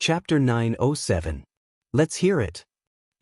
Chapter 907. Let's hear it.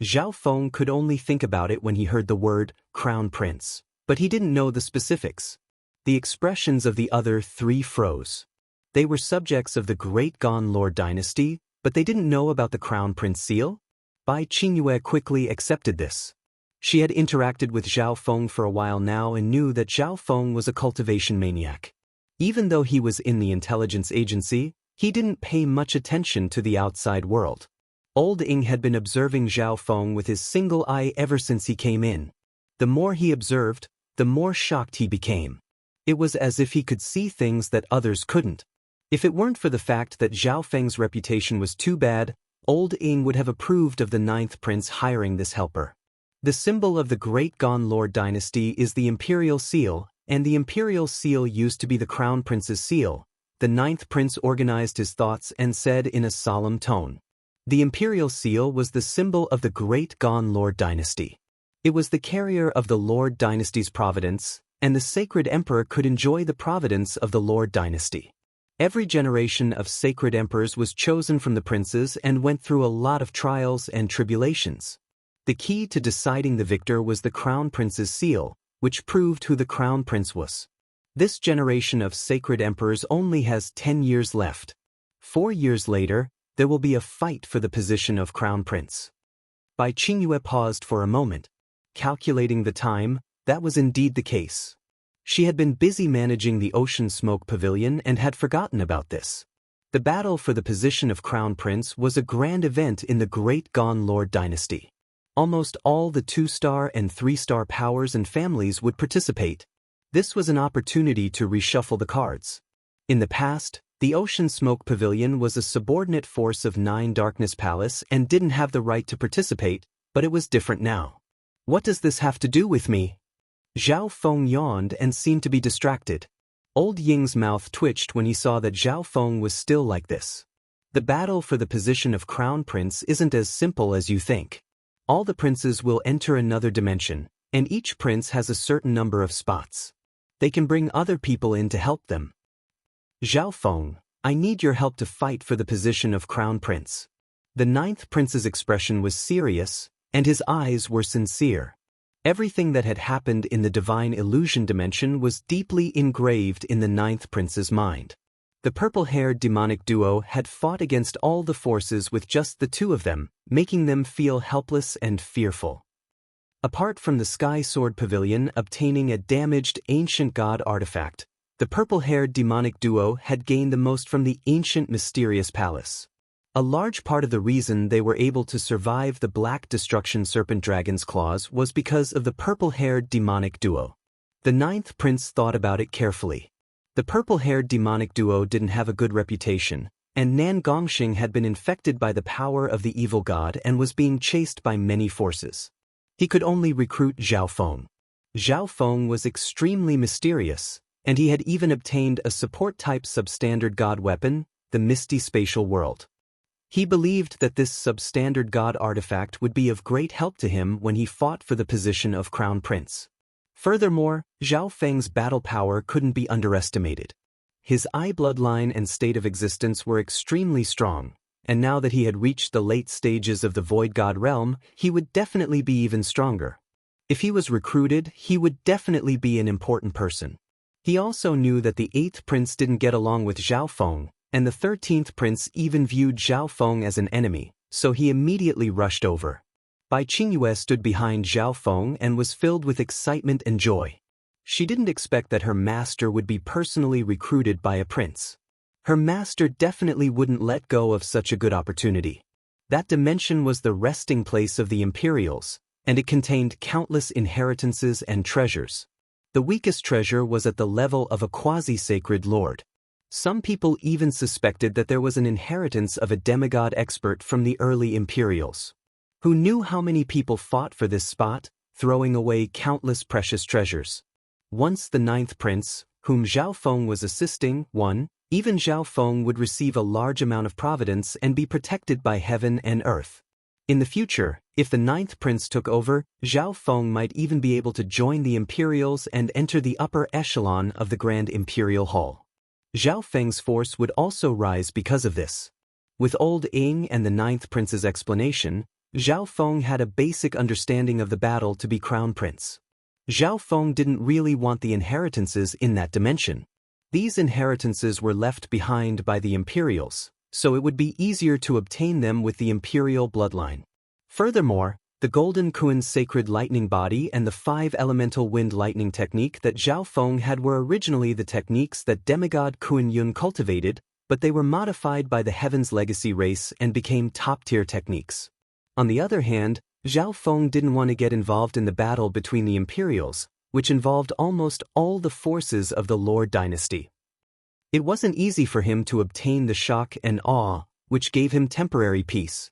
Zhao Feng could only think about it when he heard the word Crown Prince, but he didn't know the specifics. The expressions of the other three froze. They were subjects of the Great Gon Lord dynasty, but they didn't know about the Crown Prince seal? Bai Qingyue quickly accepted this. She had interacted with Zhao Feng for a while now and knew that Zhao Feng was a cultivation maniac. Even though he was in the intelligence agency, he didn't pay much attention to the outside world. Old Ing had been observing Zhao Feng with his single eye ever since he came in. The more he observed, the more shocked he became. It was as if he could see things that others couldn't. If it weren't for the fact that Zhao Feng's reputation was too bad, Old Ing would have approved of the 9th prince hiring this helper. The symbol of the Great Gon Lord dynasty is the imperial seal, and the imperial seal used to be the crown prince's seal. The 9th prince organized his thoughts and said in a solemn tone. The imperial seal was the symbol of the Great Gon Lord dynasty. It was the carrier of the Lord dynasty's providence, and the sacred emperor could enjoy the providence of the Lord dynasty. Every generation of sacred emperors was chosen from the princes and went through a lot of trials and tribulations. The key to deciding the victor was the crown prince's seal, which proved who the crown prince was. This generation of sacred emperors only has 10 years left. 4 years later, there will be a fight for the position of crown prince. Bai Qingyue paused for a moment. Calculating the time, that was indeed the case. She had been busy managing the Ocean Smoke Pavilion and had forgotten about this. The battle for the position of crown prince was a grand event in the Great Gon Lord dynasty. Almost all the 2-star and 3-star powers and families would participate. This was an opportunity to reshuffle the cards. In the past, the Ocean Smoke Pavilion was a subordinate force of 9 Darkness Palace and didn't have the right to participate, but it was different now. What does this have to do with me? Zhao Feng yawned and seemed to be distracted. Old Ying's mouth twitched when he saw that Zhao Feng was still like this. The battle for the position of crown prince isn't as simple as you think. All the princes will enter another dimension, and each prince has a certain number of spots. They can bring other people in to help them. Zhao Feng, I need your help to fight for the position of crown prince. The 9th prince's expression was serious, and his eyes were sincere. Everything that had happened in the divine illusion dimension was deeply engraved in the 9th prince's mind. The purple-haired demonic duo had fought against all the forces with just the 2 of them, making them feel helpless and fearful. Apart from the Sky Sword Pavilion obtaining a damaged ancient god artifact, the purple-haired demonic duo had gained the most from the ancient mysterious palace. A large part of the reason they were able to survive the Black Destruction Serpent Dragon's claws was because of the purple-haired demonic duo. The 9th prince thought about it carefully. The purple-haired demonic duo didn't have a good reputation, and Nan Gongxing had been infected by the power of the evil god and was being chased by many forces. He could only recruit Zhao Feng. Zhao Feng was extremely mysterious, and he had even obtained a support-type substandard god weapon, the Misty Spatial World. He believed that this substandard god artifact would be of great help to him when he fought for the position of crown prince. Furthermore, Zhao Feng's battle power couldn't be underestimated. His eye bloodline and state of existence were extremely strong, and now that he had reached the late stages of the Void God realm, he would definitely be even stronger. If he was recruited, he would definitely be an important person. He also knew that the 8th prince didn't get along with Zhao Feng, and the 13th prince even viewed Zhao Feng as an enemy, so he immediately rushed over. Bai Qingyue stood behind Zhao Feng and was filled with excitement and joy. She didn't expect that her master would be personally recruited by a prince. Her master definitely wouldn't let go of such a good opportunity. That dimension was the resting place of the Imperials, and it contained countless inheritances and treasures. The weakest treasure was at the level of a quasi-sacred lord. Some people even suspected that there was an inheritance of a demigod expert from the early Imperials. Who knew how many people fought for this spot, throwing away countless precious treasures. Once the 9th prince, whom Zhao Feng was assisting, won, even Zhao Feng would receive a large amount of providence and be protected by heaven and earth. In the future, if the 9th prince took over, Zhao Feng might even be able to join the Imperials and enter the upper echelon of the Grand Imperial Hall. Zhao Feng's force would also rise because of this. With old Ing and the ninth prince's explanation, Zhao Feng had a basic understanding of the battle to be crown prince. Zhao Feng didn't really want the inheritances in that dimension. These inheritances were left behind by the Imperials, so it would be easier to obtain them with the Imperial bloodline. Furthermore, the Golden Kuan's sacred lightning body and the 5-elemental wind lightning technique that Zhao Feng had were originally the techniques that demigod Kuan Yun cultivated, but they were modified by the Heaven's Legacy race and became top-tier techniques. On the other hand, Zhao Feng didn't want to get involved in the battle between the Imperials, which involved almost all the forces of the Lord dynasty. It wasn't easy for him to obtain the shock and awe, which gave him temporary peace.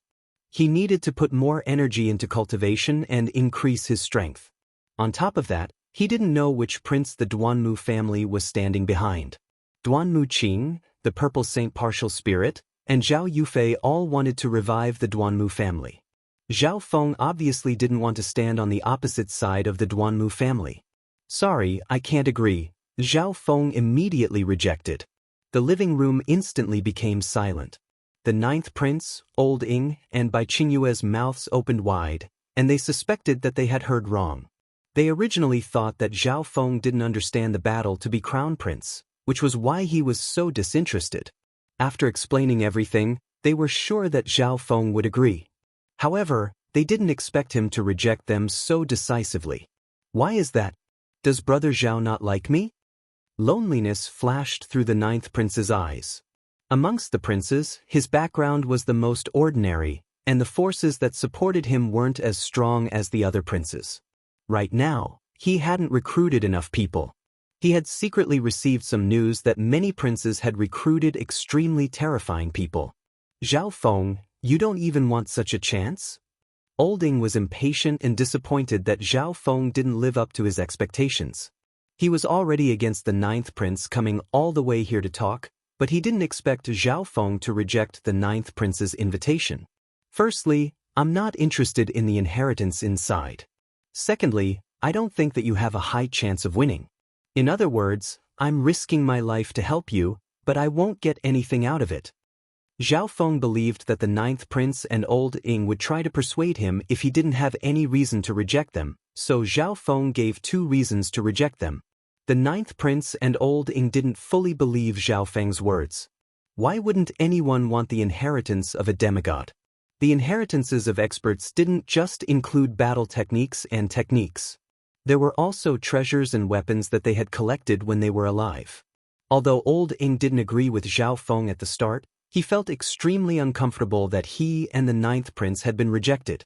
He needed to put more energy into cultivation and increase his strength. On top of that, he didn't know which prince the Duanmu family was standing behind. Duanmu Qing, the Purple Saint Partial Spirit, and Zhao Yufei all wanted to revive the Duanmu family. Zhao Feng obviously didn't want to stand on the opposite side of the Duanmu family. Sorry, I can't agree, Zhao Feng immediately rejected. The living room instantly became silent. The ninth prince, Old Ing, and Bai Qingyue's mouths opened wide, and they suspected that they had heard wrong. They originally thought that Zhao Feng didn't understand the battle to be crown prince, which was why he was so disinterested. After explaining everything, they were sure that Zhao Feng would agree. However, they didn't expect him to reject them so decisively. Why is that? Does Brother Zhao not like me? Loneliness flashed through the ninth prince's eyes. Amongst the princes, his background was the most ordinary, and the forces that supported him weren't as strong as the other princes. Right now, he hadn't recruited enough people. He had secretly received some news that many princes had recruited extremely terrifying people. Zhao Feng, you don't even want such a chance? Old Ing was impatient and disappointed that Zhao Feng didn't live up to his expectations. He was already against the ninth prince coming all the way here to talk, but he didn't expect Zhao Feng to reject the ninth prince's invitation. Firstly, I'm not interested in the inheritance inside. Secondly, I don't think that you have a high chance of winning. In other words, I'm risking my life to help you, but I won't get anything out of it. Zhao Feng believed that the ninth prince and Old Ing would try to persuade him if he didn't have any reason to reject them, so Zhao Feng gave 2 reasons to reject them. The ninth prince and Old Ing didn't fully believe Zhao Feng's words. Why wouldn't anyone want the inheritance of a demigod? The inheritances of experts didn't just include battle techniques and techniques. There were also treasures and weapons that they had collected when they were alive. Although Old Ing didn't agree with Zhao Feng at the start, he felt extremely uncomfortable that he and the ninth prince had been rejected.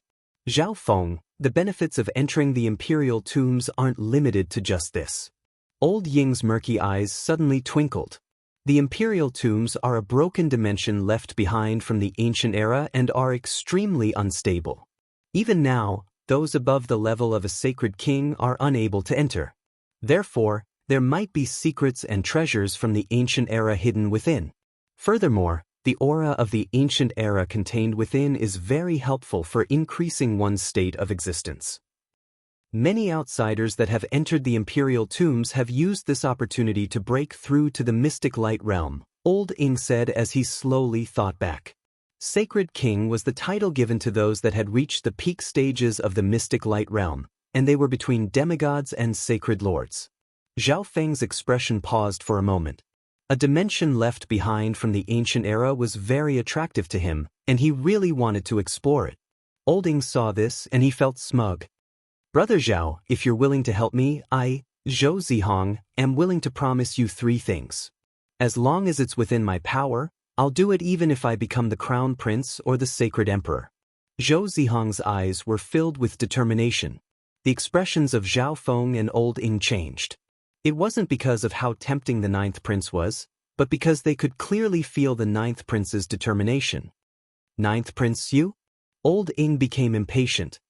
Zhao Feng, the benefits of entering the imperial tombs aren't limited to just this. Old Ying's murky eyes suddenly twinkled. The imperial tombs are a broken dimension left behind from the ancient era and are extremely unstable. Even now, those above the level of a sacred king are unable to enter. Therefore, there might be secrets and treasures from the ancient era hidden within. Furthermore, the aura of the ancient era contained within is very helpful for increasing one's state of existence. Many outsiders that have entered the imperial tombs have used this opportunity to break through to the mystic light realm, Old Ing said as he slowly thought back. Sacred King was the title given to those that had reached the peak stages of the mystic light realm, and they were between demigods and sacred lords. Zhao Feng's expression paused for a moment. A dimension left behind from the ancient era was very attractive to him, and he really wanted to explore it. Old Ing saw this and he felt smug. Brother Zhao, if you're willing to help me, I, Zhou Zihong, am willing to promise you 3 things. As long as it's within my power, I'll do it even if I become the crown prince or the sacred emperor. Zhou Zihong's eyes were filled with determination. The expressions of Zhao Feng and Old Ing changed. It wasn't because of how tempting the ninth prince was, but because they could clearly feel the ninth prince's determination. Ninth prince you? Old Ing became impatient.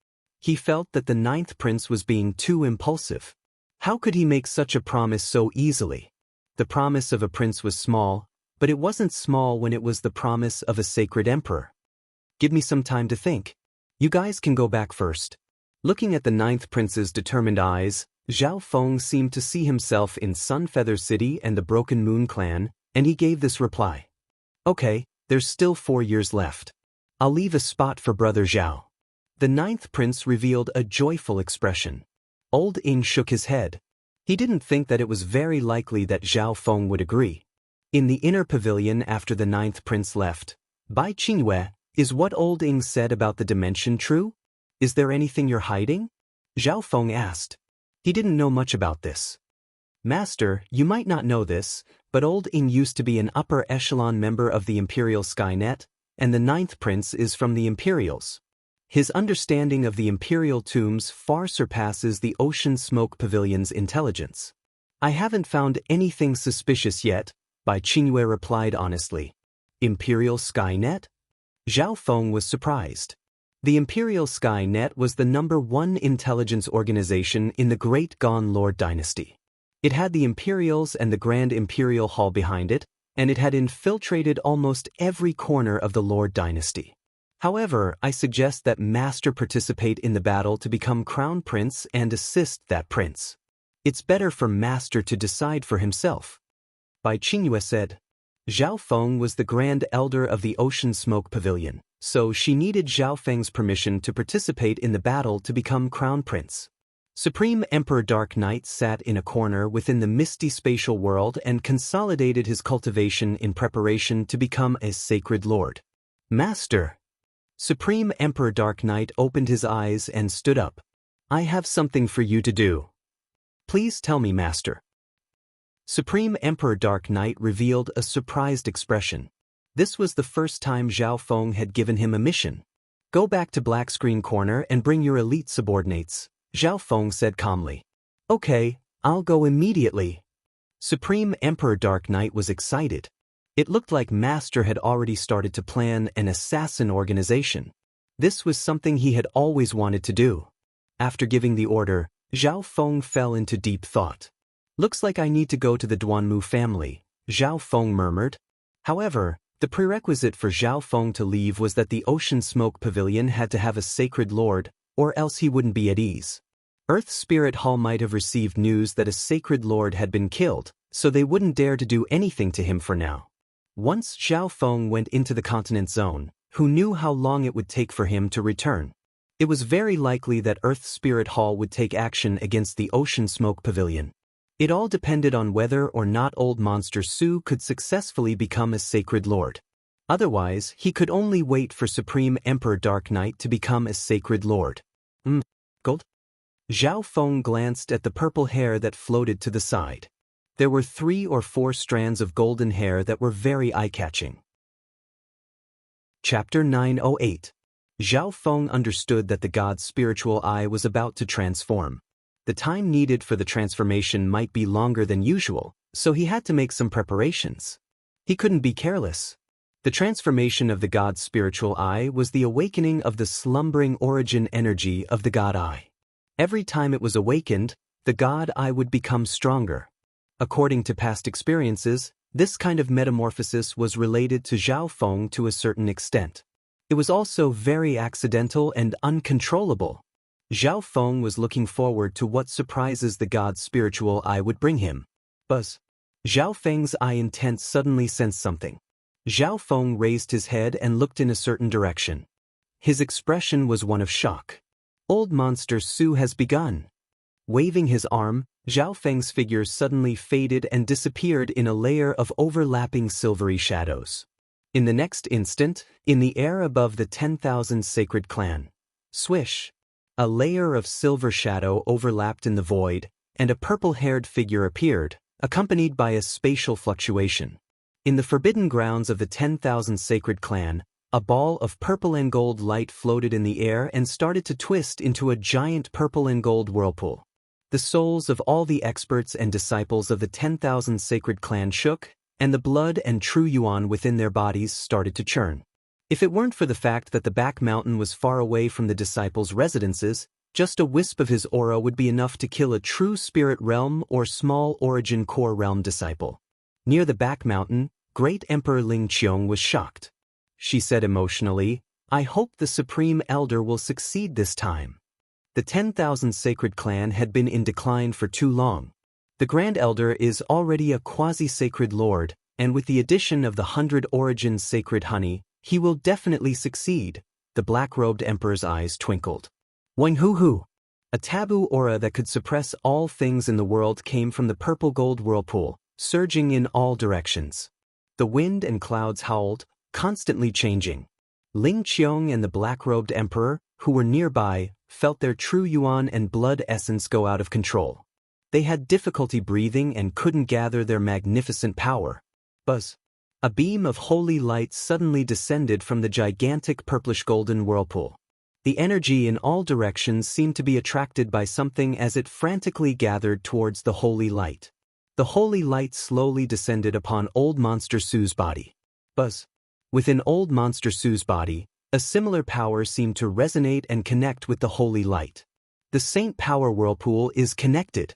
He felt that the ninth prince was being too impulsive. How could he make such a promise so easily? The promise of a prince was small, but it wasn't small when it was the promise of a sacred emperor. Give me some time to think. You guys can go back first. Looking at the ninth prince's determined eyes, Zhao Feng seemed to see himself in Sunfeather City and the Broken Moon Clan, and he gave this reply. Okay, There's still 4 years left. I'll leave a spot for Brother Zhao. The 9th prince revealed a joyful expression. Old Ing shook his head. He didn't think that it was very likely that Zhao Feng would agree. In the inner pavilion after the 9th prince left, Bai Qingyue, is what Old Ing said about the dimension true? Is there anything you're hiding? Zhao Feng asked. He didn't know much about this. Master, you might not know this, but Old Ing used to be an upper echelon member of the Imperial Skynet, and the 9th prince is from the Imperials. His understanding of the Imperial tombs far surpasses the Ocean Smoke Pavilion's intelligence. I haven't found anything suspicious yet, Bai Qingyue replied honestly. Imperial Skynet? Zhao Feng was surprised. The Imperial Skynet was the #1 intelligence organization in the Great Gon Lord dynasty. It had the Imperials and the Grand Imperial Hall behind it, and it had infiltrated almost every corner of the Lord dynasty. However, I suggest that Master participate in the battle to become Crown Prince and assist that prince. It's better for Master to decide for himself. Bai Qingyue said. Zhao Feng was the Grand Elder of the Ocean Smoke Pavilion, so she needed Zhao Feng's permission to participate in the battle to become Crown Prince. Supreme Emperor Dark Knight sat in a corner within the misty spatial world and consolidated his cultivation in preparation to become a sacred lord. Master! Supreme Emperor Dark Knight opened his eyes and stood up. I have something for you to do. Please tell me, Master. Supreme Emperor Dark Knight revealed a surprised expression. This was the first time Zhao Feng had given him a mission. Go back to Black Screen Corner and bring your elite subordinates, Zhao Feng said calmly. Okay, I'll go immediately. Supreme Emperor Dark Knight was excited. It looked like Master had already started to plan an assassin organization. This was something he had always wanted to do. After giving the order, Zhao Feng fell into deep thought. Looks like I need to go to the Duanmu family, Zhao Feng murmured. However, the prerequisite for Zhao Feng to leave was that the Ocean Smoke Pavilion had to have a sacred lord, or else he wouldn't be at ease. Earth Spirit Hall might have received news that a sacred lord had been killed, so they wouldn't dare to do anything to him for now. Once Zhao Feng went into the continent zone, who knew how long it would take for him to return? It was very likely that Earth Spirit Hall would take action against the Ocean Smoke Pavilion. It all depended on whether or not Old Monster Su could successfully become a sacred lord. Otherwise, he could only wait for Supreme Emperor Dark Knight to become a sacred lord. Gold? Zhao Feng glanced at the purple hair that floated to the side. There were 3 or 4 strands of golden hair that were very eye-catching. Chapter 908. Zhao Feng understood that the god's spiritual eye was about to transform. The time needed for the transformation might be longer than usual, so he had to make some preparations. He couldn't be careless. The transformation of the god's spiritual eye was the awakening of the slumbering origin energy of the god eye. Every time it was awakened, the god eye would become stronger. According to past experiences, this kind of metamorphosis was related to Zhao Feng to a certain extent. It was also very accidental and uncontrollable. Zhao Feng was looking forward to what surprises the god's spiritual eye would bring him. Buzz. Zhao Feng's eye intent suddenly sensed something. Zhao Feng raised his head and looked in a certain direction. His expression was one of shock. Old Monster Su has begun. Waving his arm, Zhao Feng's figure suddenly faded and disappeared in a layer of overlapping silvery shadows. In the next instant, in the air above the 10,000 sacred clan, swish! A layer of silver shadow overlapped in the void, and a purple-haired figure appeared, accompanied by a spatial fluctuation. In the forbidden grounds of the 10,000 sacred clan, a ball of purple and gold light floated in the air and started to twist into a giant purple and gold whirlpool. The souls of all the experts and disciples of the 10,000 sacred clan shook, and the blood and true yuan within their bodies started to churn. If it weren't for the fact that the back mountain was far away from the disciples' residences, just a wisp of his aura would be enough to kill a true spirit realm or small origin core realm disciple. Near the back mountain, Great Emperor Ling Qiong was shocked. She said emotionally, I hope the Supreme Elder will succeed this time. The 10,000 sacred clan had been in decline for too long. The Grand Elder is already a quasi-sacred lord, And with the addition of the 100 origins sacred honey, he will definitely succeed. The black-robed emperor's eyes twinkled. Wang hu. A taboo aura that could suppress all things in the world came from the purple-gold whirlpool, surging in all directions. The wind and clouds howled, constantly changing. Ling Qiong and the black-robed emperor, who were nearby, felt their true yuan and blood essence go out of control. They had difficulty breathing and couldn't gather their magnificent power. Buzz! A beam of holy light suddenly descended from the gigantic purplish-golden whirlpool. The energy in all directions seemed to be attracted by something as it frantically gathered towards the holy light. The holy light slowly descended upon Old Monster Su's body. Buzz! Within Old Monster Su's body, a similar power seemed to resonate and connect with the holy light. The Saint Power Whirlpool is connected.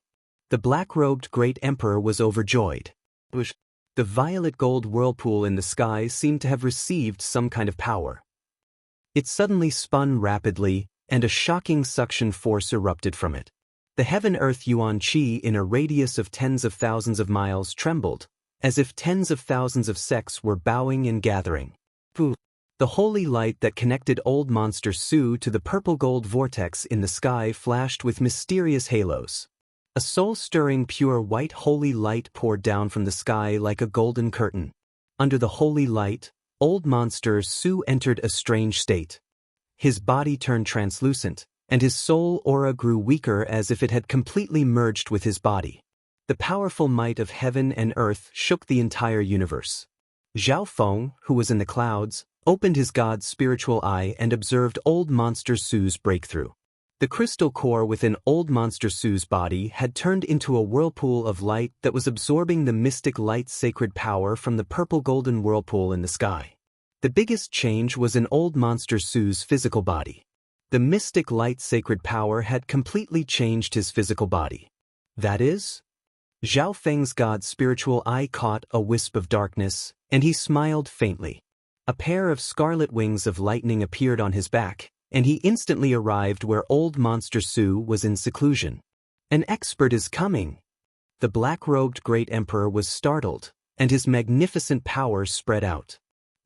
The black-robed Great Emperor was overjoyed. The violet gold whirlpool in the sky seemed to have received some kind of power. It suddenly spun rapidly, and a shocking suction force erupted from it. The heaven-earth yuan qi in a radius of tens of thousands of miles trembled, as if tens of thousands of sects were bowing and gathering. The holy light that connected Old Monster Su to the purple-gold vortex in the sky flashed with mysterious halos. A soul-stirring pure white holy light poured down from the sky like a golden curtain. Under the holy light, Old Monster Su entered a strange state. His body turned translucent, and his soul aura grew weaker as if it had completely merged with his body. The powerful might of heaven and earth shook the entire universe. Zhao Feng, who was in the clouds, opened his god's spiritual eye and observed Old Monster Su's breakthrough. The crystal core within Old Monster Su's body had turned into a whirlpool of light that was absorbing the mystic light's sacred power from the purple-golden whirlpool in the sky. The biggest change was in Old Monster Su's physical body. The mystic light's sacred power had completely changed his physical body. That is? Zhao Feng's god's spiritual eye caught a wisp of darkness, and he smiled faintly. A pair of scarlet wings of lightning appeared on his back, and he instantly arrived where Old Monster Su was in seclusion. An expert is coming! The black-robed Great Emperor was startled, and his magnificent power spread out.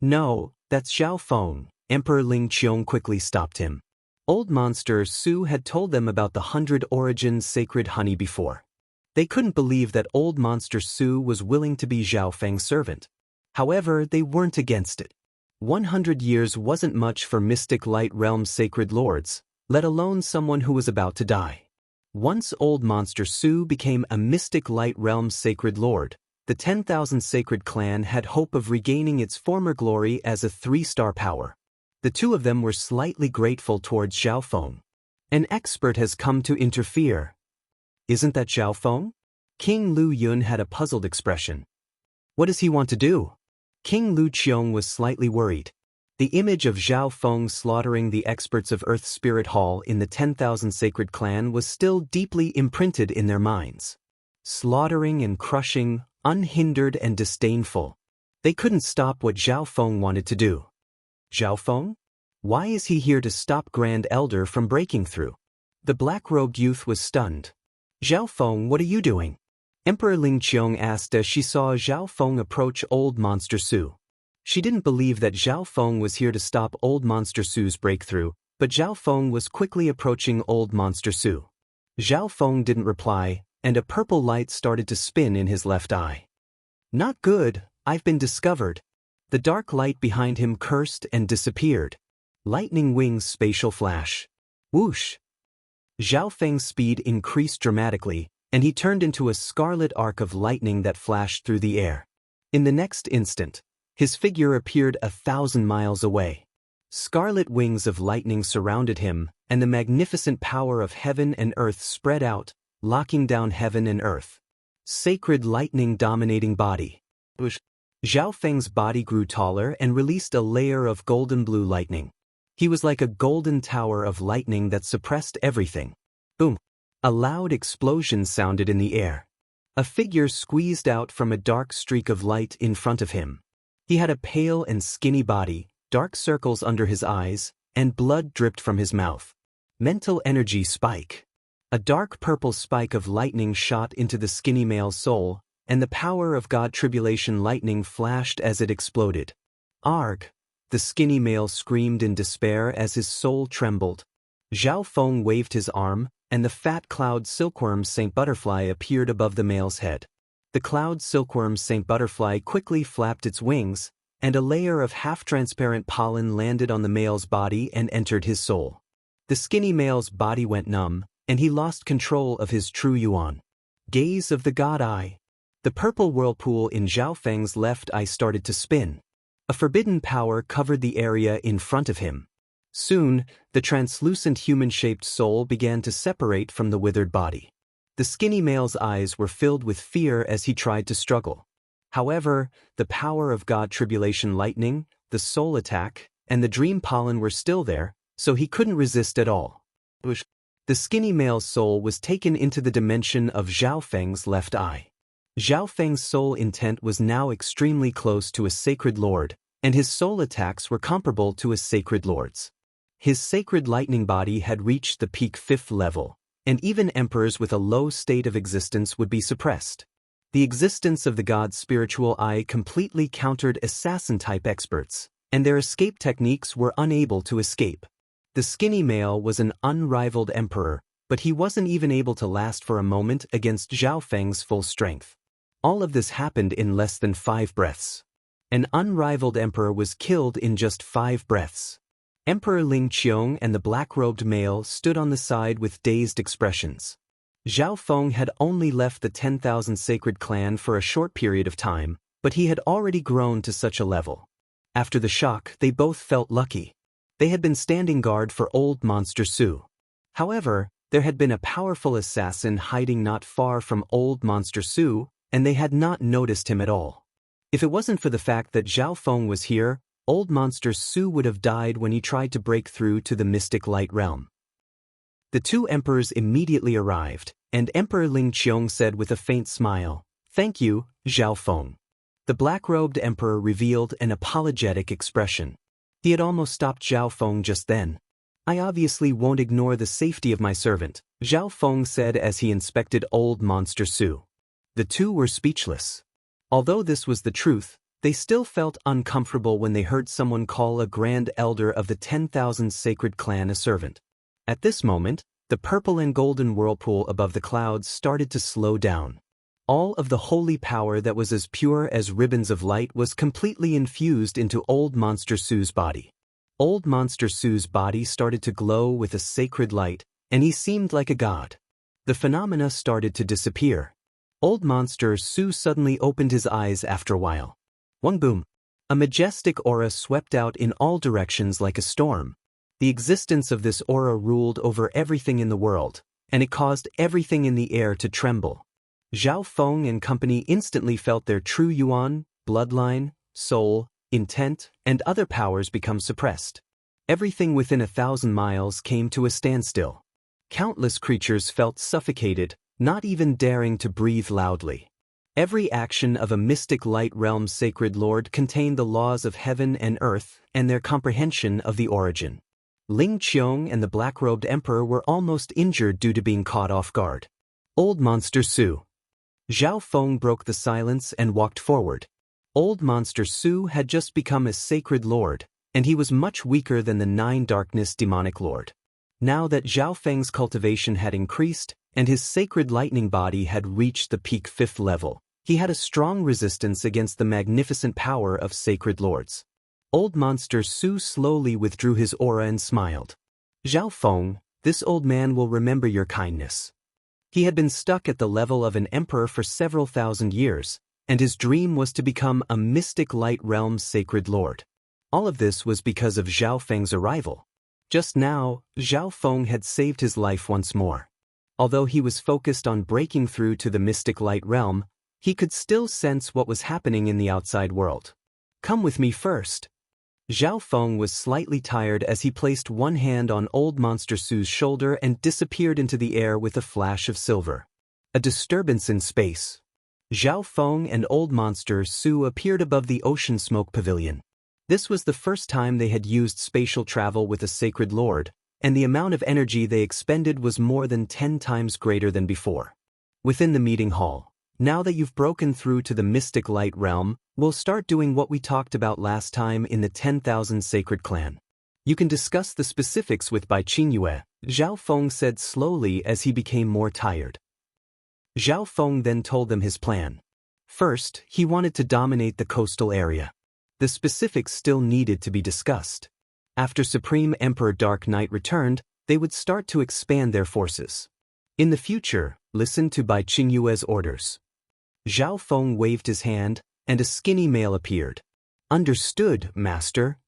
No, that's Zhao Feng. Emperor Ling Qiong quickly stopped him. Old Monster Su had told them about the 100 origins sacred honey before. They couldn't believe that Old Monster Su was willing to be Zhao Feng's servant. However, they weren't against it. 100 years wasn't much for Mystic Light Realm's sacred lords, let alone someone who was about to die. Once Old Monster Su became a Mystic Light Realm's sacred lord, the 10,000 Sacred Clan had hope of regaining its former glory as a 3-star power. The two of them were slightly grateful towards Zhao Feng. An expert has come to interfere. Isn't that Zhao Feng? King Lu Yun had a puzzled expression. What does he want to do? King Lu Qiong was slightly worried. The image of Zhao Feng slaughtering the experts of Earth Spirit Hall in the 10,000 Sacred Clan was still deeply imprinted in their minds. Slaughtering and crushing, unhindered and disdainful. They couldn't stop what Zhao Feng wanted to do. Zhao Feng? Why is he here to stop Grand Elder from breaking through? The black-robed youth was stunned. Zhao Feng, what are you doing? Emperor Ling Qiong asked as she saw Zhao Feng approach Old Monster Su. She didn't believe that Zhao Feng was here to stop Old Monster Su's breakthrough, but Zhao Feng was quickly approaching Old Monster Su. Zhao Feng didn't reply, and a purple light started to spin in his left eye. Not good, I've been discovered. The dark light behind him cursed and disappeared. Lightning wings spatial flash. Whoosh! Zhao Feng's speed increased dramatically, and he turned into a scarlet arc of lightning that flashed through the air. In the next instant, his figure appeared 1,000 miles away. Scarlet wings of lightning surrounded him, and the magnificent power of heaven and earth spread out, locking down heaven and earth. Sacred lightning dominating body. Zhao Feng's body grew taller and released a layer of golden blue lightning. He was like a golden tower of lightning that suppressed everything. Boom! A loud explosion sounded in the air. A figure squeezed out from a dark streak of light in front of him. He had a pale and skinny body, dark circles under his eyes, and blood dripped from his mouth. Mental energy spike. A dark purple spike of lightning shot into the skinny male's soul, and the power of God tribulation lightning flashed as it exploded. Arg! The skinny male screamed in despair as his soul trembled. Zhao Feng waved his arm, and the fat cloud silkworm Saint Butterfly appeared above the male's head. The cloud silkworm Saint Butterfly quickly flapped its wings, and a layer of half-transparent pollen landed on the male's body and entered his soul. The skinny male's body went numb, and he lost control of his true yuan. Gaze of the God Eye. The purple whirlpool in Zhao Feng's left eye started to spin. A forbidden power covered the area in front of him. Soon, the translucent human-shaped soul began to separate from the withered body. The skinny male's eyes were filled with fear as he tried to struggle. However, the power of God tribulation lightning, the soul attack, and the dream pollen were still there, so he couldn't resist at all. The skinny male's soul was taken into the dimension of Zhao Feng's left eye. Zhao Feng's soul intent was now extremely close to a sacred lord, and his soul attacks were comparable to a sacred lord's. His sacred lightning body had reached the peak 5th level, and even emperors with a low state of existence would be suppressed. The existence of the god's spiritual eye completely countered assassin-type experts, and their escape techniques were unable to escape. The skinny male was an unrivaled emperor, but he wasn't even able to last for a moment against Zhao Feng's full strength. All of this happened in less than 5 breaths. An unrivaled emperor was killed in just 5 breaths. Emperor Ling Qiong and the black-robed male stood on the side with dazed expressions. Zhao Feng had only left the 10,000 sacred clan for a short period of time, but he had already grown to such a level. After the shock, they both felt lucky. They had been standing guard for old Monster Su. However, there had been a powerful assassin hiding not far from old Monster Su, and they had not noticed him at all. If it wasn't for the fact that Zhao Feng was here, old Monster Su would have died when he tried to break through to the mystic light realm. The 2 emperors immediately arrived, and Emperor Ling Qiong said with a faint smile, "Thank you, Zhao Feng." The black-robed emperor revealed an apologetic expression. He had almost stopped Zhao Feng just then. "I obviously won't ignore the safety of my servant," Zhao Feng said as he inspected old Monster Su. The 2 were speechless. Although this was the truth, they still felt uncomfortable when they heard someone call a grand elder of the 10,000 sacred clan a servant. At this moment, the purple and golden whirlpool above the clouds started to slow down. All of the holy power that was as pure as ribbons of light was completely infused into old Monster Su's body. Old Monster Su's body started to glow with a sacred light, and he seemed like a god. The phenomena started to disappear. Old Monster Su suddenly opened his eyes after a while. One boom! A majestic aura swept out in all directions like a storm. The existence of this aura ruled over everything in the world, and it caused everything in the air to tremble. Zhao Feng and company instantly felt their true yuan, bloodline, soul, intent, and other powers become suppressed. Everything within 1,000 miles came to a standstill. Countless creatures felt suffocated, not even daring to breathe loudly. Every action of a mystic light realm sacred lord contained the laws of heaven and earth and their comprehension of the origin. Ling Qiong and the black-robed emperor were almost injured due to being caught off guard. Old Monster Su. Zhao Feng broke the silence and walked forward. Old Monster Su had just become a sacred lord, and he was much weaker than the 9 darkness demonic lord. Now that Zhao Feng's cultivation had increased, and his sacred lightning body had reached the peak 5th level, he had a strong resistance against the magnificent power of sacred lords. Old Monster Su slowly withdrew his aura and smiled. "Zhao Feng, this old man will remember your kindness." He had been stuck at the level of an emperor for several thousand years, and his dream was to become a mystic light realm sacred lord. All of this was because of Zhao Feng's arrival. Just now, Zhao Feng had saved his life once more. Although he was focused on breaking through to the mystic light realm, he could still sense what was happening in the outside world. "Come with me first." Zhao Feng was slightly tired as he placed one hand on old Monster Su's shoulder and disappeared into the air with a flash of silver. A disturbance in space. Zhao Feng and old Monster Su appeared above the ocean smoke pavilion. This was the first time they had used spatial travel with a sacred lord, and the amount of energy they expended was more than 10 times greater than before. Within the meeting hall, Now that you've broken through to the mystic light realm, we'll start doing what we talked about last time in the 10,000 Sacred Clan. You can discuss the specifics with Bai Qingyue, Zhao Feng said slowly as he became more tired. Zhao Feng then told them his plan. First, he wanted to dominate the coastal area. The specifics still needed to be discussed. After Supreme Emperor Dark Knight returned, they would start to expand their forces. In the future, listen to Bai Qingyue's orders. Zhao Feng waved his hand, and a skinny male appeared. Understood, master.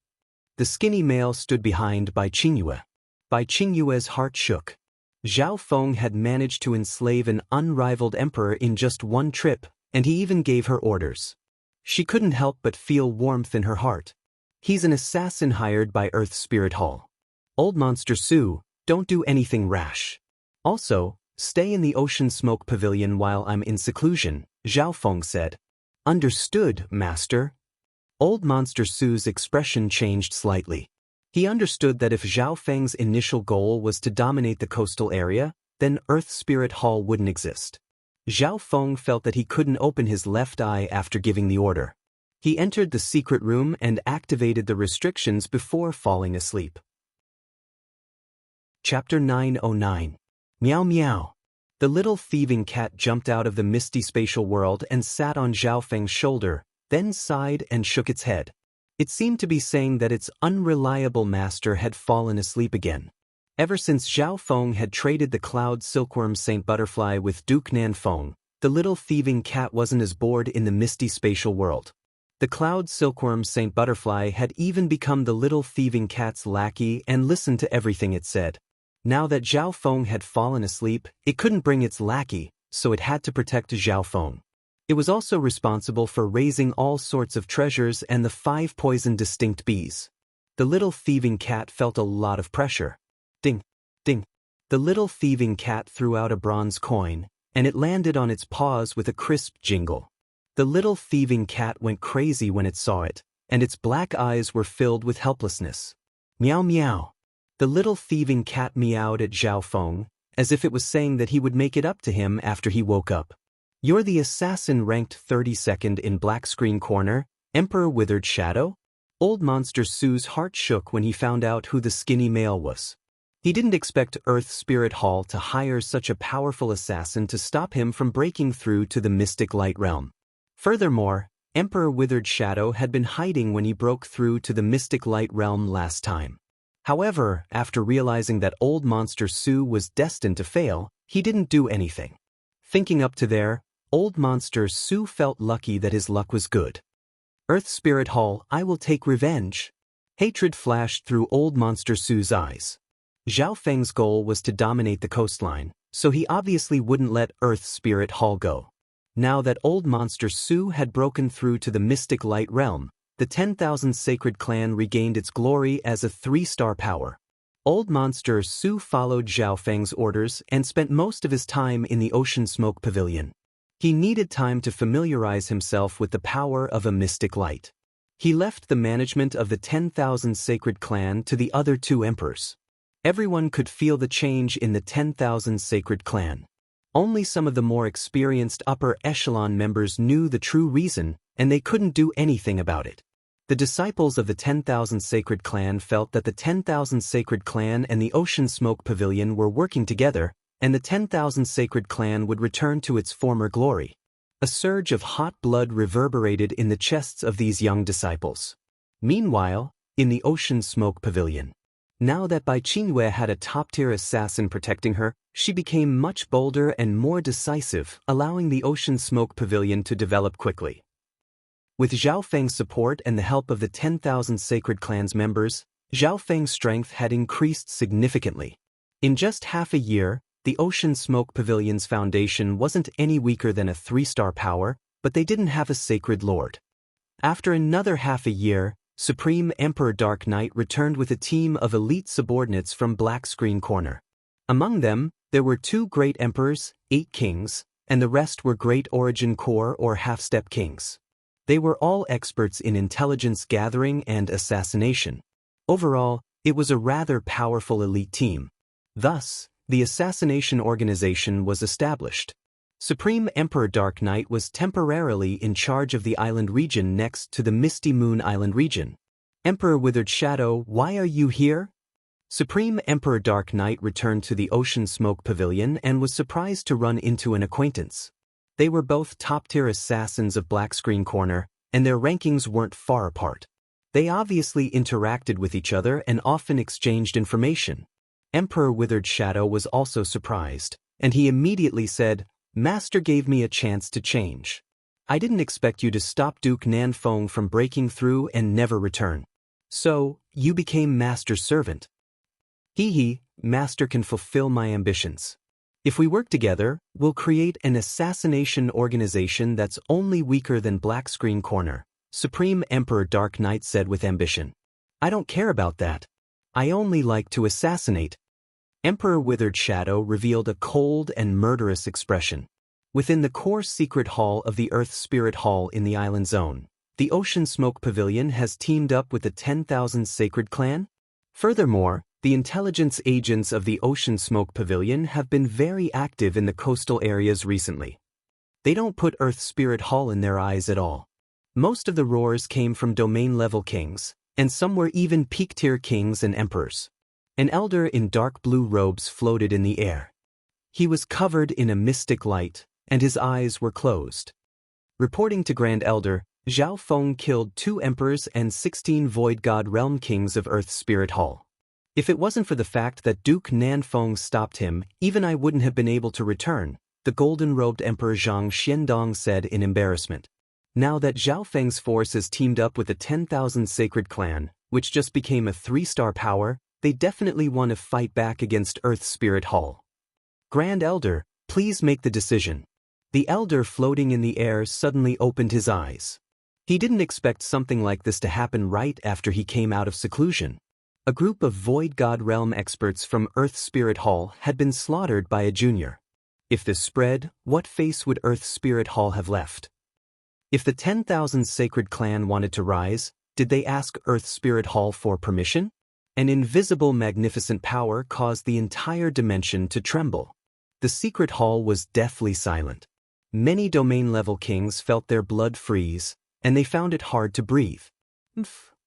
The skinny male stood behind Bai Qingyue. Bai Qingyue's heart shook. Zhao Feng had managed to enslave an unrivaled emperor in just one trip, and he even gave her orders. She couldn't help but feel warmth in her heart. He's an assassin hired by Earth Spirit Hall. Old Monster Su, don't do anything rash. Also, stay in the Ocean Smoke Pavilion while I'm in seclusion, Zhao Feng said. Understood, master. Old Monster Su's expression changed slightly. He understood that if Zhao Feng's initial goal was to dominate the coastal area, then Earth Spirit Hall wouldn't exist. Zhao Feng felt that he couldn't open his left eye after giving the order. He entered the secret room and activated the restrictions before falling asleep. Chapter 909. Meow Meow. The little thieving cat jumped out of the misty spatial world and sat on Zhao Feng's shoulder, then sighed and shook its head. It seemed to be saying that its unreliable master had fallen asleep again. Ever since Zhao Feng had traded the cloud silkworm Saint Butterfly with Duke Nanfeng, the little thieving cat wasn't as bored in the misty spatial world. The cloud silkworm Saint Butterfly had even become the little thieving cat's lackey and listened to everything it said. Now that Zhao Feng had fallen asleep, it couldn't bring its lackey, so it had to protect Zhao Feng. It was also responsible for raising all sorts of treasures and the 5 poison distinct bees. The little thieving cat felt a lot of pressure. Ding, ding. The little thieving cat threw out a bronze coin, and it landed on its paws with a crisp jingle. The little thieving cat went crazy when it saw it, and its black eyes were filled with helplessness. Meow meow. The little thieving cat meowed at Zhao Feng, as if it was saying that he would make it up to him after he woke up. You're the assassin ranked 32nd in Black Screen Corner, Emperor Withered Shadow? Old Monster Su's heart shook when he found out who the skinny male was. He didn't expect Earth Spirit Hall to hire such a powerful assassin to stop him from breaking through to the mystic light realm. Furthermore, Emperor Withered Shadow had been hiding when he broke through to the mystic light realm last time. However, after realizing that Old Monster Su was destined to fail, he didn't do anything. Thinking up to there, Old Monster Su felt lucky that his luck was good. Earth Spirit Hall, I will take revenge. Hatred flashed through Old Monster Su's eyes. Zhao Feng's goal was to dominate the coastline, so he obviously wouldn't let Earth Spirit Hall go. Now that Old Monster Su had broken through to the mystic light realm, the 10,000 Sacred Clan regained its glory as a 3-star power. Old Monster Su followed Zhao Feng's orders and spent most of his time in the Ocean Smoke Pavilion. He needed time to familiarize himself with the power of a mystic light. He left the management of the 10,000 Sacred Clan to the other 2 emperors. Everyone could feel the change in the 10,000 Sacred Clan. Only some of the more experienced upper echelon members knew the true reason, and they couldn't do anything about it. The disciples of the 10,000 Sacred Clan felt that the 10,000 Sacred Clan and the Ocean Smoke Pavilion were working together, and the 10,000 Sacred Clan would return to its former glory. A surge of hot blood reverberated in the chests of these young disciples. Meanwhile, in the Ocean Smoke Pavilion. Now that Bai Qingyue had a top-tier assassin protecting her, she became much bolder and more decisive, allowing the Ocean Smoke Pavilion to develop quickly. With Zhao Feng's support and the help of the 10,000 Sacred Clan's members, Zhao Feng's strength had increased significantly. In just half a year, the Ocean Smoke Pavilion's foundation wasn't any weaker than a 3-star power, but they didn't have a sacred lord. After another half a year, Supreme Emperor Dark Knight returned with a team of elite subordinates from Black Screen Corner. Among them, there were 2 great emperors, 8 kings, and the rest were great origin core or half-step kings. They were all experts in intelligence gathering and assassination. Overall, it was a rather powerful elite team. Thus, the assassination organization was established. Supreme Emperor Dark Knight was temporarily in charge of the island region next to the Misty Moon Island region. Emperor Withered Shadow, why are you here? Supreme Emperor Dark Knight returned to the Ocean Smoke Pavilion and was surprised to run into an acquaintance. They were both top-tier assassins of Black Screen Corner, and their rankings weren't far apart. They obviously interacted with each other and often exchanged information. Emperor Withered Shadow was also surprised, and he immediately said, "Master gave me a chance to change. I didn't expect you to stop Duke Nanfeng from breaking through and never return. So, you became Master's servant." Hee, Master can fulfill my ambitions. If we work together, we'll create an assassination organization that's only weaker than Black Screen Corner, Supreme Emperor Dark Knight said with ambition. I don't care about that. I only like to assassinate. Emperor Withered Shadow revealed a cold and murderous expression. Within the core secret hall of the Earth Spirit Hall in the Island Zone, the Ocean Smoke Pavilion has teamed up with the 10,000 Sacred Clan. Furthermore, the intelligence agents of the Ocean Smoke Pavilion have been very active in the coastal areas recently. They don't put Earth Spirit Hall in their eyes at all. Most of the roars came from domain-level kings, and some were even peak-tier kings and emperors. An elder in dark blue robes floated in the air. He was covered in a mystic light, and his eyes were closed. Reporting to Grand Elder, Zhao Feng killed 2 emperors and 16 Void God Realm kings of Earth Spirit Hall. If it wasn't for the fact that Duke Nanfeng stopped him, even I wouldn't have been able to return, the golden-robed Emperor Zhang Xiandong said in embarrassment. Now that Zhao Feng's force has teamed up with the 10,000 Sacred Clan, which just became a 3-star power, they definitely want to fight back against Earth Spirit Hall. Grand Elder, please make the decision. The elder floating in the air suddenly opened his eyes. He didn't expect something like this to happen right after he came out of seclusion. A group of Void God Realm experts from Earth Spirit Hall had been slaughtered by a junior. If this spread, what face would Earth Spirit Hall have left? If the 10,000 Sacred Clan wanted to rise, did they ask Earth Spirit Hall for permission? An invisible magnificent power caused the entire dimension to tremble. The secret hall was deathly silent. Many domain-level kings felt their blood freeze, and they found it hard to breathe.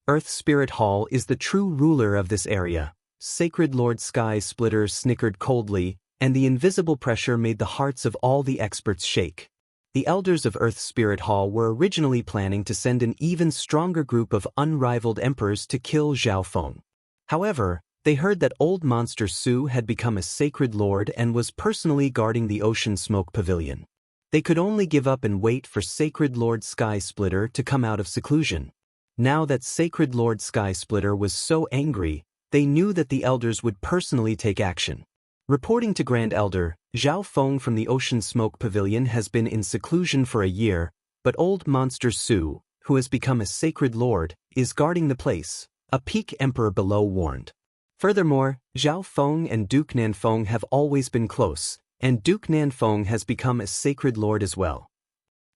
Earth Spirit Hall is the true ruler of this area. Sacred Lord Sky Splitter snickered coldly, and the invisible pressure made the hearts of all the experts shake. The elders of Earth Spirit Hall were originally planning to send an even stronger group of unrivaled emperors to kill Zhao Feng. However, they heard that old monster Su had become a sacred lord and was personally guarding the Ocean Smoke Pavilion. They could only give up and wait for Sacred Lord Sky Splitter to come out of seclusion. Now that Sacred Lord Sky Splitter was so angry, they knew that the elders would personally take action. Reporting to Grand Elder, Zhao Feng from the Ocean Smoke Pavilion has been in seclusion for a year, but old monster Su, who has become a sacred lord, is guarding the place, a peak emperor below warned. Furthermore, Zhao Feng and Duke Nanfeng have always been close, and Duke Nanfeng has become a sacred lord as well.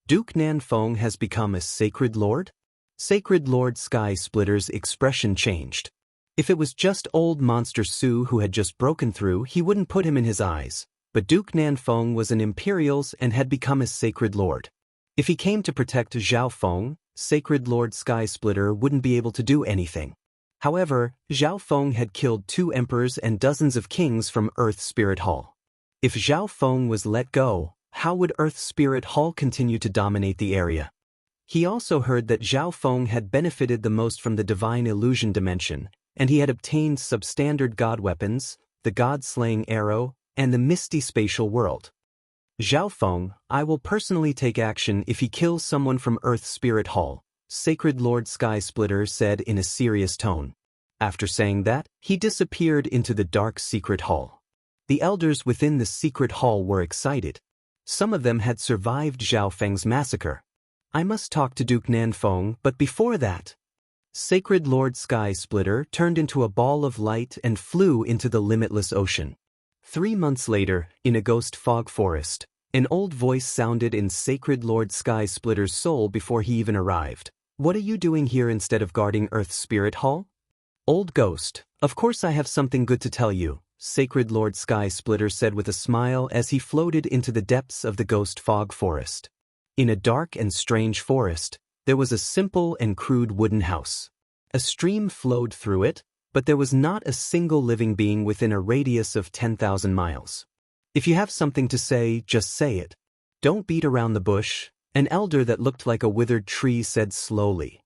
Duke Nanfeng has become a sacred lord? Sacred Lord Sky Splitter's expression changed. If it was just old monster Su who had just broken through, he wouldn't put him in his eyes, but Duke Nanfeng was an Imperials and had become a sacred lord. If he came to protect Zhao Feng, Sacred Lord Sky Splitter wouldn't be able to do anything. However, Zhao Feng had killed 2 emperors and dozens of kings from Earth Spirit Hall. If Zhao Feng was let go, how would Earth Spirit Hall continue to dominate the area? He also heard that Zhao Feng had benefited the most from the Divine Illusion dimension, and he had obtained substandard god weapons, the God-slaying arrow, and the misty spatial world. Zhao Feng, I will personally take action if he kills someone from Earth Spirit Hall, Sacred Lord Sky Splitter said in a serious tone. After saying that, he disappeared into the dark secret hall. The elders within the secret hall were excited. Some of them had survived Zhao Feng's massacre. I must talk to Duke Nanfeng, but before that... Sacred Lord Sky Splitter turned into a ball of light and flew into the limitless ocean. 3 months later, in a ghost fog forest, an old voice sounded in Sacred Lord Sky Splitter's soul before he even arrived. What are you doing here instead of guarding Earth Spirit Hall? Old ghost, of course I have something good to tell you, Sacred Lord Sky Splitter said with a smile as he floated into the depths of the ghost fog forest. In a dark and strange forest, there was a simple and crude wooden house. A stream flowed through it, but there was not a single living being within a radius of 10,000 miles. If you have something to say, just say it. Don't beat around the bush, an elder that looked like a withered tree said slowly.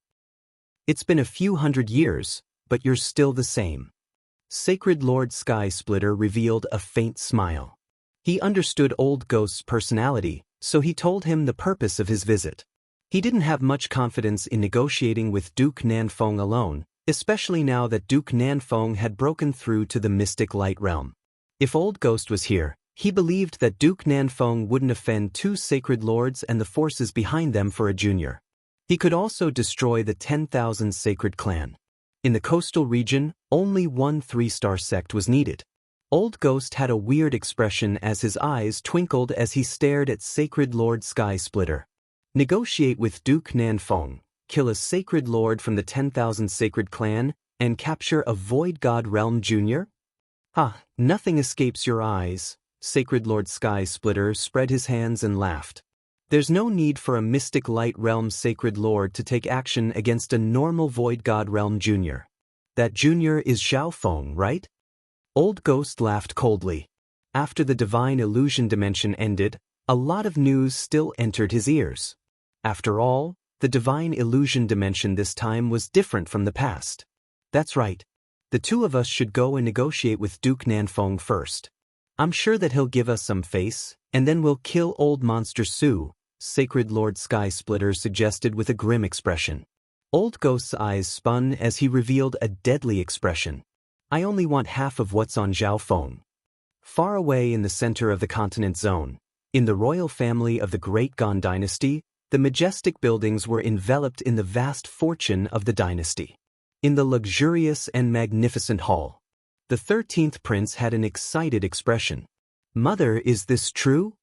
It's been a few hundred years, but you're still the same. Sacred Lord Sky Splitter revealed a faint smile. He understood Old Ghost's personality, so he told him the purpose of his visit. He didn't have much confidence in negotiating with Duke Nanfeng alone, especially now that Duke Nanfeng had broken through to the mystic light realm. If Old Ghost was here, he believed that Duke Nanfeng wouldn't offend two sacred lords and the forces behind them for a junior. He could also destroy the 10,000 sacred clan. In the coastal region, only one 3-star sect was needed. Old Ghost had a weird expression as his eyes twinkled as he stared at Sacred Lord Sky Splitter. Negotiate with Duke Nanfeng, kill a sacred lord from the 10,000 sacred clan, and capture a void god realm junior? Nothing escapes your eyes. Sacred Lord Sky Splitter spread his hands and laughed. There's no need for a mystic light realm sacred lord to take action against a normal void god realm junior. That junior is Xiaofeng, right? Old Ghost laughed coldly. After the divine illusion dimension ended, a lot of news still entered his ears. After all, the divine illusion dimension this time was different from the past. That's right. The two of us should go and negotiate with Duke Nanfeng first. I'm sure that he'll give us some face, and then we'll kill old monster Su, Sacred Lord Sky Splitter suggested with a grim expression. Old Ghost's eyes spun as he revealed a deadly expression. I only want half of what's on Xiaofeng. Far away in the center of the continent zone, in the royal family of the Great Gan dynasty, the majestic buildings were enveloped in the vast fortune of the dynasty. In the luxurious and magnificent hall, the 13th prince had an excited expression. Mother, is this true?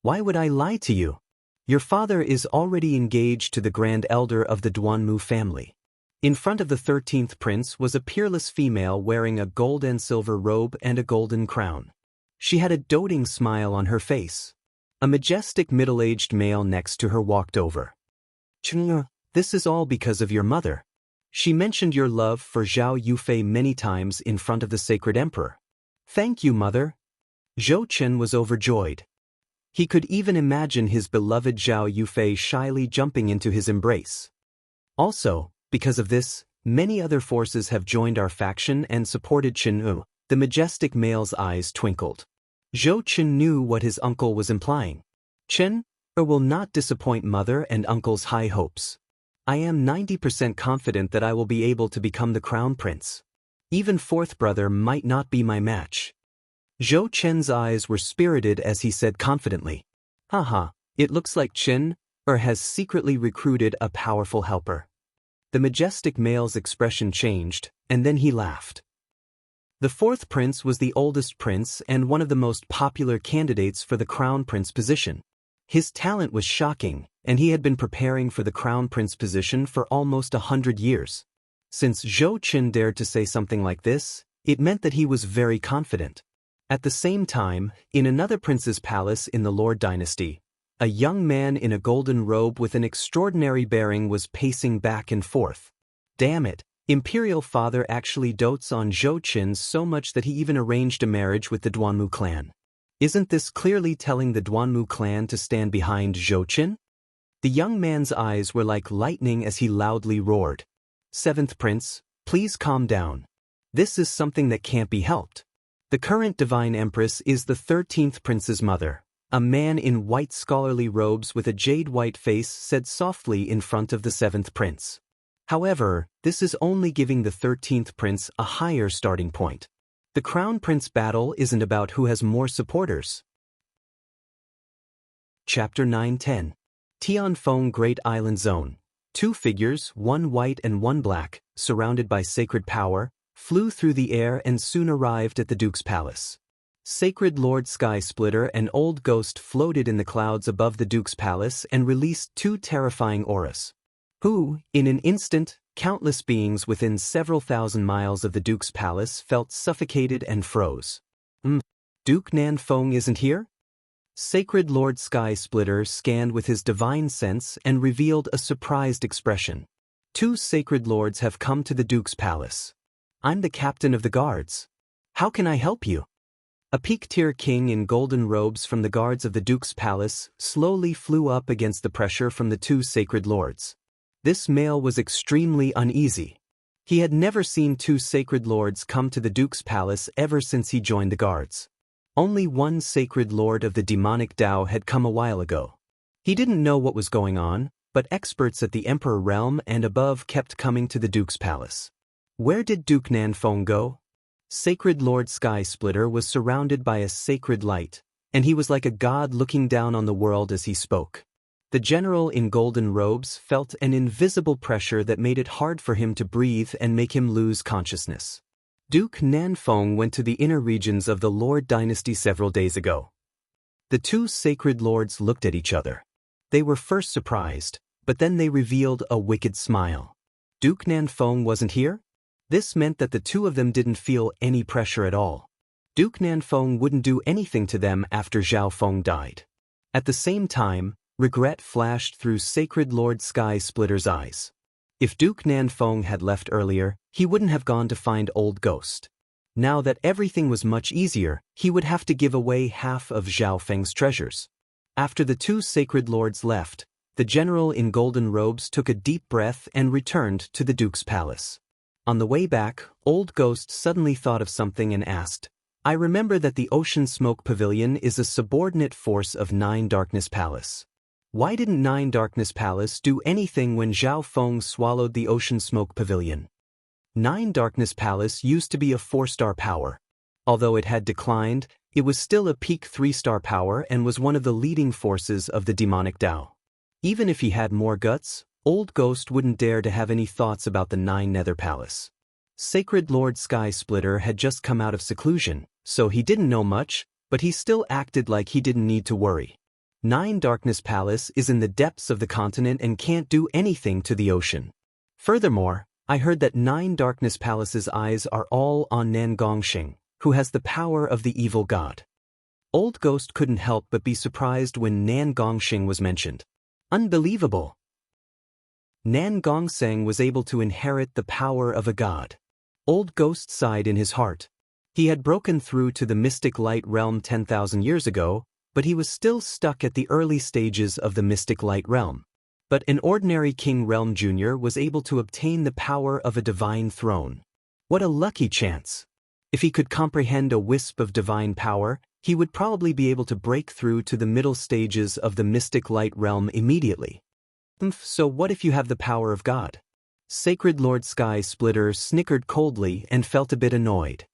Why would I lie to you? Your father is already engaged to the grand elder of the Duanmu family. In front of the 13th prince was a peerless female wearing a gold and silver robe and a golden crown. She had a doting smile on her face. A majestic middle-aged male next to her walked over. Chen, this is all because of your mother. She mentioned your love for Zhao Yufei many times in front of the sacred emperor. Thank you, mother. Zhou Chen was overjoyed. He could even imagine his beloved Zhao Yufei shyly jumping into his embrace. Also, because of this, many other forces have joined our faction and supported Chen Yu. The majestic male's eyes twinkled. Zhou Chen knew what his uncle was implying. Chen Yu will not disappoint mother and uncle's high hopes. I am 90% confident that I will be able to become the crown prince. Even fourth brother might not be my match. Zhou Chen's eyes were spirited as he said confidently. It looks like Chen Yu has secretly recruited a powerful helper. The majestic male's expression changed, and then he laughed. The fourth prince was the oldest prince and one of the most popular candidates for the crown prince position. His talent was shocking, and he had been preparing for the crown prince position for almost 100 years. Since Zhou Chen dared to say something like this, it meant that he was very confident. At the same time, in another prince's palace in the Lord dynasty, a young man in a golden robe with an extraordinary bearing was pacing back and forth. Damn it, Imperial Father actually dotes on Zhou Chen so much that he even arranged a marriage with the Duanmu clan. Isn't this clearly telling the Duanmu clan to stand behind Zhou Chen? The young man's eyes were like lightning as he loudly roared. Seventh Prince, please calm down. This is something that can't be helped. The current Divine Empress is the 13th Prince's mother. A man in white scholarly robes with a jade-white face said softly in front of the 7th Prince. However, this is only giving the 13th Prince a higher starting point. The Crown Prince battle isn't about who has more supporters. Chapter 9-10. Tianfeng Great Island Zone. Two figures, one white and one black, surrounded by sacred power, flew through the air and soon arrived at the Duke's palace. Sacred Lord Sky Splitter and Old Ghost floated in the clouds above the Duke's palace and released two terrifying auras. In an instant, countless beings within several thousand miles of the Duke's palace felt suffocated and froze. Duke Nanfeng isn't here? Sacred Lord Sky Splitter scanned with his divine sense and revealed a surprised expression. Two sacred lords have come to the Duke's palace. I'm the captain of the guards. How can I help you? A peak-tier king in golden robes from the guards of the Duke's palace slowly flew up against the pressure from the two sacred lords. This male was extremely uneasy. He had never seen two sacred lords come to the Duke's palace ever since he joined the guards. Only one sacred lord of the demonic Tao had come a while ago. He didn't know what was going on, but experts at the Emperor realm and above kept coming to the Duke's palace. Where did Duke Nanfeng go? Sacred Lord Sky Splitter was surrounded by a sacred light, and he was like a god looking down on the world as he spoke. The general in golden robes felt an invisible pressure that made it hard for him to breathe and make him lose consciousness. Duke Nanfeng went to the inner regions of the Lord dynasty several days ago. The two sacred lords looked at each other. They were first surprised, but then they revealed a wicked smile. Duke Nanfeng wasn't here? This meant that the two of them didn't feel any pressure at all. Duke Nanfeng wouldn't do anything to them after Zhao Feng died. At the same time, regret flashed through Sacred Lord Sky Splitter's eyes. If Duke Nanfeng had left earlier, he wouldn't have gone to find Old Ghost. Now that everything was much easier, he would have to give away half of Zhao Feng's treasures. After the two sacred lords left, the general in golden robes took a deep breath and returned to the Duke's palace. On the way back, Old Ghost suddenly thought of something and asked, I remember that the Ocean Smoke Pavilion is a subordinate force of Nine Darkness Palace. Why didn't Nine Darkness Palace do anything when Zhao Feng swallowed the Ocean Smoke Pavilion? Nine Darkness Palace used to be a 4-star power. Although it had declined, it was still a peak 3-star power and was one of the leading forces of the demonic Tao. Even if he had more guts, Old Ghost wouldn't dare to have any thoughts about the Nine Nether Palace. Sacred Lord Sky Splitter had just come out of seclusion, so he didn't know much, but he still acted like he didn't need to worry. Nine Darkness Palace is in the depths of the continent and can't do anything to the ocean. Furthermore, I heard that Nine Darkness Palace's eyes are all on Nan Gongxing, who has the power of the evil god. Old Ghost couldn't help but be surprised when Nan Gongxing was mentioned. Unbelievable! Nan Gongxing was able to inherit the power of a god. Old Ghost sighed in his heart. He had broken through to the mystic light realm 10,000 years ago, but he was still stuck at the early stages of the mystic light realm. But an ordinary King Realm Jr. was able to obtain the power of a divine throne. What a lucky chance! If he could comprehend a wisp of divine power, he would probably be able to break through to the middle stages of the mystic light realm immediately. So what if you have the power of God? Sacred Lord Sky Splitter snickered coldly and felt a bit annoyed.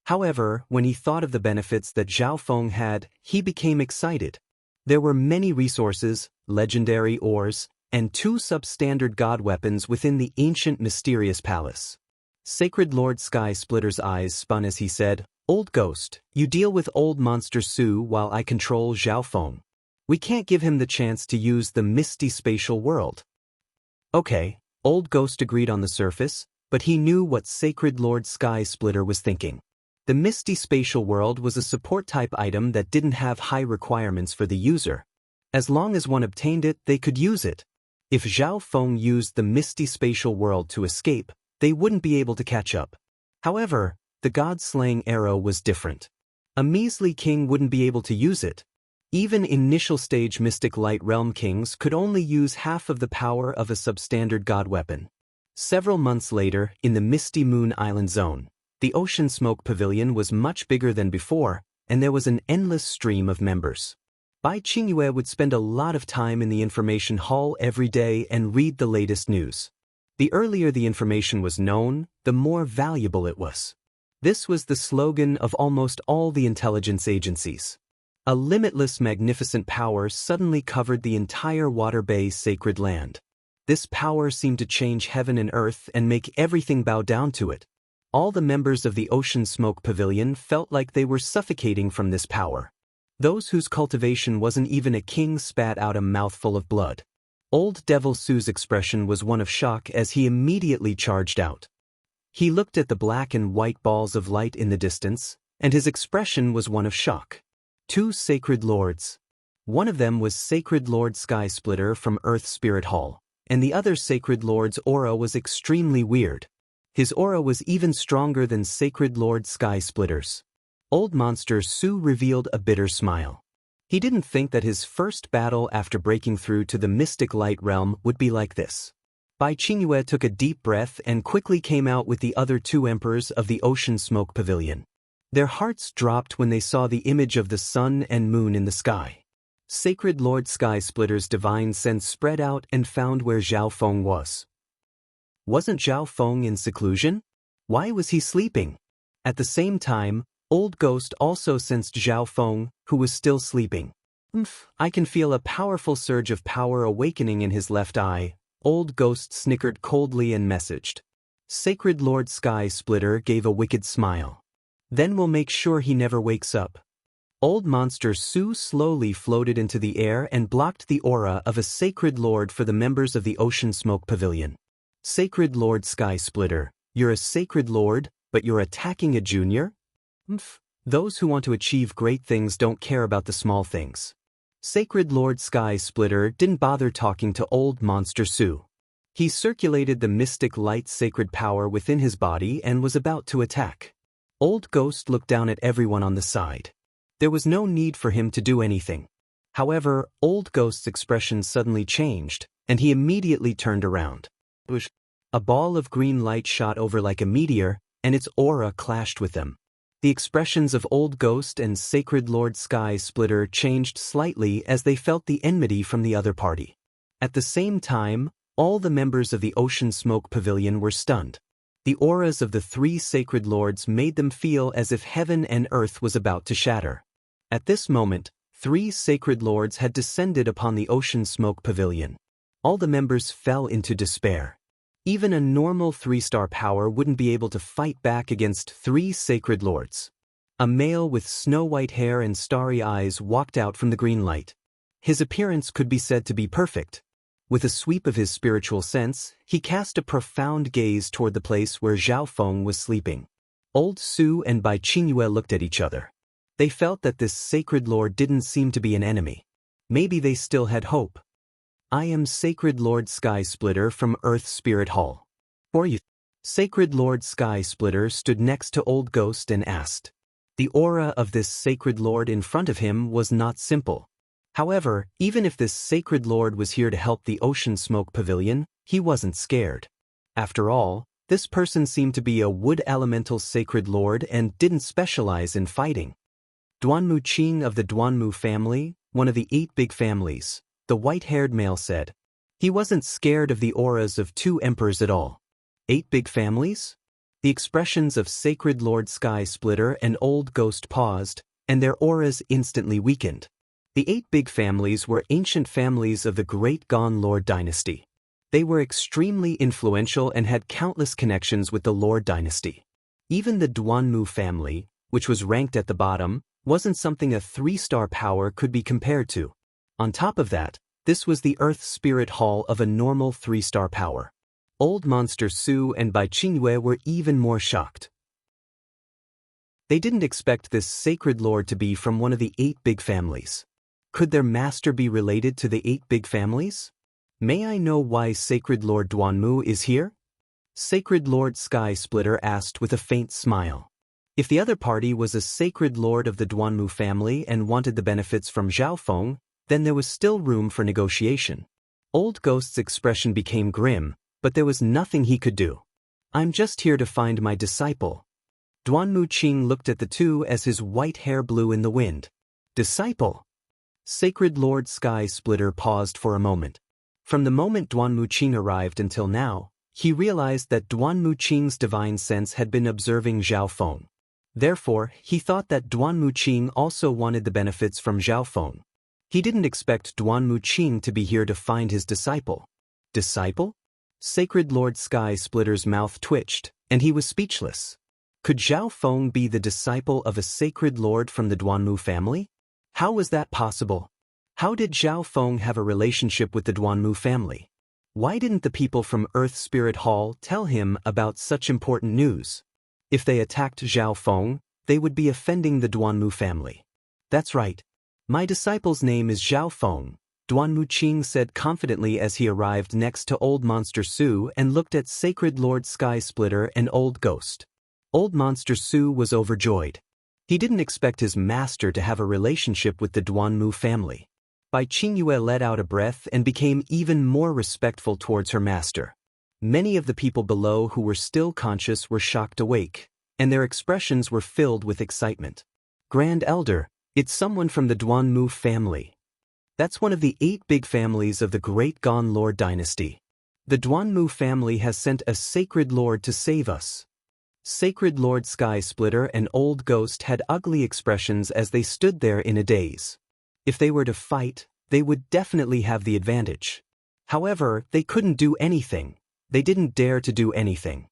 However, when he thought of the benefits that Zhao Feng had, he became excited. There were many resources, legendary ores, and 2 substandard god weapons within the ancient mysterious palace. Sacred Lord Sky Splitter's eyes spun as he said, Old Ghost, you deal with old monster Su while I control Zhao Feng. We can't give him the chance to use the misty spatial world. Okay, Old Ghost agreed on the surface, but he knew what Sacred Lord Sky Splitter was thinking. The misty spatial world was a support-type item that didn't have high requirements for the user. As long as one obtained it, they could use it. If Zhao Feng used the misty spatial world to escape, they wouldn't be able to catch up. However, the god-slaying arrow was different. A measly king wouldn't be able to use it. Even initial-stage Mystic Light Realm kings could only use half of the power of a substandard god weapon. Several months later, in the Misty Moon Island zone, the Ocean Smoke Pavilion was much bigger than before, and there was an endless stream of members. Bai Qingyue would spend a lot of time in the information hall every day and read the latest news. The earlier the information was known, the more valuable it was. This was the slogan of almost all the intelligence agencies. A limitless magnificent power suddenly covered the entire Water Bay's sacred land. This power seemed to change heaven and earth and make everything bow down to it. All the members of the Ocean Smoke Pavilion felt like they were suffocating from this power. Those whose cultivation wasn't even a king spat out a mouthful of blood. Old Devil Su's expression was one of shock as he immediately charged out. He looked at the black and white balls of light in the distance, and his expression was one of shock. Two sacred lords. One of them was Sacred Lord Sky Splitter from Earth Spirit Hall, and the other Sacred Lord's aura was extremely weird. His aura was even stronger than Sacred Lord Sky Splitter's. Old Monster Su revealed a bitter smile. He didn't think that his first battle after breaking through to the mystic light realm would be like this. Bai Qingyue took a deep breath and quickly came out with the other two emperors of the Ocean Smoke Pavilion. Their hearts dropped when they saw the image of the sun and moon in the sky. Sacred Lord Sky Splitter's divine sense spread out and found where Zhao Feng was. Wasn't Zhao Feng in seclusion? Why was he sleeping? At the same time, Old Ghost also sensed Zhao Feng, who was still sleeping. I can feel a powerful surge of power awakening in his left eye. Old Ghost snickered coldly and messaged. Sacred Lord Sky Splitter gave a wicked smile. Then we'll make sure he never wakes up. Old Monster Su slowly floated into the air and blocked the aura of a Sacred Lord for the members of the Ocean Smoke Pavilion. Sacred Lord Sky Splitter, you're a Sacred Lord, but you're attacking a junior? Those who want to achieve great things don't care about the small things. Sacred Lord Sky Splitter didn't bother talking to Old Monster Su. He circulated the mystic light sacred power within his body and was about to attack. Old Ghost looked down at everyone on the side. There was no need for him to do anything. However, Old Ghost's expression suddenly changed, and he immediately turned around. A ball of green light shot over like a meteor, and its aura clashed with them. The expressions of Old Ghost and Sacred Lord Sky Splitter changed slightly as they felt the enmity from the other party. At the same time, all the members of the Ocean Smoke Pavilion were stunned. The auras of the three Sacred Lords made them feel as if heaven and earth was about to shatter. At this moment, three Sacred Lords had descended upon the Ocean Smoke Pavilion. All the members fell into despair. Even a normal 3-star power wouldn't be able to fight back against three Sacred Lords. A male with snow-white hair and starry eyes walked out from the green light. His appearance could be said to be perfect. With a sweep of his spiritual sense, he cast a profound gaze toward the place where Zhao Feng was sleeping. Old Su and Bai Qingyue looked at each other. They felt that this Sacred Lord didn't seem to be an enemy. Maybe they still had hope. I am Sacred Lord Sky Splitter from Earth Spirit Hall. For you. Sacred Lord Sky Splitter stood next to Old Ghost and asked. The aura of this Sacred Lord in front of him was not simple. However, even if this Sacred Lord was here to help the Ocean Smoke Pavilion, he wasn't scared. After all, this person seemed to be a wood elemental Sacred Lord and didn't specialize in fighting. Duanmu Qing of the Duanmu family, one of the 8 big families, the white-haired male said. He wasn't scared of the auras of 2 emperors at all. 8 big families? The expressions of Sacred Lord Sky Splitter and Old Ghost paused, and their auras instantly weakened. The 8 big families were ancient families of the Great Gon Lord dynasty. They were extremely influential and had countless connections with the Lord dynasty. Even the Duanmu family, which was ranked at the bottom, wasn't something a 3-star power could be compared to. On top of that, this was the Earth Spirit Hall of a normal 3-star power. Old Monster Su and Bai Qingyue were even more shocked. They didn't expect this Sacred Lord to be from one of the 8 big families. Could their master be related to the 8 big families? May I know why Sacred Lord Duanmu is here? Sacred Lord Sky Splitter asked with a faint smile. If the other party was a Sacred Lord of the Duanmu family and wanted the benefits from Zhao Feng, then there was still room for negotiation. Old Ghost's expression became grim, but there was nothing he could do. I'm just here to find my disciple. Duanmu Qing looked at the two as his white hair blew in the wind. Disciple? Sacred Lord Sky Splitter paused for a moment. From the moment Duanmu Qing arrived until now, he realized that Duanmu Qing's divine sense had been observing Zhao Feng. Therefore, he thought that Duanmu Qing also wanted the benefits from Zhao Feng. He didn't expect Duanmu Qing to be here to find his disciple. Disciple? Sacred Lord Sky Splitter's mouth twitched, and he was speechless. Could Zhao Feng be the disciple of a Sacred Lord from the Duanmu family? How was that possible? How did Zhao Feng have a relationship with the Duanmu family? Why didn't the people from Earth Spirit Hall tell him about such important news? If they attacked Zhao Feng, they would be offending the Duanmu family. That's right. My disciple's name is Zhao Feng, Duanmu Qing said confidently as he arrived next to Old Monster Su and looked at Sacred Lord Sky Splitter and Old Ghost. Old Monster Su was overjoyed. He didn't expect his master to have a relationship with the Duanmu family. Bai Qingyue let out a breath and became even more respectful towards her master. Many of the people below who were still conscious were shocked awake, and their expressions were filled with excitement. Grand Elder, it's someone from the Duanmu family. That's one of the 8 big families of the Great Gon Lord dynasty. The Duanmu family has sent a Sacred Lord to save us. Sacred Lord Sky Splitter and Old Ghost had ugly expressions as they stood there in a daze. If they were to fight, they would definitely have the advantage. However, they couldn't do anything. They didn't dare to do anything.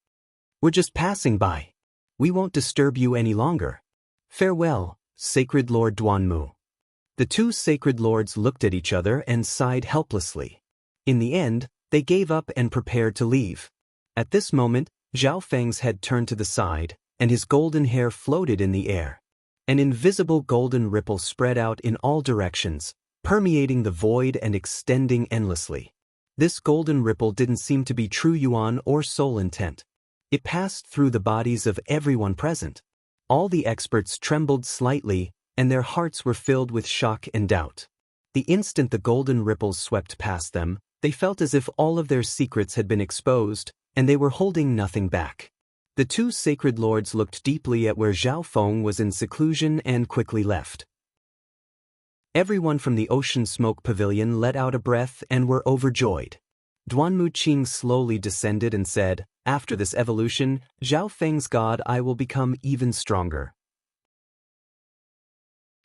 We're just passing by. We won't disturb you any longer. Farewell, Sacred Lord Duanmu. The 2 Sacred Lords looked at each other and sighed helplessly. In the end, they gave up and prepared to leave. At this moment, Zhao Feng's head turned to the side, and his golden hair floated in the air. An invisible golden ripple spread out in all directions, permeating the void and extending endlessly. This golden ripple didn't seem to be true yuan or soul intent. It passed through the bodies of everyone present. All the experts trembled slightly, and their hearts were filled with shock and doubt. The instant the golden ripples swept past them, they felt as if all of their secrets had been exposed, and they were holding nothing back. The 2 Sacred Lords looked deeply at where Zhao Feng was in seclusion and quickly left. Everyone from the Ocean Smoke Pavilion let out a breath and were overjoyed. Duanmu Qing slowly descended and said, "After this evolution, Zhao Feng's god I will become even stronger."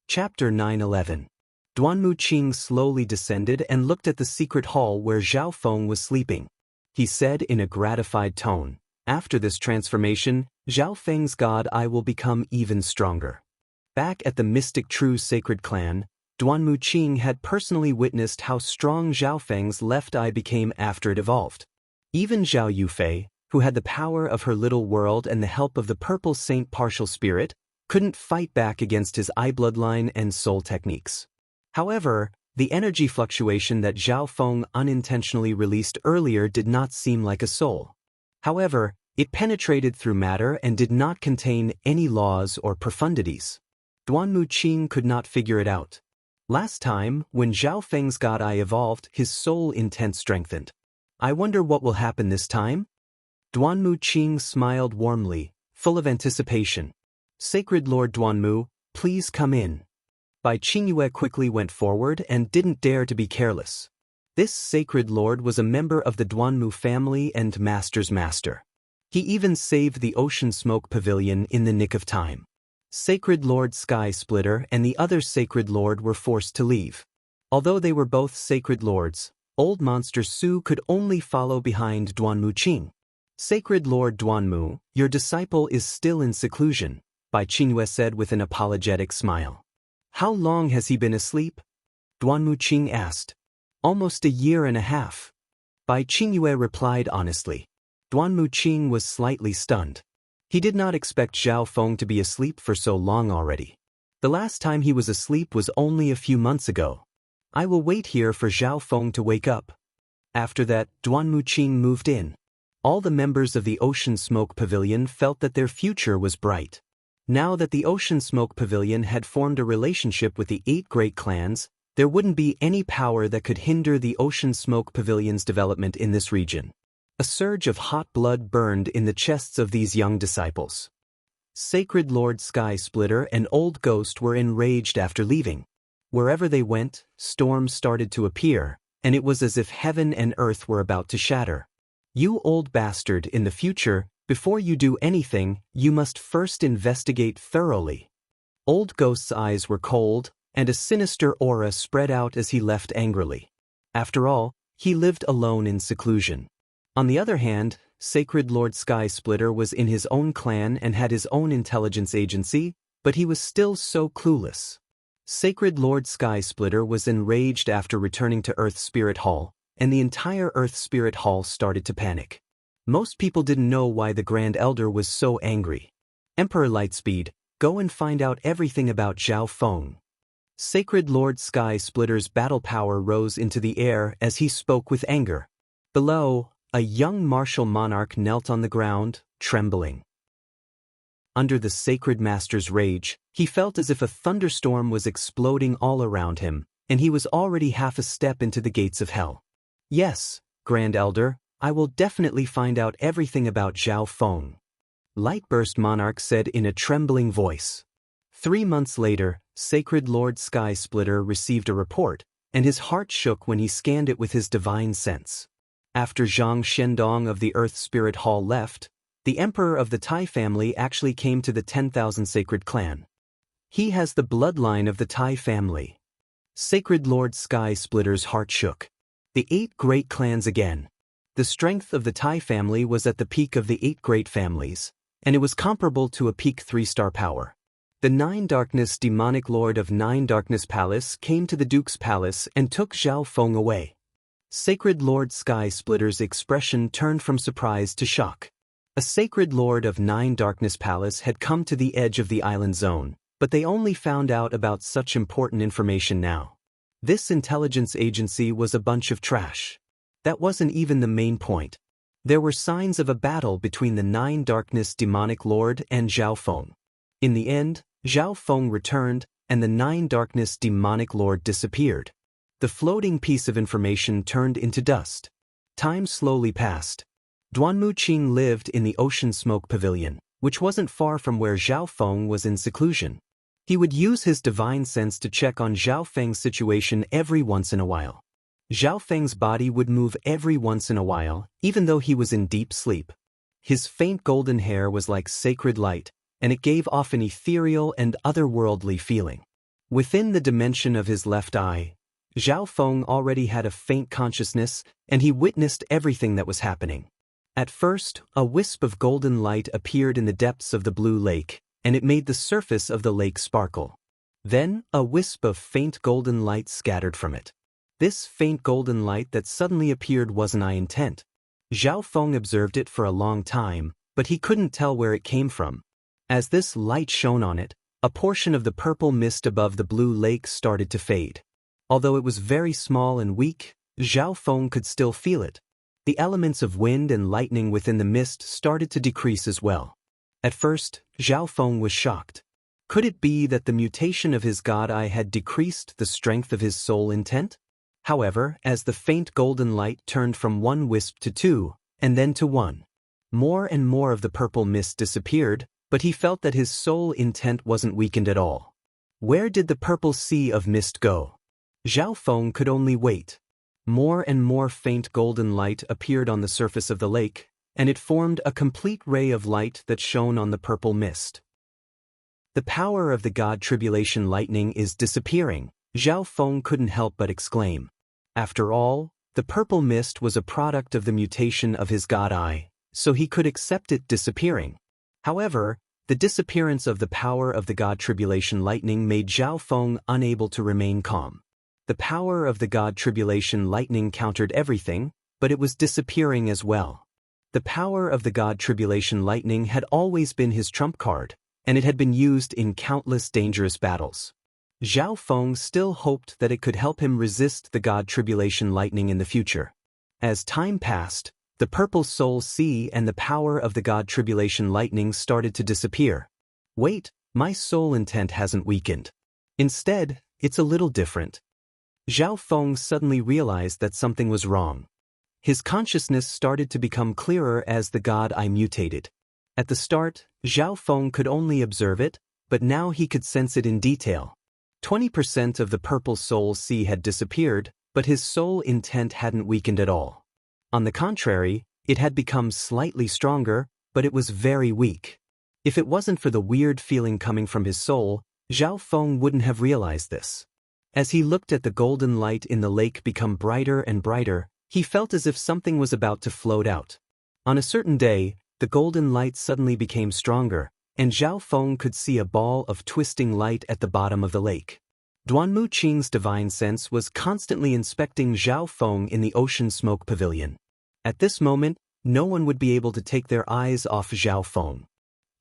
Chapter 9:11. Duanmu Qing slowly descended and looked at the secret hall where Zhao Feng was sleeping. He said in a gratified tone, "After this transformation, Zhao Feng's god I will become even stronger." Back at the Mystic True Sacred Clan, Duanmu Qing had personally witnessed how strong Zhao Feng's left eye became after it evolved. Even Zhao Yufei, who had the power of her little world and the help of the Purple Saint Partial Spirit, couldn't fight back against his eye bloodline and soul techniques. However, the energy fluctuation that Zhao Feng unintentionally released earlier did not seem like a soul. However, it penetrated through matter and did not contain any laws or profundities. Duanmu Qing could not figure it out. Last time, when Zhao Feng's god eye evolved, his soul intent strengthened. I wonder what will happen this time? Duanmu Qing smiled warmly, full of anticipation. Sacred Lord Duanmu, please come in. Bai Qingyue quickly went forward and didn't dare to be careless. This Sacred Lord was a member of the Duanmu family and master's master. He even saved the Ocean Smoke Pavilion in the nick of time. Sacred Lord Sky Splitter and the other Sacred Lord were forced to leave. Although they were both Sacred Lords, Old Monster Su could only follow behind Duanmu Qing. Sacred Lord Duanmu, your disciple is still in seclusion, Bai Qingyue said with an apologetic smile. How long has he been asleep? Duanmu Qing asked. Almost a year and a half. Bai Qingyue replied honestly. Duanmu Qing was slightly stunned. He did not expect Zhao Feng to be asleep for so long already. The last time he was asleep was only a few months ago. I will wait here for Zhao Feng to wake up. After that, Duanmu Qing moved in. All the members of the Ocean Smoke Pavilion felt that their future was bright. Now that the Ocean Smoke Pavilion had formed a relationship with the 8 great clans, there wouldn't be any power that could hinder the Ocean Smoke Pavilion's development in this region. A surge of hot blood burned in the chests of these young disciples. Sacred Lord Sky Splitter and Old Ghost were enraged after leaving. Wherever they went, storms started to appear, and it was as if heaven and earth were about to shatter. You old bastard, in the future, before you do anything, you must first investigate thoroughly. Old Ghost's eyes were cold, and a sinister aura spread out as he left angrily. After all, he lived alone in seclusion. On the other hand, Sacred Lord Sky Splitter was in his own clan and had his own intelligence agency, but he was still so clueless. Sacred Lord Sky Splitter was enraged after returning to Earth Spirit Hall, and the entire Earth Spirit Hall started to panic. Most people didn't know why the Grand Elder was so angry. Emperor Lightspeed, go and find out everything about Zhao Feng." Sacred Lord Sky Splitter's battle power rose into the air as he spoke with anger. Below, a young martial monarch knelt on the ground, trembling. Under the sacred master's rage, he felt as if a thunderstorm was exploding all around him, and he was already half a step into the gates of hell. "Yes, Grand Elder, I will definitely find out everything about Zhao Feng," Lightburst Monarch said in a trembling voice. 3 months later, Sacred Lord Sky Splitter received a report, and his heart shook when he scanned it with his divine sense. After Zhang Shendong of the Earth Spirit Hall left, the Emperor of the Tai family actually came to the 10,000 Sacred Clan. He has the bloodline of the Tai family. Sacred Lord Sky Splitter's heart shook. The 8 great clans again. The strength of the Tai family was at the peak of the 8 great families, and it was comparable to a peak 3-star power. The 9 Darkness demonic lord of 9 Darkness Palace came to the Duke's palace and took Zhao Feng away. Sacred Lord Sky Splitter's expression turned from surprise to shock. A Sacred Lord of 9 Darkness Palace had come to the edge of the island zone, but they only found out about such important information now. This intelligence agency was a bunch of trash. That wasn't even the main point. There were signs of a battle between the 9 Darkness demonic lord and Zhao Feng. In the end, Zhao Feng returned, and the 9 Darkness demonic lord disappeared. The floating piece of information turned into dust. Time slowly passed. Duanmu Qing lived in the Ocean Smoke Pavilion, which wasn't far from where Zhao Feng was in seclusion. He would use his divine sense to check on Zhao Feng's situation every once in a while. Zhao Feng's body would move every once in a while, even though he was in deep sleep. His faint golden hair was like sacred light, and it gave off an ethereal and otherworldly feeling. Within the dimension of his left eye, Zhao Feng already had a faint consciousness, and he witnessed everything that was happening. At first, a wisp of golden light appeared in the depths of the blue lake, and it made the surface of the lake sparkle. Then, a wisp of faint golden light scattered from it. This faint golden light that suddenly appeared wasn't I intent. Zhao Feng observed it for a long time, but he couldn't tell where it came from. As this light shone on it, a portion of the purple mist above the blue lake started to fade. Although it was very small and weak, Zhao Feng could still feel it. The elements of wind and lightning within the mist started to decrease as well. At first, Zhao Feng was shocked. Could it be that the mutation of his god eye had decreased the strength of his soul intent? However, as the faint golden light turned from 1 wisp to 2, and then to 1, more and more of the purple mist disappeared, but he felt that his soul intent wasn't weakened at all. Where did the purple sea of mist go? Zhao Feng could only wait. More and more faint golden light appeared on the surface of the lake, and it formed a complete ray of light that shone on the purple mist. The power of the god tribulation lightning is disappearing, Zhao Feng couldn't help but exclaim. After all, the purple mist was a product of the mutation of his god eye, so he could accept it disappearing. However, the disappearance of the power of the god tribulation lightning made Zhao Feng unable to remain calm. The power of the god tribulation lightning countered everything, but it was disappearing as well. The power of the god tribulation lightning had always been his trump card, and it had been used in countless dangerous battles. Zhao Feng still hoped that it could help him resist the god tribulation lightning in the future. As time passed, the purple soul sea and the power of the god tribulation lightning started to disappear. Wait, my soul intent hasn't weakened. Instead, it's a little different. Zhao Feng suddenly realized that something was wrong. His consciousness started to become clearer as the god eye mutated. At the start, Zhao Feng could only observe it, but now he could sense it in detail. 20% of the purple soul sea had disappeared, but his soul intent hadn't weakened at all. On the contrary, it had become slightly stronger, but it was very weak. If it wasn't for the weird feeling coming from his soul, Zhao Feng wouldn't have realized this. As he looked at the golden light in the lake become brighter and brighter, he felt as if something was about to float out. On a certain day, the golden light suddenly became stronger, and Zhao Feng could see a ball of twisting light at the bottom of the lake. Duanmu Qing's divine sense was constantly inspecting Zhao Feng in the Ocean Smoke Pavilion. At this moment, no one would be able to take their eyes off Zhao Feng.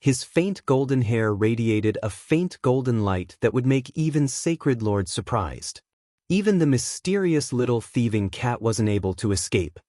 His faint golden hair radiated a faint golden light that would make even sacred lords surprised. Even the mysterious little thieving cat wasn't able to escape.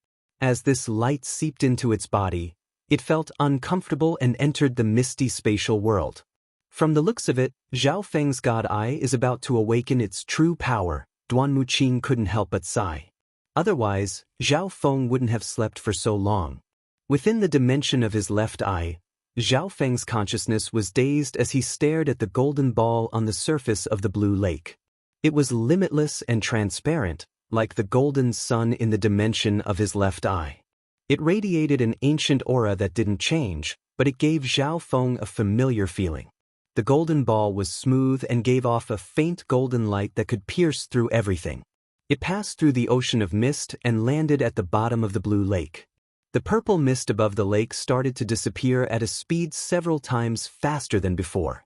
As this light seeped into its body, it felt uncomfortable and entered the misty spatial world. From the looks of it, Zhao Feng's God Eye is about to awaken its true power. Duan Muqing couldn't help but sigh. Otherwise, Zhao Feng wouldn't have slept for so long. Within the dimension of his left eye, Zhao Feng's consciousness was dazed as he stared at the golden ball on the surface of the blue lake. It was limitless and transparent, like the golden sun in the dimension of his left eye. It radiated an ancient aura that didn't change, but it gave Zhao Feng a familiar feeling. The golden ball was smooth and gave off a faint golden light that could pierce through everything. It passed through the ocean of mist and landed at the bottom of the blue lake. The purple mist above the lake started to disappear at a speed several times faster than before.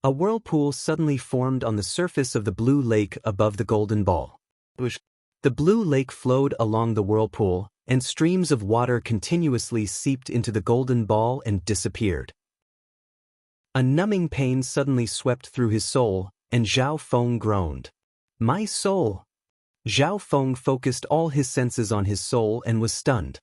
A whirlpool suddenly formed on the surface of the blue lake above the golden ball. The blue lake flowed along the whirlpool, and streams of water continuously seeped into the golden ball and disappeared. A numbing pain suddenly swept through his soul, and Zhao Feng groaned. "My soul!" Zhao Feng focused all his senses on his soul and was stunned.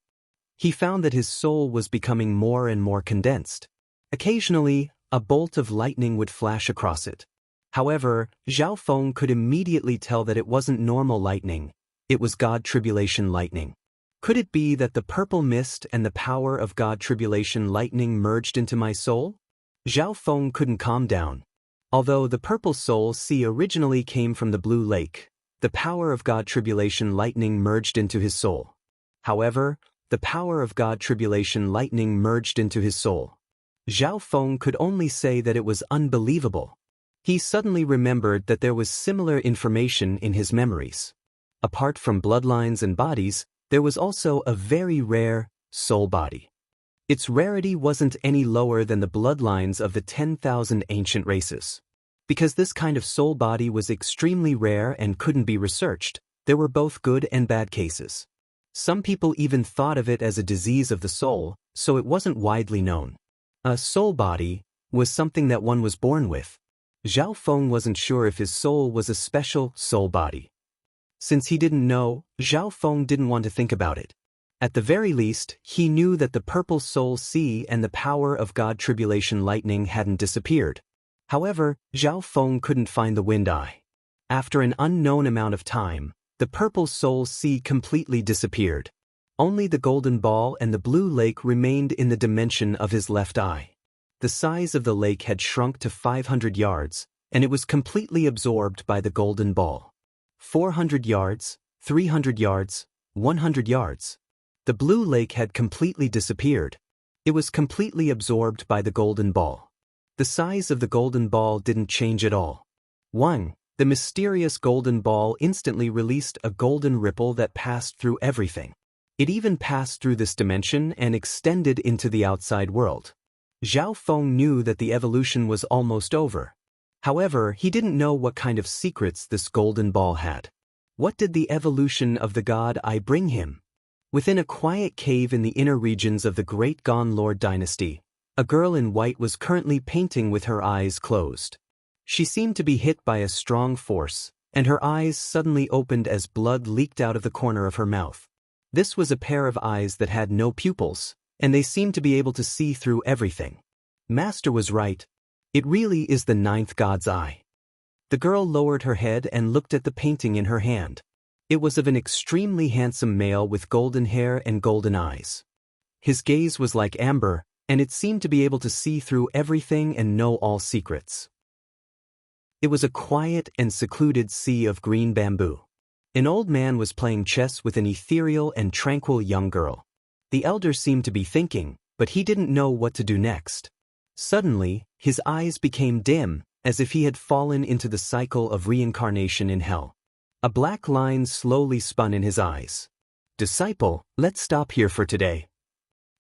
He found that his soul was becoming more and more condensed. Occasionally, a bolt of lightning would flash across it. However, Zhao Feng could immediately tell that it wasn't normal lightning, it was God Tribulation lightning. Could it be that the purple mist and the power of God Tribulation lightning merged into my soul? Zhao Feng couldn't calm down. Although the purple soul sea originally came from the blue lake, the power of God Tribulation lightning merged into his soul. However, the power of God Tribulation lightning merged into his soul. Zhao Feng could only say that it was unbelievable. He suddenly remembered that there was similar information in his memories. Apart from bloodlines and bodies, there was also a very rare soul body. Its rarity wasn't any lower than the bloodlines of the 10,000 ancient races. Because this kind of soul body was extremely rare and couldn't be researched, there were both good and bad cases. Some people even thought of it as a disease of the soul, so it wasn't widely known. A soul body was something that one was born with. Zhao Feng wasn't sure if his soul was a special soul body. Since he didn't know, Zhao Feng didn't want to think about it. At the very least, he knew that the purple soul sea and the power of God Tribulation lightning hadn't disappeared. However, Zhao Feng couldn't find the wind eye. After an unknown amount of time, the purple soul sea completely disappeared. Only the golden ball and the blue lake remained in the dimension of his left eye. The size of the lake had shrunk to 500 yards, and it was completely absorbed by the golden ball. 400 yards, 300 yards, 100 yards. The blue lake had completely disappeared. It was completely absorbed by the golden ball. The size of the golden ball didn't change at all. 1. The mysterious golden ball instantly released a golden ripple that passed through everything. It even passed through this dimension and extended into the outside world. Zhao Feng knew that the evolution was almost over. However, he didn't know what kind of secrets this golden ball had. What did the evolution of the God Eye bring him? Within a quiet cave in the inner regions of the Great Gon Lord dynasty, a girl in white was currently painting with her eyes closed. She seemed to be hit by a strong force, and her eyes suddenly opened as blood leaked out of the corner of her mouth. This was a pair of eyes that had no pupils, and they seemed to be able to see through everything. Master was right. It really is the ninth God's eye. The girl lowered her head and looked at the painting in her hand. It was of an extremely handsome male with golden hair and golden eyes. His gaze was like amber, and it seemed to be able to see through everything and know all secrets. It was a quiet and secluded sea of green bamboo. An old man was playing chess with an ethereal and tranquil young girl. The elder seemed to be thinking, but he didn't know what to do next. Suddenly, his eyes became dim, as if he had fallen into the cycle of reincarnation in hell. A black line slowly spun in his eyes. "Disciple, let's stop here for today."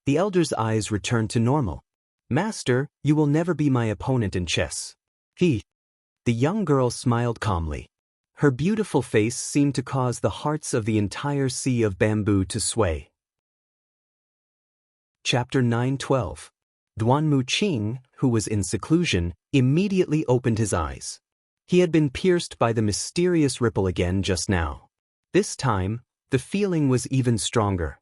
The elder's eyes returned to normal. "Master, you will never be my opponent in chess." The young girl smiled calmly. Her beautiful face seemed to cause the hearts of the entire sea of bamboo to sway. Chapter 9:12. Duanmu Qing, who was in seclusion, immediately opened his eyes. He had been pierced by the mysterious ripple again just now. This time, the feeling was even stronger.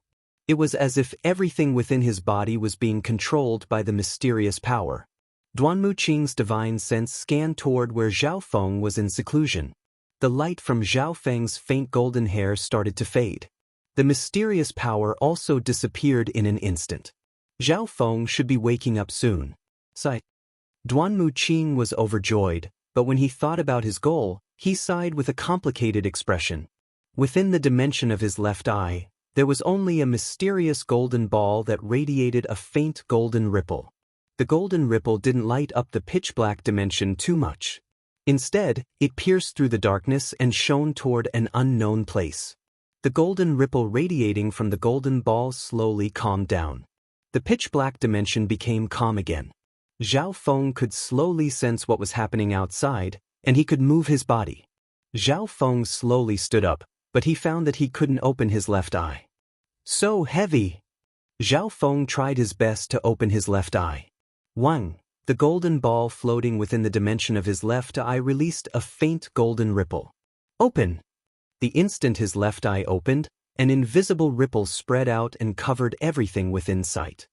It was as if everything within his body was being controlled by the mysterious power. Duanmu Qing's divine sense scanned toward where Zhao Feng was in seclusion. The light from Zhao Feng's faint golden hair started to fade. The mysterious power also disappeared in an instant. Zhao Feng should be waking up soon. Sigh. Duanmu Qing was overjoyed, but when he thought about his goal, he sighed with a complicated expression. Within the dimension of his left eye, there was only a mysterious golden ball that radiated a faint golden ripple. The golden ripple didn't light up the pitch-black dimension too much. Instead, it pierced through the darkness and shone toward an unknown place. The golden ripple radiating from the golden ball slowly calmed down. The pitch-black dimension became calm again. Zhao Feng could slowly sense what was happening outside, and he could move his body. Zhao Feng slowly stood up, but he found that he couldn't open his left eye. So heavy! Zhao Feng tried his best to open his left eye. Wang, the golden ball floating within the dimension of his left eye released a faint golden ripple. Open! The instant his left eye opened, an invisible ripple spread out and covered everything within sight.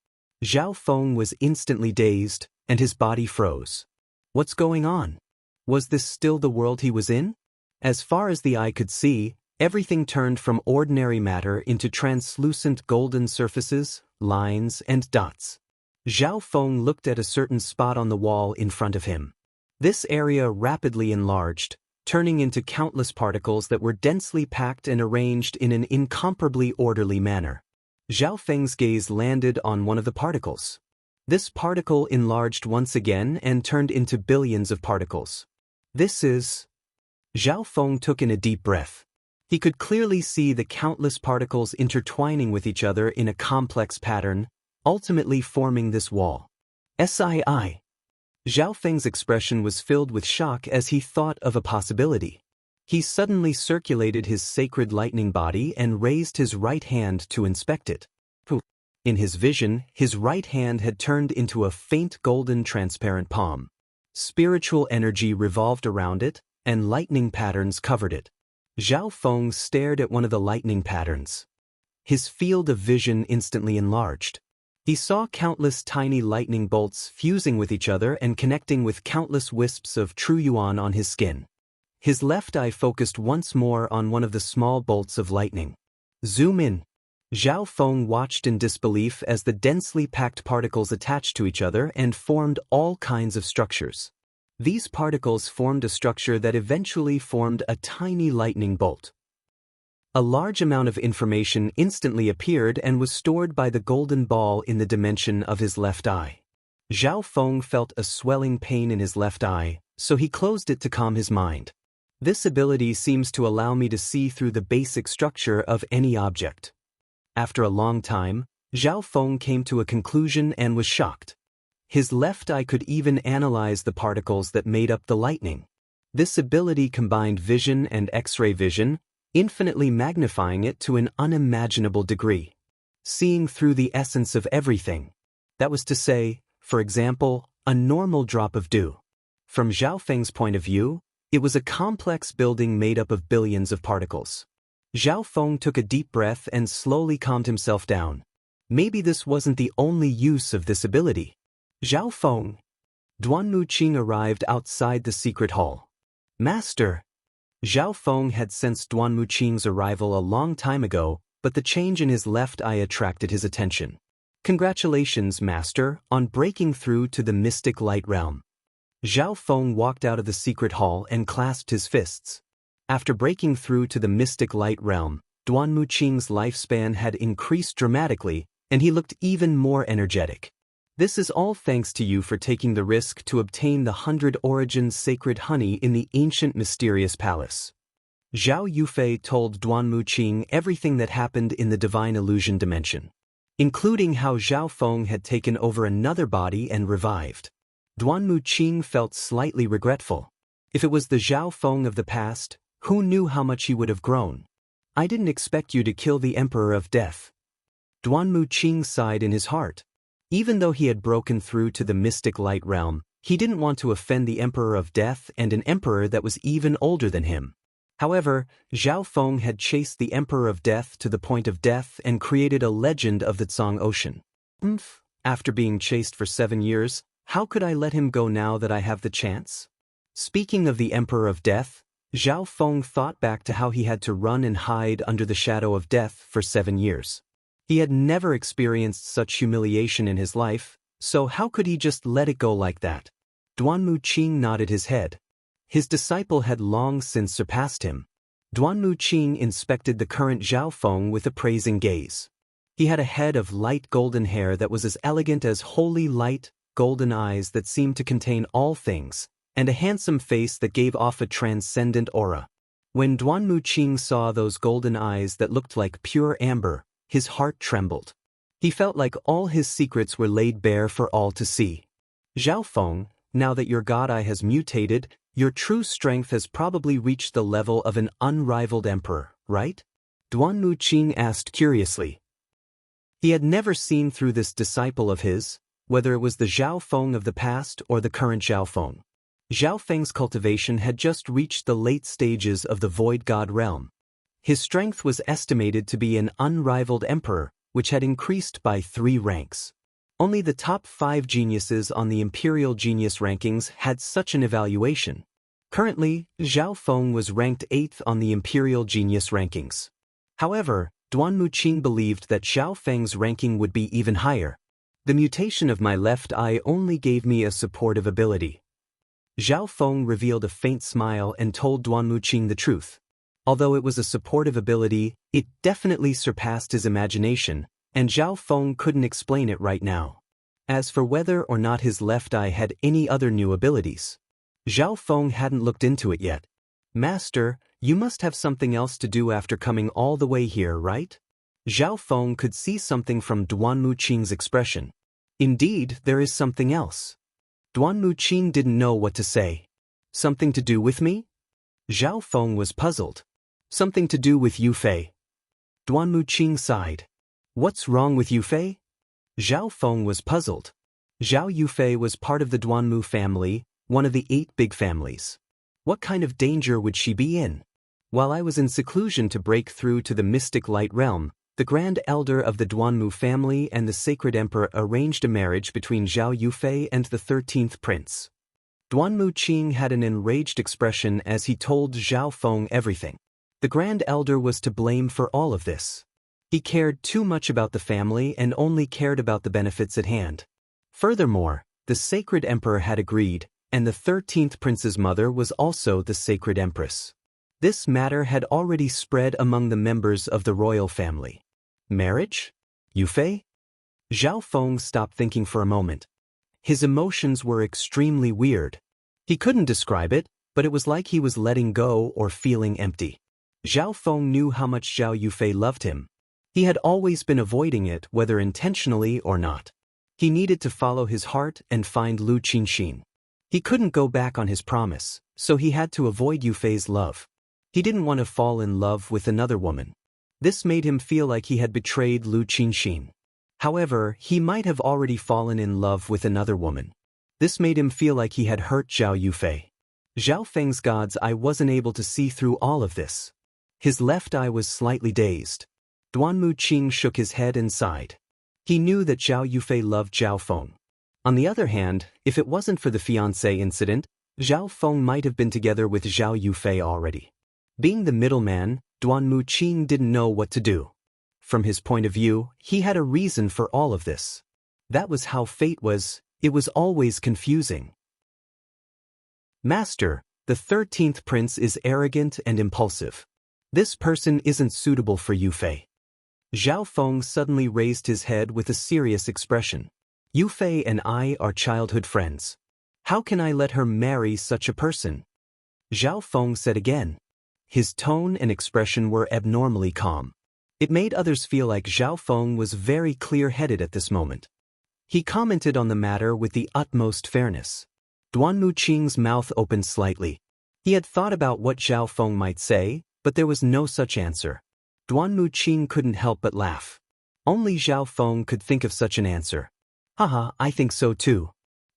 Zhao Feng was instantly dazed, and his body froze. What's going on? Was this still the world he was in? As far as the eye could see, everything turned from ordinary matter into translucent golden surfaces, lines, and dots. Zhao Feng looked at a certain spot on the wall in front of him. This area rapidly enlarged, turning into countless particles that were densely packed and arranged in an incomparably orderly manner. Zhao Feng's gaze landed on one of the particles. This particle enlarged once again and turned into billions of particles. This is... Zhao Feng took in a deep breath. He could clearly see the countless particles intertwining with each other in a complex pattern, ultimately forming this wall. Sii. Zhao Feng's expression was filled with shock as he thought of a possibility. He suddenly circulated his sacred lightning body and raised his right hand to inspect it. In his vision, his right hand had turned into a faint golden transparent palm. Spiritual energy revolved around it, and lightning patterns covered it. Zhao Feng stared at one of the lightning patterns. His field of vision instantly enlarged. He saw countless tiny lightning bolts fusing with each other and connecting with countless wisps of true yuan on his skin. His left eye focused once more on one of the small bolts of lightning. Zoom in. Zhao Feng watched in disbelief as the densely packed particles attached to each other and formed all kinds of structures. These particles formed a structure that eventually formed a tiny lightning bolt. A large amount of information instantly appeared and was stored by the golden ball in the dimension of his left eye. Zhao Feng felt a swelling pain in his left eye, so he closed it to calm his mind. This ability seems to allow me to see through the basic structure of any object. After a long time, Zhao Feng came to a conclusion and was shocked. His left eye could even analyze the particles that made up the lightning. This ability combined vision and X-ray vision, infinitely magnifying it to an unimaginable degree. Seeing through the essence of everything. That was to say, for example, a normal drop of dew. From Zhao Feng's point of view, it was a complex building made up of billions of particles. Zhao Feng took a deep breath and slowly calmed himself down. Maybe this wasn't the only use of this ability. Zhao Feng. Duanmu Qing arrived outside the secret hall. Master. Zhao Feng had sensed Duanmu Qing's arrival a long time ago, but the change in his left eye attracted his attention. Congratulations, Master, on breaking through to the mystic light realm. Zhao Feng walked out of the secret hall and clasped his fists. After breaking through to the mystic light realm, Duanmu Qing's lifespan had increased dramatically, and he looked even more energetic. This is all thanks to you for taking the risk to obtain the 100 Origins sacred honey in the ancient mysterious palace. Zhao Yufei told Duanmu Qing everything that happened in the divine illusion dimension, including how Zhao Feng had taken over another body and revived. Duanmu Qing felt slightly regretful. If it was the Zhao Feng of the past, who knew how much he would have grown? I didn't expect you to kill the Emperor of Death. Duanmu Qing sighed in his heart. Even though he had broken through to the mystic light realm, he didn't want to offend the Emperor of Death and an emperor that was even older than him. However, Zhao Feng had chased the Emperor of Death to the point of death and created a legend of the Tsang Ocean. After being chased for 7 years, how could I let him go now that I have the chance? Speaking of the Emperor of Death, Zhao Feng thought back to how he had to run and hide under the shadow of death for 7 years. He had never experienced such humiliation in his life, so how could he just let it go like that? Duanmu Qing nodded his head. His disciple had long since surpassed him. Duanmu Qing inspected the current Zhao Feng with a praising gaze. He had a head of light golden hair that was as elegant as wholly light, golden eyes that seemed to contain all things, and a handsome face that gave off a transcendent aura. When Duanmu Qing saw those golden eyes that looked like pure amber, his heart trembled. He felt like all his secrets were laid bare for all to see. Zhao Feng, now that your god eye has mutated, your true strength has probably reached the level of an unrivaled emperor, right? Duanmu Qing asked curiously. He had never seen through this disciple of his, whether it was the Zhao Feng of the past or the current Zhao Feng. Zhao Feng's cultivation had just reached the late stages of the void god realm. His strength was estimated to be an unrivaled emperor, which had increased by 3 ranks. Only the top 5 geniuses on the imperial genius rankings had such an evaluation. Currently, Zhao Feng was ranked 8th on the imperial genius rankings. However, Duanmu Qing believed that Zhao Feng's ranking would be even higher. The mutation of my left eye only gave me a supportive ability. Zhao Feng revealed a faint smile and told Duanmu Qing the truth. Although it was a supportive ability, it definitely surpassed his imagination, and Zhao Feng couldn't explain it right now. As for whether or not his left eye had any other new abilities, Zhao Feng hadn't looked into it yet. Master, you must have something else to do after coming all the way here, right? Zhao Feng could see something from Duanmu Qing's expression. Indeed, there is something else. Duanmu Qing didn't know what to say. Something to do with me? Zhao Feng was puzzled. Something to do with Yu Fei. Duanmu Qing sighed. What's wrong with Yu Fei? Zhao Feng was puzzled. Zhao Yufei was part of the Duanmu family, one of the 8 big families. What kind of danger would she be in? While I was in seclusion to break through to the mystic light realm, the Grand Elder of the Duanmu family and the Sacred Emperor arranged a marriage between Zhao Yufei and the 13th prince. Duanmu Qing had an enraged expression as he told Zhao Feng everything. The Grand Elder was to blame for all of this. He cared too much about the family and only cared about the benefits at hand. Furthermore, the Sacred Emperor had agreed, and the 13th prince's mother was also the Sacred Empress. This matter had already spread among the members of the royal family. Marriage? Yufei? Zhao Feng stopped thinking for a moment. His emotions were extremely weird. He couldn't describe it, but it was like he was letting go or feeling empty. Zhao Feng knew how much Zhao Yufei loved him. He had always been avoiding it, whether intentionally or not. He needed to follow his heart and find Lu Qinxin. He couldn't go back on his promise, so he had to avoid Yufei's love. He didn't want to fall in love with another woman. This made him feel like he had betrayed Lu Qinxin. However, he might have already fallen in love with another woman. This made him feel like he had hurt Zhao Yufei. Zhao Feng's god's eye wasn't able to see through all of this. His left eye was slightly dazed. Duanmu Qing shook his head and sighed. He knew that Zhao Yufei loved Zhao Feng. On the other hand, if it wasn't for the fiancé incident, Zhao Feng might have been together with Zhao Yufei already. Being the middleman, Duanmu Qing didn't know what to do. From his point of view, he had a reason for all of this. That was how fate was, it was always confusing. Master, the 13th prince is arrogant and impulsive. This person isn't suitable for Yufei. Zhao Feng suddenly raised his head with a serious expression. Yufei and I are childhood friends. How can I let her marry such a person? Zhao Feng said again. His tone and expression were abnormally calm. It made others feel like Zhao Feng was very clear-headed at this moment. He commented on the matter with the utmost fairness. Duanmu Qing's mouth opened slightly. He had thought about what Zhao Feng might say, but there was no such answer. Duanmu Qing couldn't help but laugh. Only Zhao Feng could think of such an answer. Haha, I think so too.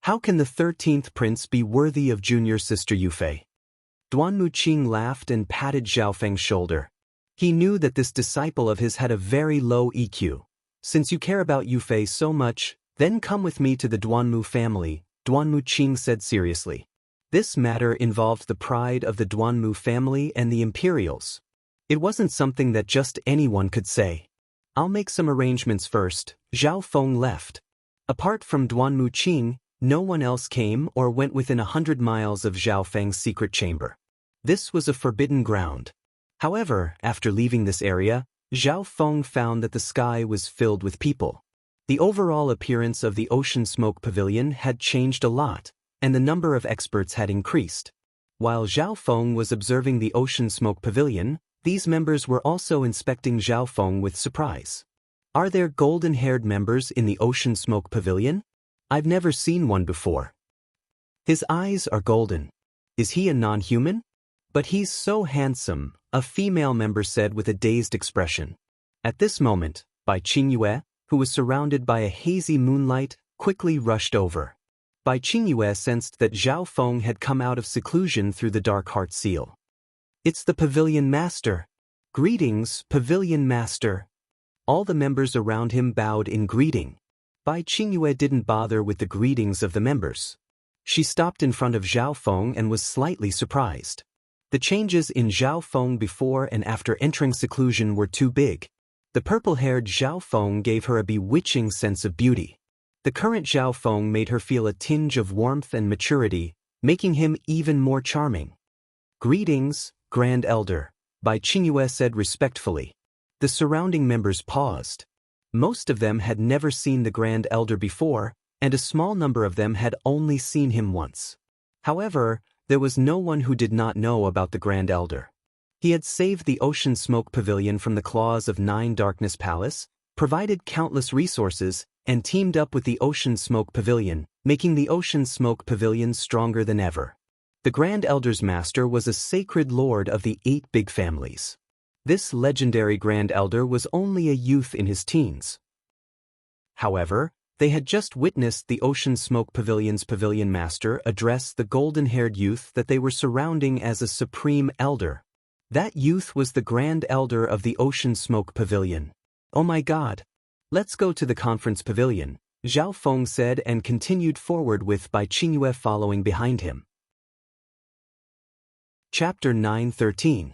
How can the 13th prince be worthy of junior sister Yufei? Duan Muqing laughed and patted Zhao Feng's shoulder. He knew that this disciple of his had a very low EQ. Since you care about Yufei so much, then come with me to the Duanmu family, Duan Muqing said seriously. This matter involved the pride of the Duanmu family and the Imperials. It wasn't something that just anyone could say. I'll make some arrangements first. Zhao Feng left. Apart from Duan Muqing, no one else came or went within 100 miles of Zhao Feng's secret chamber. This was a forbidden ground. However, after leaving this area, Zhao Feng found that the sky was filled with people. The overall appearance of the Ocean Smoke Pavilion had changed a lot, and the number of experts had increased. While Zhao Feng was observing the Ocean Smoke Pavilion, these members were also inspecting Zhao Feng with surprise. Are there golden-haired members in the Ocean Smoke Pavilion? I've never seen one before. His eyes are golden. Is he a non-human? But he's so handsome, a female member said with a dazed expression. At this moment, Bai Qingyue, who was surrounded by a hazy moonlight, quickly rushed over. Bai Qingyue sensed that Zhao Feng had come out of seclusion through the Dark Heart Seal. It's the Pavilion Master. Greetings, Pavilion Master. All the members around him bowed in greeting. Bai Qingyue didn't bother with the greetings of the members. She stopped in front of Zhao Feng and was slightly surprised. The changes in Zhao Feng before and after entering seclusion were too big. The purple-haired Zhao Feng gave her a bewitching sense of beauty. The current Zhao Feng made her feel a tinge of warmth and maturity, making him even more charming. Greetings, Grand Elder, Bai Qingyue said respectfully. The surrounding members paused. Most of them had never seen the Grand Elder before, and a small number of them had only seen him once. However, there was no one who did not know about the Grand Elder. He had saved the Ocean Smoke Pavilion from the claws of 9 Darkness Palace, provided countless resources, and teamed up with the Ocean Smoke Pavilion, making the Ocean Smoke Pavilion stronger than ever. The Grand Elder's master was a sacred lord of the 8 big families. This legendary Grand Elder was only a youth in his teens. However, they had just witnessed the Ocean Smoke Pavilion's pavilion master address the golden-haired youth that they were surrounding as a supreme elder. That youth was the Grand Elder of the Ocean Smoke Pavilion. Oh my God! Let's go to the conference pavilion, Zhao Feng said and continued forward with Bai Qingyue following behind him. Chapter 9:13.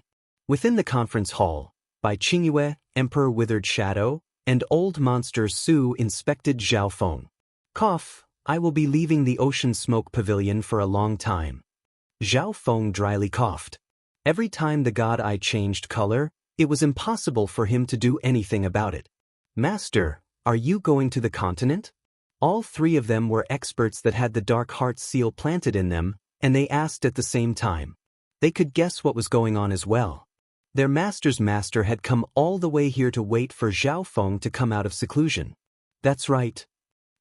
Within the conference hall, Bai Qingyue, Emperor Withered Shadow, and Old Monster Su inspected Zhao Feng. Cough, I will be leaving the Ocean Smoke Pavilion for a long time. Zhao Feng dryly coughed. Every time the god eye changed color, it was impossible for him to do anything about it. Master, are you going to the continent? All 3 of them were experts that had the Dark Heart Seal planted in them, and they asked at the same time. They could guess what was going on as well. Their master's master had come all the way here to wait for Zhao Feng to come out of seclusion. That's right.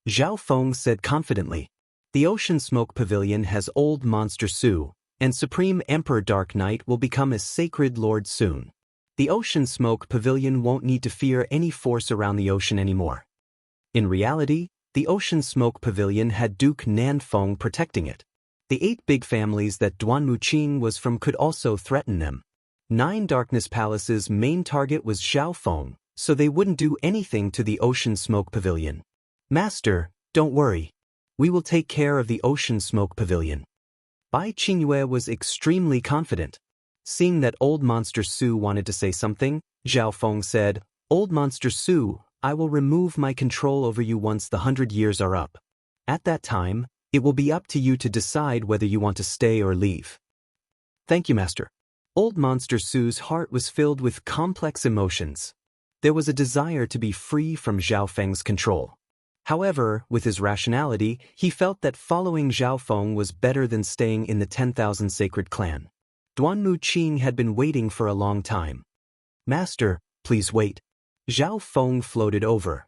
Zhao Feng said confidently. The Ocean Smoke Pavilion has Old Monster Su, and Supreme Emperor Dark Knight will become a sacred lord soon. The Ocean Smoke Pavilion won't need to fear any force around the ocean anymore. In reality, the Ocean Smoke Pavilion had Duke Nanfeng protecting it. The 8 big families that Duan Muqing was from could also threaten them. 9 Darkness Palace's main target was Zhao Feng, so they wouldn't do anything to the Ocean Smoke Pavilion. Master, don't worry. We will take care of the Ocean Smoke Pavilion. Bai Qingyue was extremely confident. Seeing that Old Monster Su wanted to say something, Zhao Feng said, Old Monster Su, I will remove my control over you once the 100 years are up. At that time, it will be up to you to decide whether you want to stay or leave. Thank you, Master. Old Monster Su's heart was filled with complex emotions. There was a desire to be free from Zhao Feng's control. However, with his rationality, he felt that following Zhao Feng was better than staying in the 10,000 Sacred Clan. Duan Muqing had been waiting for a long time. Master, please wait. Zhao Feng floated over.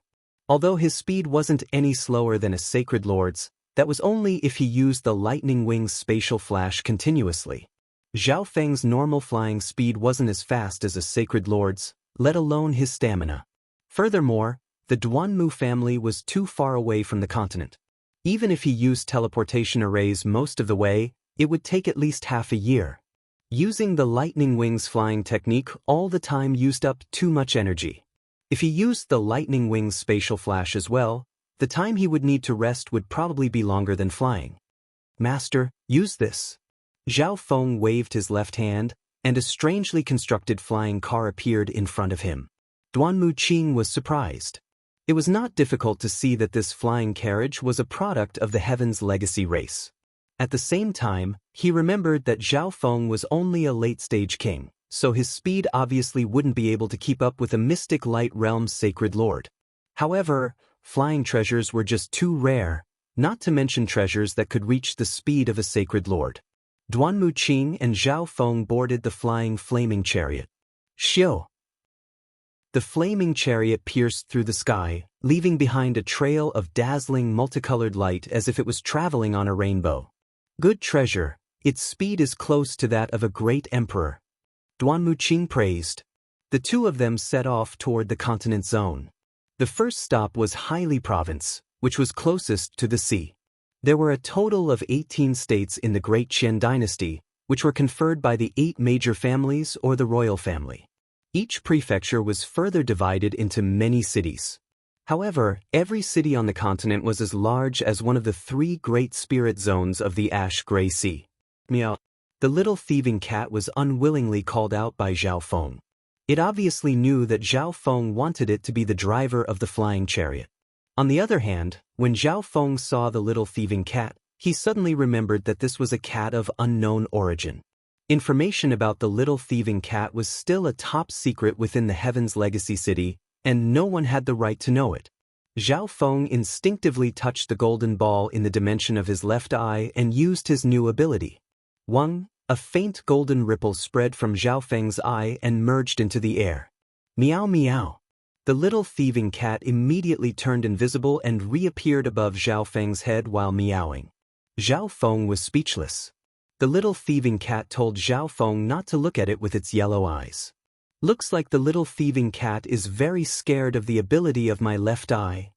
Although his speed wasn't any slower than a Sacred Lord's, that was only if he used the Lightning Wing's spatial flash continuously. Zhao Feng's normal flying speed wasn't as fast as a Sacred Lord's, let alone his stamina. Furthermore, the Duanmu family was too far away from the continent. Even if he used teleportation arrays most of the way, it would take at least half a year. Using the lightning wings flying technique all the time used up too much energy. If he used the lightning wings spatial flash as well, the time he would need to rest would probably be longer than flying. Master, use this. Zhao Feng waved his left hand, and a strangely constructed flying car appeared in front of him. Duanmu Qing was surprised. It was not difficult to see that this flying carriage was a product of the Heaven's Legacy race. At the same time, he remembered that Zhao Feng was only a late-stage king, so his speed obviously wouldn't be able to keep up with a mystic light realm's sacred lord. However, flying treasures were just too rare, not to mention treasures that could reach the speed of a sacred lord. Duanmu Qing and Zhao Feng boarded the flaming chariot. Xiu! The flaming chariot pierced through the sky, leaving behind a trail of dazzling multicolored light as if it was traveling on a rainbow. Good treasure, its speed is close to that of a great emperor. Duanmu Qing praised. The two of them set off toward the continent zone. The first stop was Haili Province, which was closest to the sea. There were a total of 18 states in the Great Qian dynasty, which were conferred by the 8 major families or the royal family. Each prefecture was further divided into many cities. However, every city on the continent was as large as one of the 3 great spirit zones of the Ash-Gray Sea. Meow. The little thieving cat was unwillingly called out by Zhao Feng. It obviously knew that Zhao Feng wanted it to be the driver of the flying chariot. On the other hand, when Zhao Feng saw the little thieving cat, he suddenly remembered that this was a cat of unknown origin. Information about the little thieving cat was still a top secret within the Heaven's Legacy City, and no one had the right to know it. Zhao Feng instinctively touched the golden ball in the dimension of his left eye and used his new ability. A faint golden ripple spread from Zhao Feng's eye and merged into the air. Meow meow. The little thieving cat immediately turned invisible and reappeared above Zhao Feng's head while meowing. Zhao Feng was speechless. The little thieving cat told Zhao Feng not to look at it with its yellow eyes. Looks like the little thieving cat is very scared of the ability of my left eye.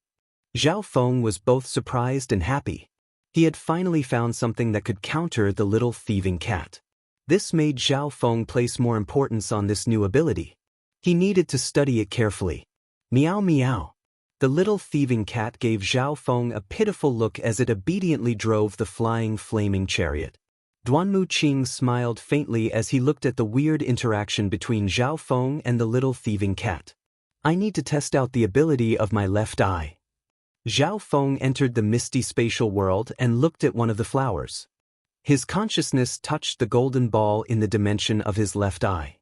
Zhao Feng was both surprised and happy. He had finally found something that could counter the little thieving cat. This made Zhao Feng place more importance on this new ability. He needed to study it carefully. Meow meow. The little thieving cat gave Zhao Feng a pitiful look as it obediently drove the flaming chariot. Duanmu Qing smiled faintly as he looked at the weird interaction between Zhao Feng and the little thieving cat. I need to test out the ability of my left eye. Zhao Feng entered the misty spatial world and looked at one of the flowers. His consciousness touched the golden ball in the dimension of his left eye.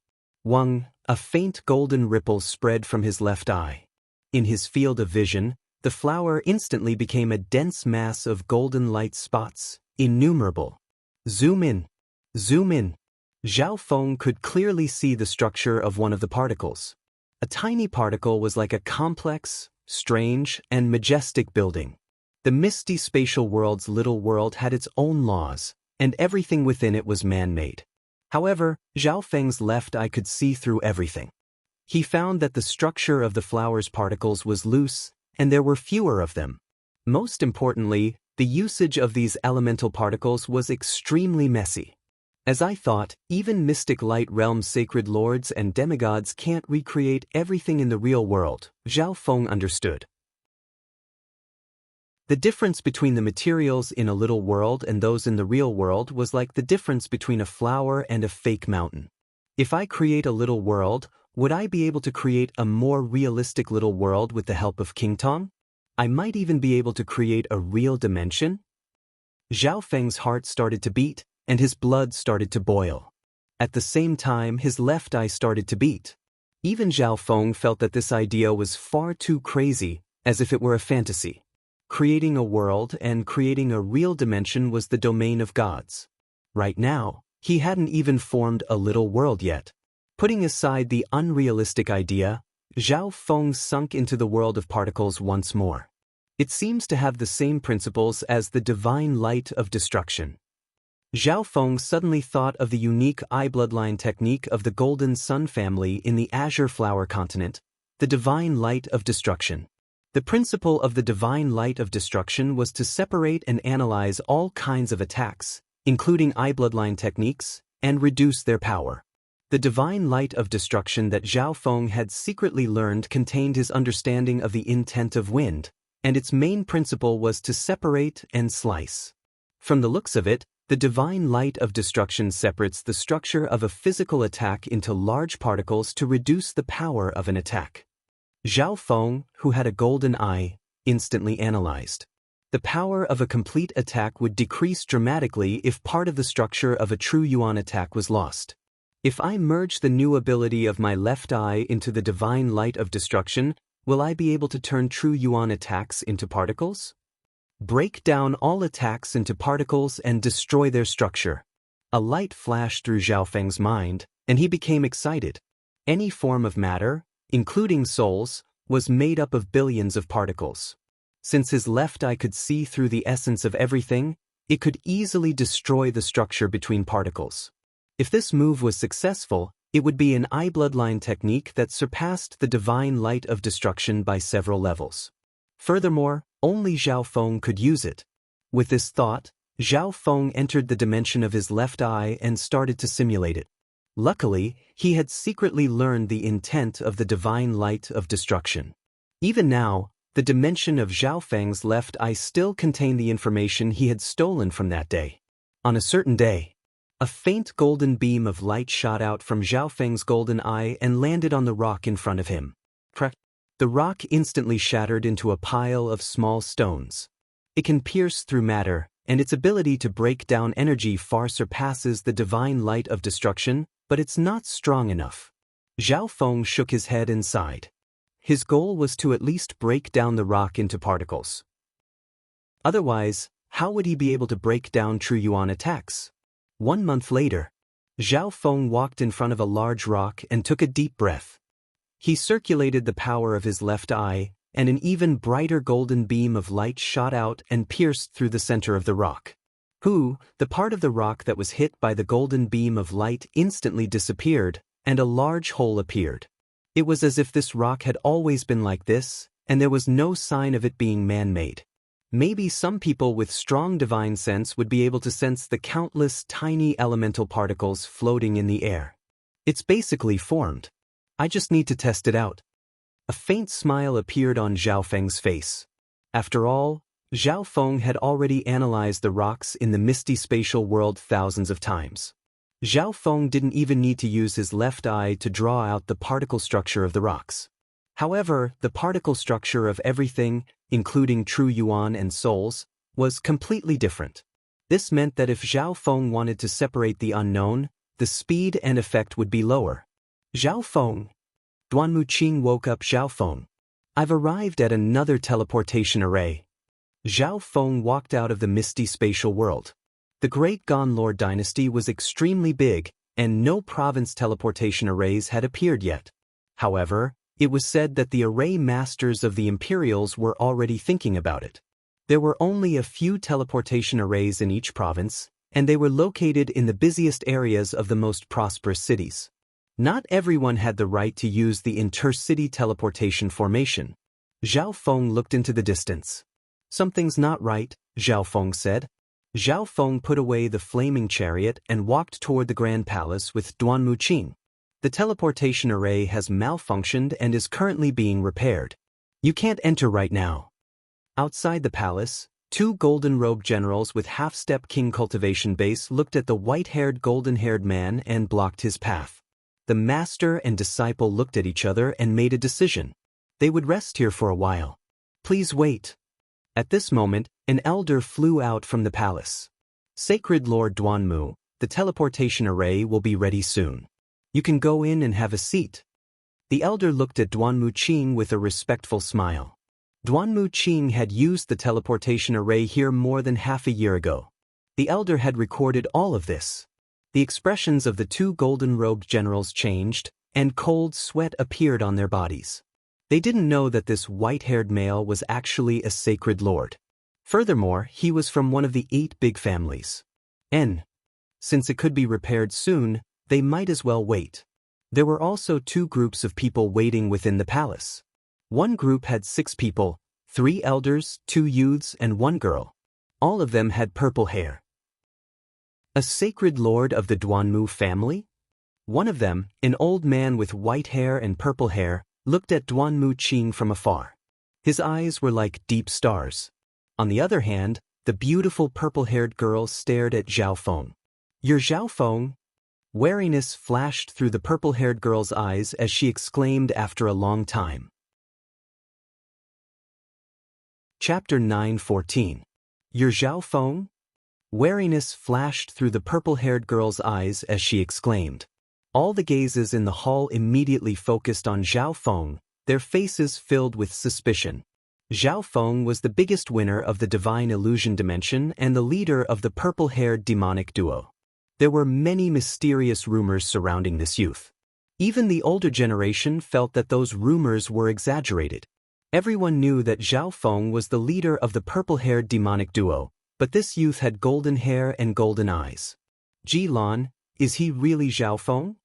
A faint golden ripple spread from his left eye. In his field of vision, the flower instantly became a dense mass of golden light spots, innumerable. Zoom in. Zoom in. Zhao Feng could clearly see the structure of one of the particles. A tiny particle was like a complex, strange, and majestic building. The misty spatial world's little world had its own laws, and everything within it was man-made. However, Zhao Feng's left eye could see through everything. He found that the structure of the flower's particles was loose, and there were fewer of them. Most importantly, the usage of these elemental particles was extremely messy. As I thought, even mystic light realm's sacred lords and demigods can't recreate everything in the real world, Zhao Feng understood. The difference between the materials in a little world and those in the real world was like the difference between a flower and a fake mountain. If I create a little world, would I be able to create a more realistic little world with the help of King Tong? I might even be able to create a real dimension? Zhao Feng's heart started to beat, and his blood started to boil. At the same time, his left eye started to beat. Even Zhao Feng felt that this idea was far too crazy, as if it were a fantasy. Creating a world and creating a real dimension was the domain of gods. Right now, he hadn't even formed a little world yet. Putting aside the unrealistic idea, Zhao Feng sunk into the world of particles once more. It seems to have the same principles as the divine light of destruction. Zhao Feng suddenly thought of the unique eye bloodline technique of the Golden Sun family in the Azure Flower continent, the divine light of destruction. The principle of the divine light of destruction was to separate and analyze all kinds of attacks, including eye-bloodline techniques, and reduce their power. The divine light of destruction that Zhao Feng had secretly learned contained his understanding of the intent of wind, and its main principle was to separate and slice. From the looks of it, the divine light of destruction separates the structure of a physical attack into large particles to reduce the power of an attack. Zhao Feng, who had a golden eye, instantly analyzed. The power of a complete attack would decrease dramatically if part of the structure of a true yuan attack was lost. If I merge the new ability of my left eye into the divine light of destruction, will I be able to turn true yuan attacks into particles? Break down all attacks into particles and destroy their structure. A light flashed through Zhao Feng's mind, and he became excited. Any form of matter, including souls, was made up of billions of particles. Since his left eye could see through the essence of everything, it could easily destroy the structure between particles. If this move was successful, it would be an eye bloodline technique that surpassed the divine light of destruction by several levels. Furthermore, only Zhao Feng could use it. With this thought, Zhao Feng entered the dimension of his left eye and started to simulate it. Luckily, he had secretly learned the intent of the divine light of destruction. Even now, the dimension of Zhao Feng's left eye still contained the information he had stolen from that day. On a certain day, a faint golden beam of light shot out from Zhao Feng's golden eye and landed on the rock in front of him. The rock instantly shattered into a pile of small stones. It can pierce through matter, and its ability to break down energy far surpasses the divine light of destruction, but it's not strong enough. Zhao Feng shook his head and sighed. His goal was to at least break down the rock into particles. Otherwise, how would he be able to break down true yuan attacks? 1 month later, Zhao Feng walked in front of a large rock and took a deep breath. He circulated the power of his left eye, and an even brighter golden beam of light shot out and pierced through the center of the rock. The part of the rock that was hit by the golden beam of light instantly disappeared, and a large hole appeared. It was as if this rock had always been like this, and there was no sign of it being man-made. Maybe some people with strong divine sense would be able to sense the countless tiny elemental particles floating in the air. It's basically formed. I just need to test it out. A faint smile appeared on Zhao Feng's face. After all, Zhao Feng had already analyzed the rocks in the misty spatial world thousands of times. Zhao Feng didn't even need to use his left eye to draw out the particle structure of the rocks. However, the particle structure of everything, including true yuan and souls, was completely different. This meant that if Zhao Feng wanted to separate the unknown, the speed and effect would be lower. Zhao Feng. Duanmu Qing woke up Zhao Feng. I've arrived at another teleportation array. Zhao Feng walked out of the misty spatial world. The Great Gan Lord dynasty was extremely big, and no province teleportation arrays had appeared yet. However, it was said that the array masters of the Imperials were already thinking about it. There were only a few teleportation arrays in each province, and they were located in the busiest areas of the most prosperous cities. Not everyone had the right to use the intercity teleportation formation. Zhao Feng looked into the distance. Something's not right, Zhao Feng said. Zhao Feng put away the flaming chariot and walked toward the Grand Palace with Duanmu Qing. The teleportation array has malfunctioned and is currently being repaired. You can't enter right now. Outside the palace, 2 golden-robed generals with half-step king cultivation base looked at the white-haired golden-haired man and blocked his path. The master and disciple looked at each other and made a decision. They would rest here for a while. Please wait. At this moment, an elder flew out from the palace. Sacred Lord Duanmu, the teleportation array will be ready soon. You can go in and have a seat. The elder looked at Duanmu Qing with a respectful smile. Duanmu Qing had used the teleportation array here more than half a year ago. The elder had recorded all of this. The expressions of the 2 golden-robed generals changed, and cold sweat appeared on their bodies. They didn't know that this white-haired male was actually a sacred lord. Furthermore, he was from one of the 8 big families. Since it could be repaired soon, they might as well wait. There were also 2 groups of people waiting within the palace. One group had 6 people, 3 elders, 2 youths, and 1 girl. All of them had purple hair. A sacred lord of the Duanmu family? One of them, an old man with white hair and purple hair, looked at Duanmu Qing from afar. His eyes were like deep stars. On the other hand, the beautiful purple-haired girl stared at Zhao Feng. "You're Zhao Feng?" Wariness flashed through the purple-haired girl's eyes as she exclaimed after a long time. Chapter 9:14. "You're Zhao Feng?" Wariness flashed through the purple-haired girl's eyes as she exclaimed. All the gazes in the hall immediately focused on Zhao Feng, their faces filled with suspicion. Zhao Feng was the biggest winner of the Divine Illusion Dimension and the leader of the purple-haired demonic duo. There were many mysterious rumors surrounding this youth. Even the older generation felt that those rumors were exaggerated. Everyone knew that Zhao Feng was the leader of the purple-haired demonic duo, but this youth had golden hair and golden eyes. "Ji Lan, is he really Zhao Feng?"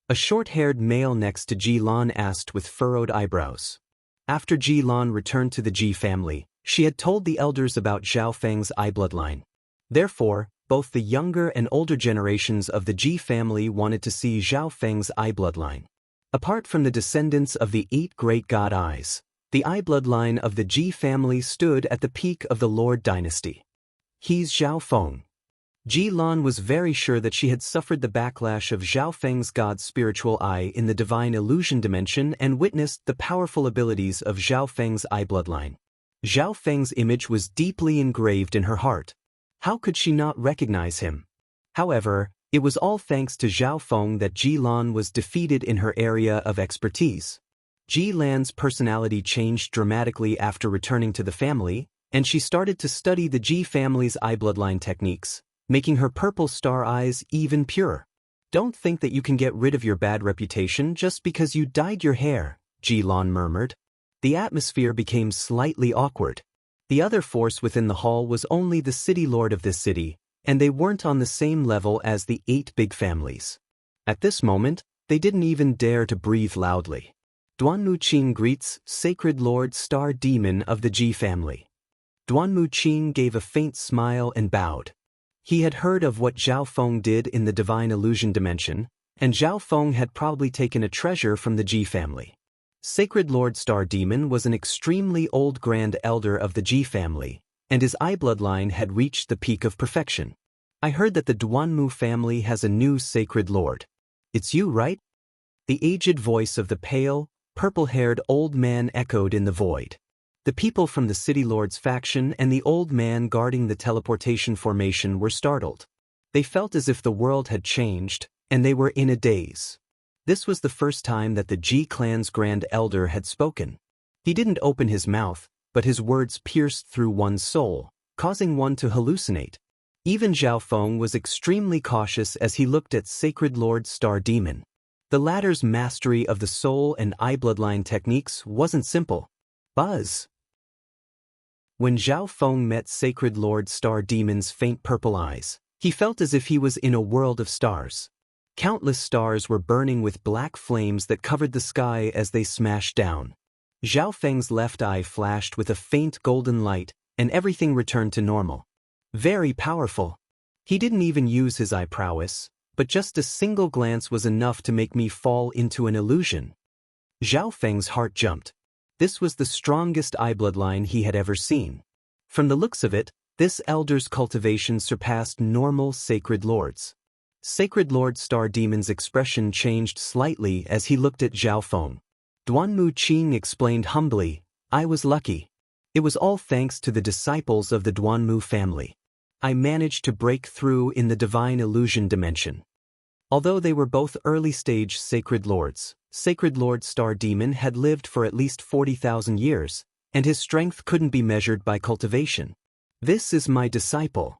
A short-haired male next to Ji Lan asked with furrowed eyebrows. After Ji Lan returned to the Ji family, she had told the elders about Zhao Feng's eye bloodline. Therefore, both the younger and older generations of the Ji family wanted to see Zhao Feng's eye bloodline. Apart from the descendants of the 8 great god eyes, the eye bloodline of the Ji family stood at the peak of the Lord dynasty. "He's Zhao Feng." Ji Lan was very sure that she had suffered the backlash of Zhao Feng's god's spiritual eye in the Divine Illusion Dimension and witnessed the powerful abilities of Zhao Feng's eye bloodline. Zhao Feng's image was deeply engraved in her heart. How could she not recognize him? However, it was all thanks to Zhao Feng that Ji Lan was defeated in her area of expertise. Ji Lan's personality changed dramatically after returning to the family, and she started to study the Ji family's eye bloodline techniques, making her purple star eyes even purer. "Don't think that you can get rid of your bad reputation just because you dyed your hair," Ji Lan murmured. The atmosphere became slightly awkward. The other force within the hall was only the city lord of this city, and they weren't on the same level as the 8 big families. At this moment, they didn't even dare to breathe loudly. "Duanmu Qing greets Sacred Lord Star Demon of the Ji family." Duanmu Qing gave a faint smile and bowed. He had heard of what Zhao Feng did in the Divine Illusion Dimension, and Zhao Feng had probably taken a treasure from the Ji family. Sacred Lord Star Demon was an extremely old grand elder of the Ji family, and his eye bloodline had reached the peak of perfection. "I heard that the Duanmu family has a new sacred lord. It's you, right?" The aged voice of the pale, purple-haired old man echoed in the void. The people from the City Lord's faction and the old man guarding the teleportation formation were startled. They felt as if the world had changed, and they were in a daze. This was the first time that the Ji clan's Grand Elder had spoken. He didn't open his mouth, but his words pierced through one's soul, causing one to hallucinate. Even Zhao Feng was extremely cautious as he looked at Sacred Lord Star Demon. The latter's mastery of the soul and eye bloodline techniques wasn't simple. Buzz. When Zhao Feng met Sacred Lord Star Demon's faint purple eyes, he felt as if he was in a world of stars. Countless stars were burning with black flames that covered the sky as they smashed down. Zhao Feng's left eye flashed with a faint golden light, and everything returned to normal. Very powerful. He didn't even use his eye prowess, but just a single glance was enough to make me fall into an illusion. Zhao Feng's heart jumped. This was the strongest eye bloodline he had ever seen. From the looks of it, this elder's cultivation surpassed normal sacred lords. Sacred Lord Star Demon's expression changed slightly as he looked at Zhao Feng. Duanmu Qing explained humbly, "I was lucky. It was all thanks to the disciples of the Duanmu family. I managed to break through in the Divine Illusion Dimension." Although they were both early-stage sacred lords, Sacred Lord Star Demon had lived for at least 40,000 years, and his strength couldn't be measured by cultivation. "This is my disciple."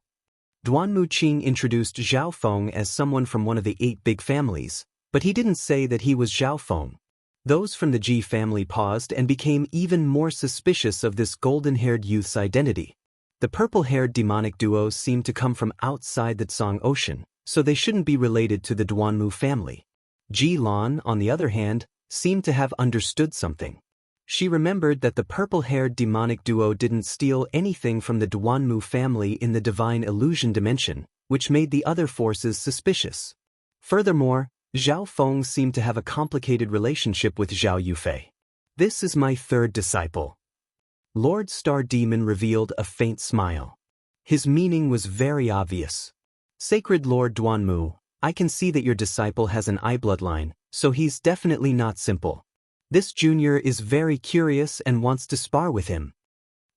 Duanmu Qing introduced Zhao Feng as someone from one of the 8 big families, but he didn't say that he was Zhao Feng. Those from the Ji family paused and became even more suspicious of this golden-haired youth's identity. The purple-haired demonic duo seemed to come from outside the Tsang Ocean, so they shouldn't be related to the Duanmu family. Ji Lan, on the other hand, seemed to have understood something. She remembered that the purple-haired demonic duo didn't steal anything from the Duanmu family in the divine illusion dimension, which made the other forces suspicious. Furthermore, Zhao Feng seemed to have a complicated relationship with Zhao Yufei. This is my third disciple. Lord Star Demon revealed a faint smile. His meaning was very obvious. Sacred Lord Duanmu, I can see that your disciple has an eye bloodline, so he's definitely not simple. This junior is very curious and wants to spar with him.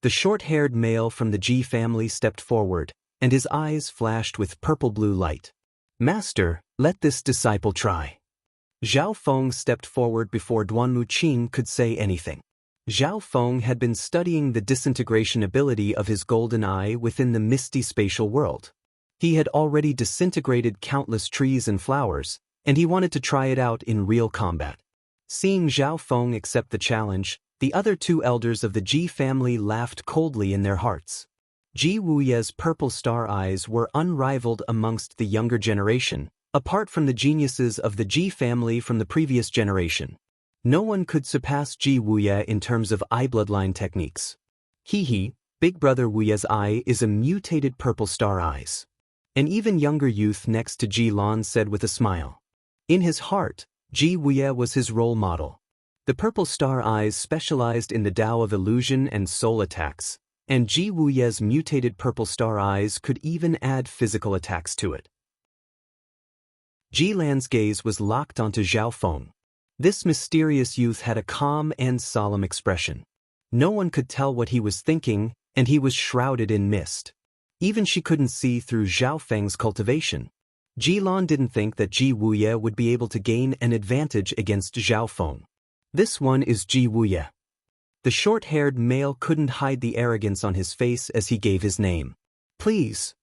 The short-haired male from the Ji family stepped forward, and his eyes flashed with purple-blue light. Master, let this disciple try. Zhao Feng stepped forward before Duanmu Qing could say anything. Zhao Feng had been studying the disintegration ability of his golden eye within the misty spatial world. He had already disintegrated countless trees and flowers, and he wanted to try it out in real combat. Seeing Zhao Feng accept the challenge, the other two elders of the Ji family laughed coldly in their hearts. Ji Wuye's purple star eyes were unrivaled amongst the younger generation, apart from the geniuses of the Ji family from the previous generation. No one could surpass Ji Wuye in terms of eye bloodline techniques. He, Big Brother Wuye's eye is a mutated purple star eyes. An even younger youth next to Ji Lan said with a smile. In his heart, Ji Wuye was his role model. The purple star eyes specialized in the Tao of illusion and soul attacks, and Ji Wuye's mutated purple star eyes could even add physical attacks to it. Ji Lan's gaze was locked onto Zhao Feng. This mysterious youth had a calm and solemn expression. No one could tell what he was thinking, and he was shrouded in mist. Even she couldn't see through Zhao Feng's cultivation. Ji Lan didn't think that Ji Wuye would be able to gain an advantage against Zhao Feng. This one is Ji Wuye. The short-haired male couldn't hide the arrogance on his face as he gave his name. Please,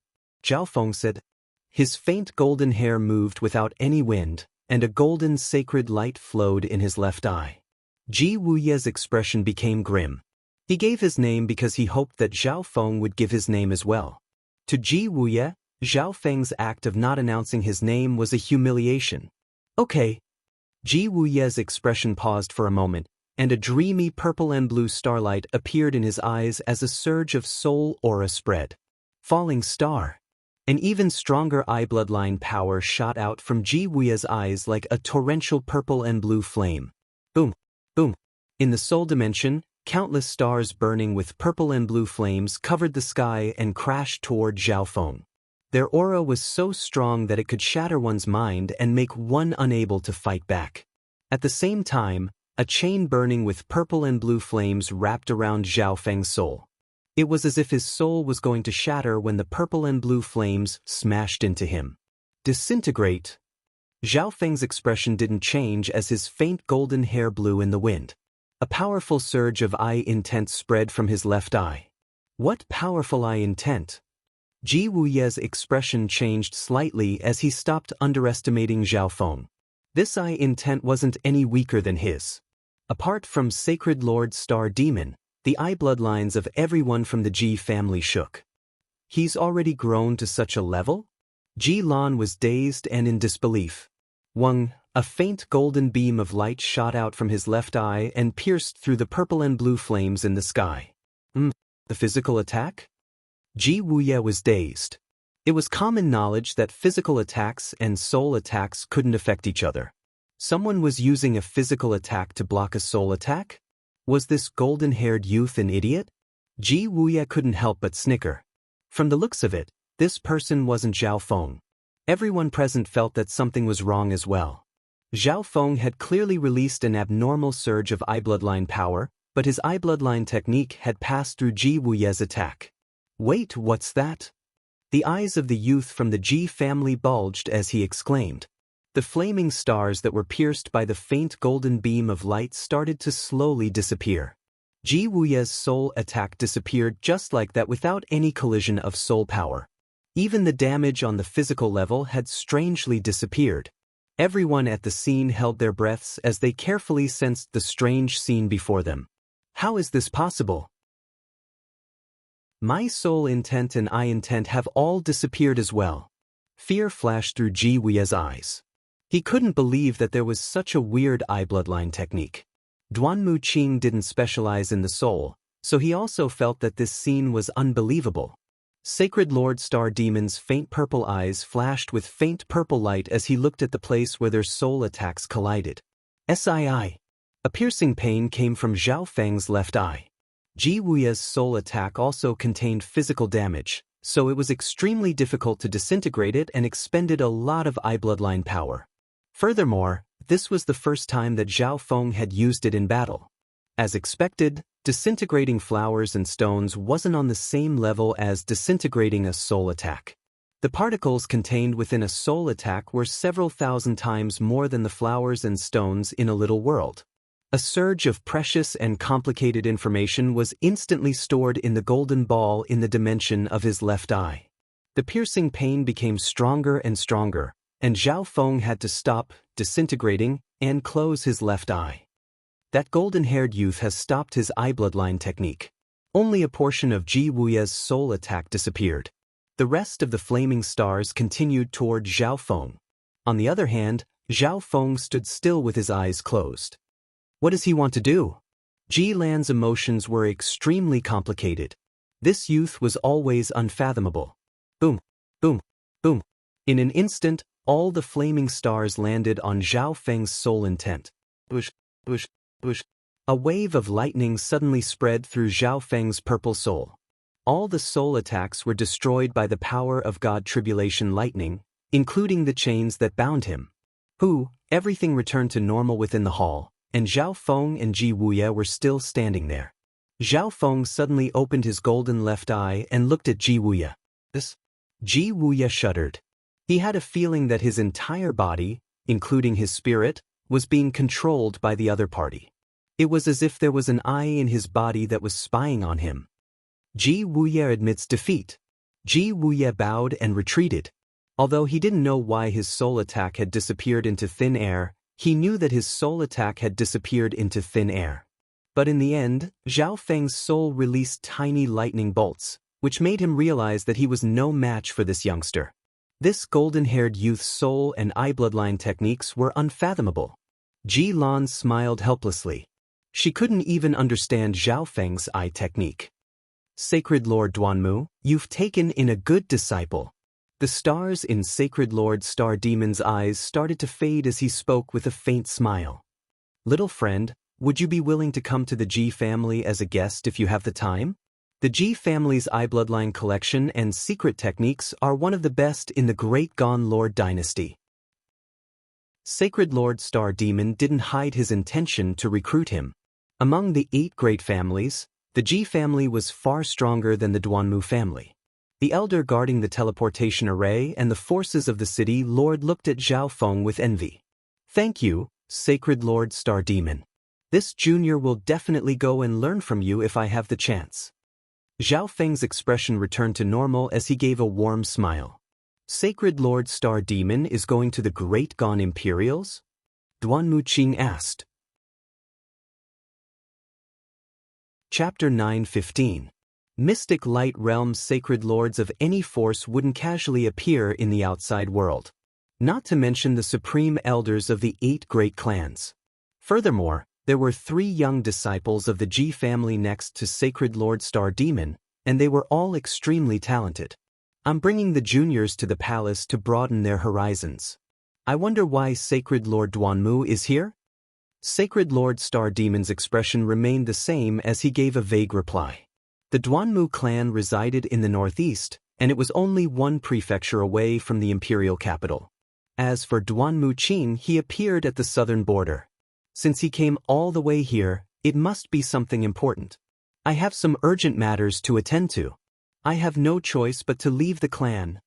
Zhao Feng said. His faint golden hair moved without any wind, and a golden sacred light flowed in his left eye. Ji Wuye's expression became grim. He gave his name because he hoped that Zhao Feng would give his name as well. To Ji Wuye, Zhao Feng's act of not announcing his name was a humiliation. Okay. Ji Wuye's expression paused for a moment, and a dreamy purple and blue starlight appeared in his eyes as a surge of soul aura spread. Falling star. An even stronger eye bloodline power shot out from Ji Wuye's eyes like a torrential purple and blue flame. Boom, boom. In the soul dimension, countless stars burning with purple and blue flames covered the sky and crashed toward Zhao Feng. Their aura was so strong that it could shatter one's mind and make one unable to fight back. At the same time, a chain burning with purple and blue flames wrapped around Zhao Feng's soul. It was as if his soul was going to shatter when the purple and blue flames smashed into him. Disintegrate. Zhao Feng's expression didn't change as his faint golden hair blew in the wind. A powerful surge of eye intent spread from his left eye. What powerful eye intent? Ji Wuye's expression changed slightly as he stopped underestimating Zhao Feng. This eye intent wasn't any weaker than his. Apart from Sacred Lord Star Demon, the eye bloodlines of everyone from the Ji family shook. He's already grown to such a level? Ji Lan was dazed and in disbelief. A faint golden beam of light shot out from his left eye and pierced through the purple and blue flames in the sky. The physical attack? Ji Wuye was dazed. It was common knowledge that physical attacks and soul attacks couldn't affect each other. Someone was using a physical attack to block a soul attack? Was this golden-haired youth an idiot? Ji Wuye couldn't help but snicker. From the looks of it, this person wasn't Zhao Feng. Everyone present felt that something was wrong as well. Zhao Feng had clearly released an abnormal surge of eye bloodline power, but his eye bloodline technique had passed through Ji Wuye's attack. Wait, what's that? The eyes of the youth from the Ji family bulged as he exclaimed. The flaming stars that were pierced by the faint golden beam of light started to slowly disappear. Ji Wuye's soul attack disappeared just like that without any collision of soul power. Even the damage on the physical level had strangely disappeared. Everyone at the scene held their breaths as they carefully sensed the strange scene before them. How is this possible? My soul intent and eye intent have all disappeared as well. Fear flashed through Ji Wuye's eyes. He couldn't believe that there was such a weird eye bloodline technique. Duanmu Qing didn't specialize in the soul, so he also felt that this scene was unbelievable. Sacred Lord Star Demon's faint purple eyes flashed with faint purple light as he looked at the place where their soul attacks collided. Sii. A piercing pain came from Zhao Feng's left eye. Ji Wuya's soul attack also contained physical damage, so it was extremely difficult to disintegrate it and expended a lot of eye bloodline power. Furthermore, this was the first time that Zhao Feng had used it in battle. As expected, disintegrating flowers and stones wasn't on the same level as disintegrating a soul attack. The particles contained within a soul attack were several thousand times more than the flowers and stones in a little world. A surge of precious and complicated information was instantly stored in the golden ball in the dimension of his left eye. The piercing pain became stronger and stronger, and Zhao Feng had to stop disintegrating and close his left eye. That golden-haired youth has stopped his eye bloodline technique. Only a portion of Ji Wuya's soul attack disappeared. The rest of the flaming stars continued toward Zhao Feng. On the other hand, Zhao Feng stood still with his eyes closed. What does he want to do? Ji Lan's emotions were extremely complicated. This youth was always unfathomable. Boom, boom, boom. In an instant, all the flaming stars landed on Zhao Feng's soul intent. Bush, bush, bush. A wave of lightning suddenly spread through Zhao Feng's purple soul. All the soul attacks were destroyed by the power of God Tribulation Lightning, including the chains that bound him. Everything returned to normal within the hall, and Zhao Feng and Ji Wuya were still standing there. Zhao Feng suddenly opened his golden left eye and looked at Ji Wuya. Ji Wuya shuddered. He had a feeling that his entire body, including his spirit, was being controlled by the other party. It was as if there was an eye in his body that was spying on him. Ji Wuya admits defeat. Ji Wuya bowed and retreated. Although he didn't know why his soul attack had disappeared into thin air, he knew that his soul attack had disappeared into thin air. But in the end, Zhao Feng's soul released tiny lightning bolts, which made him realize that he was no match for this youngster. This golden-haired youth's soul and eye bloodline techniques were unfathomable. Ji Lan smiled helplessly. She couldn't even understand Zhao Feng's eye technique. Sacred Lord Duanmu, you've taken in a good disciple. The stars in Sacred Lord Star Demon's eyes started to fade as he spoke with a faint smile. Little friend, would you be willing to come to the Ji family as a guest if you have the time? The Ji family's eye bloodline collection and secret techniques are one of the best in the Great Gon Lord dynasty. Sacred Lord Star Demon didn't hide his intention to recruit him. Among the 8 great families, the Ji family was far stronger than the Duanmu family. The elder guarding the teleportation array and the forces of the city lord looked at Zhao Feng with envy. Thank you, Sacred Lord Star Demon. This junior will definitely go and learn from you if I have the chance. Zhao Feng's expression returned to normal as he gave a warm smile. Sacred Lord Star Demon is going to the Great Gon Imperials? Duanmu Qing asked. Chapter 9:15. Mystic Light Realm's sacred lords of any force wouldn't casually appear in the outside world. Not to mention the supreme elders of the 8 great clans. Furthermore, there were 3 young disciples of the Ji family next to Sacred Lord Star Demon, and they were all extremely talented. I'm bringing the juniors to the palace to broaden their horizons. I wonder why Sacred Lord Duanmu is here? Sacred Lord Star Demon's expression remained the same as he gave a vague reply. The Duanmu clan resided in the northeast, and it was only 1 prefecture away from the imperial capital. As for Duanmu Qing, he appeared at the southern border. Since he came all the way here, it must be something important. I have some urgent matters to attend to. I have no choice but to leave the clan.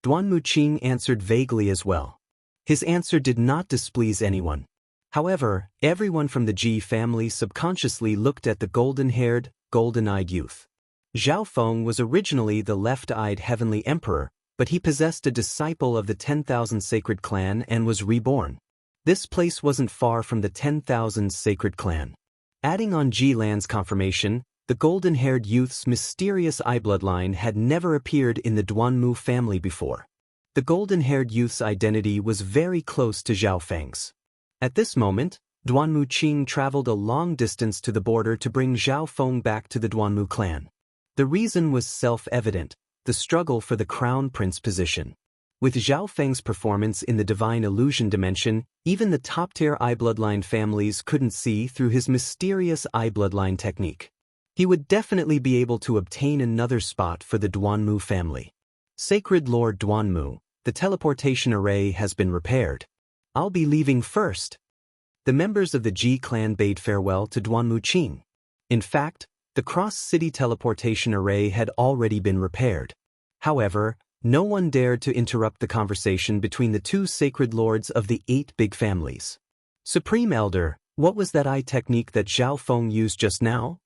Duanmu Qing answered vaguely as well. His answer did not displease anyone. However, everyone from the Ji family subconsciously looked at the golden-haired, golden-eyed youth. Zhao Feng was originally the left-eyed heavenly emperor, but he possessed a disciple of the 10,000 sacred clan and was reborn. This place wasn't far from the 10,000 sacred clan. Adding on Ji Lan's confirmation, the golden-haired youth's mysterious eye bloodline had never appeared in the Duanmu family before. The golden-haired youth's identity was very close to Zhao Feng's. At this moment, Duanmu Qing traveled a long distance to the border to bring Zhao Feng back to the Duanmu clan. The reason was self-evident: the struggle for the crown prince position. With Zhao Feng's performance in the divine illusion dimension, even the top-tier eye bloodline families couldn't see through his mysterious eye bloodline technique. He would definitely be able to obtain another spot for the Duanmu family. Sacred Lord Duanmu, the teleportation array has been repaired. I'll be leaving first. The members of the Ji clan bade farewell to Duanmu Qing. In fact, the cross-city teleportation array had already been repaired. However, no one dared to interrupt the conversation between the two sacred lords of the 8 big families. Supreme Elder, what was that eye technique that Zhao Feng used just now?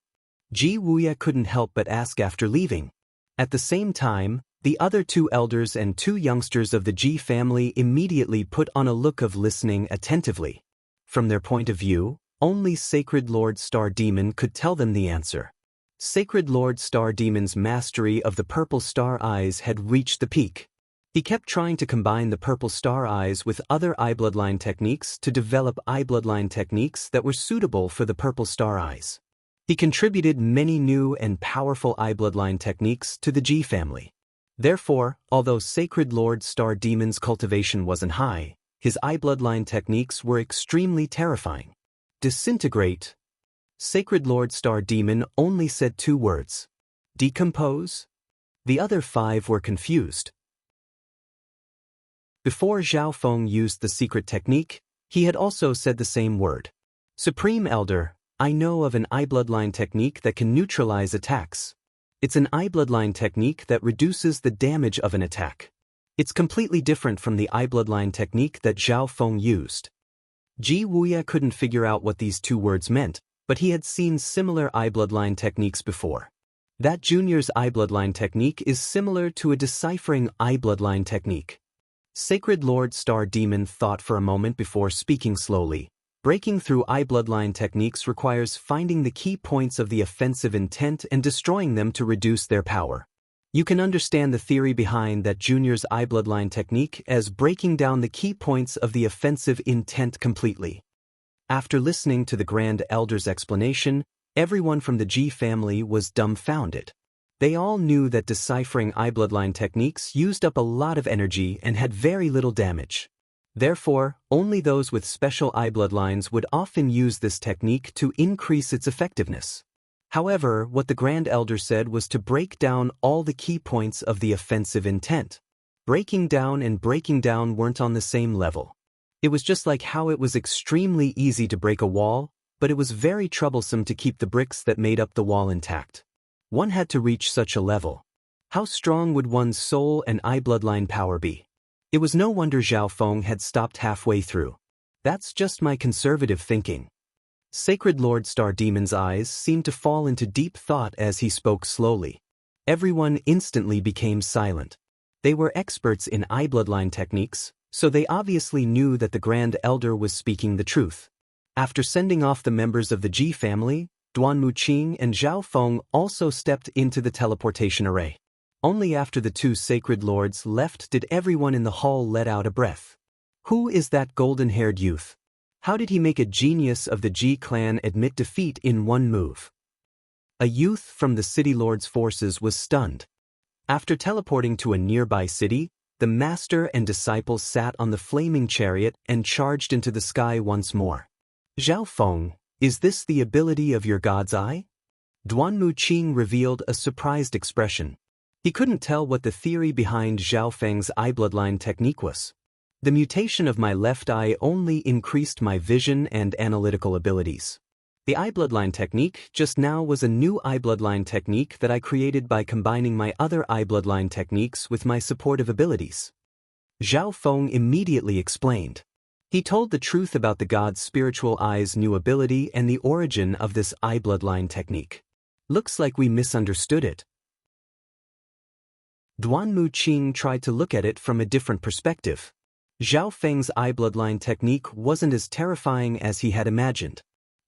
Ji Wuya couldn't help but ask after leaving. At the same time, the other 2 elders and 2 youngsters of the Ji family immediately put on a look of listening attentively. From their point of view, only Sacred Lord Star Demon could tell them the answer. Sacred Lord Star Demon's mastery of the purple star eyes had reached the peak. He kept trying to combine the purple star eyes with other eye bloodline techniques to develop eye bloodline techniques that were suitable for the purple star eyes. He contributed many new and powerful eye bloodline techniques to the Ji family. Therefore, although Sacred Lord Star Demon's cultivation wasn't high, his eye bloodline techniques were extremely terrifying. Disintegrate. Sacred Lord Star Demon only said 2 words. Decompose? The other 5 were confused. Before Zhao Feng used the secret technique, he had also said the same word. Supreme Elder, I know of an eye bloodline technique that can neutralize attacks. It's an eye bloodline technique that reduces the damage of an attack. It's completely different from the eye bloodline technique that Zhao Feng used. Ji Wuya couldn't figure out what these 2 words meant, but he had seen similar eye bloodline techniques before. That junior's eye bloodline technique is similar to a deciphering eye bloodline technique. Sacred Lord Star Demon thought for a moment before speaking slowly. Breaking through eye bloodline techniques requires finding the key points of the offensive intent and destroying them to reduce their power. You can understand the theory behind that junior's eye bloodline technique as breaking down the key points of the offensive intent completely. After listening to the Grand Elder's explanation, everyone from the Ji family was dumbfounded. They all knew that deciphering eye bloodline techniques used up a lot of energy and had very little damage. Therefore, only those with special eye bloodlines would often use this technique to increase its effectiveness. However, what the Grand Elder said was to break down all the key points of the offensive intent. Breaking down and breaking down weren't on the same level. It was just like how it was extremely easy to break a wall, but it was very troublesome to keep the bricks that made up the wall intact. One had to reach such a level. How strong would one's soul and eye bloodline power be? It was no wonder Zhao Feng had stopped halfway through. That's just my conservative thinking. Sacred Lord Star Demon's eyes seemed to fall into deep thought as he spoke slowly. Everyone instantly became silent. They were experts in eye bloodline techniques, so they obviously knew that the Grand Elder was speaking the truth. After sending off the members of the Ji family, Duanmu Qing and Zhao Feng also stepped into the teleportation array. Only after the 2 sacred lords left did everyone in the hall let out a breath. Who is that golden-haired youth? How did he make a genius of the Ji clan admit defeat in one move? A youth from the city lord's forces was stunned. After teleporting to a nearby city, the master and disciple sat on the flaming chariot and charged into the sky once more. Zhao Feng, is this the ability of your god's eye? Duanmu Qing revealed a surprised expression. He couldn't tell what the theory behind Zhao Feng's eye bloodline technique was. The mutation of my left eye only increased my vision and analytical abilities. The eye bloodline technique just now was a new eye bloodline technique that I created by combining my other eye bloodline techniques with my supportive abilities. Zhao Feng immediately explained. He told the truth about the god's spiritual eye's new ability and the origin of this eye bloodline technique. Looks like we misunderstood it. Duanmu Qing tried to look at it from a different perspective. Zhao Feng's eye bloodline technique wasn't as terrifying as he had imagined.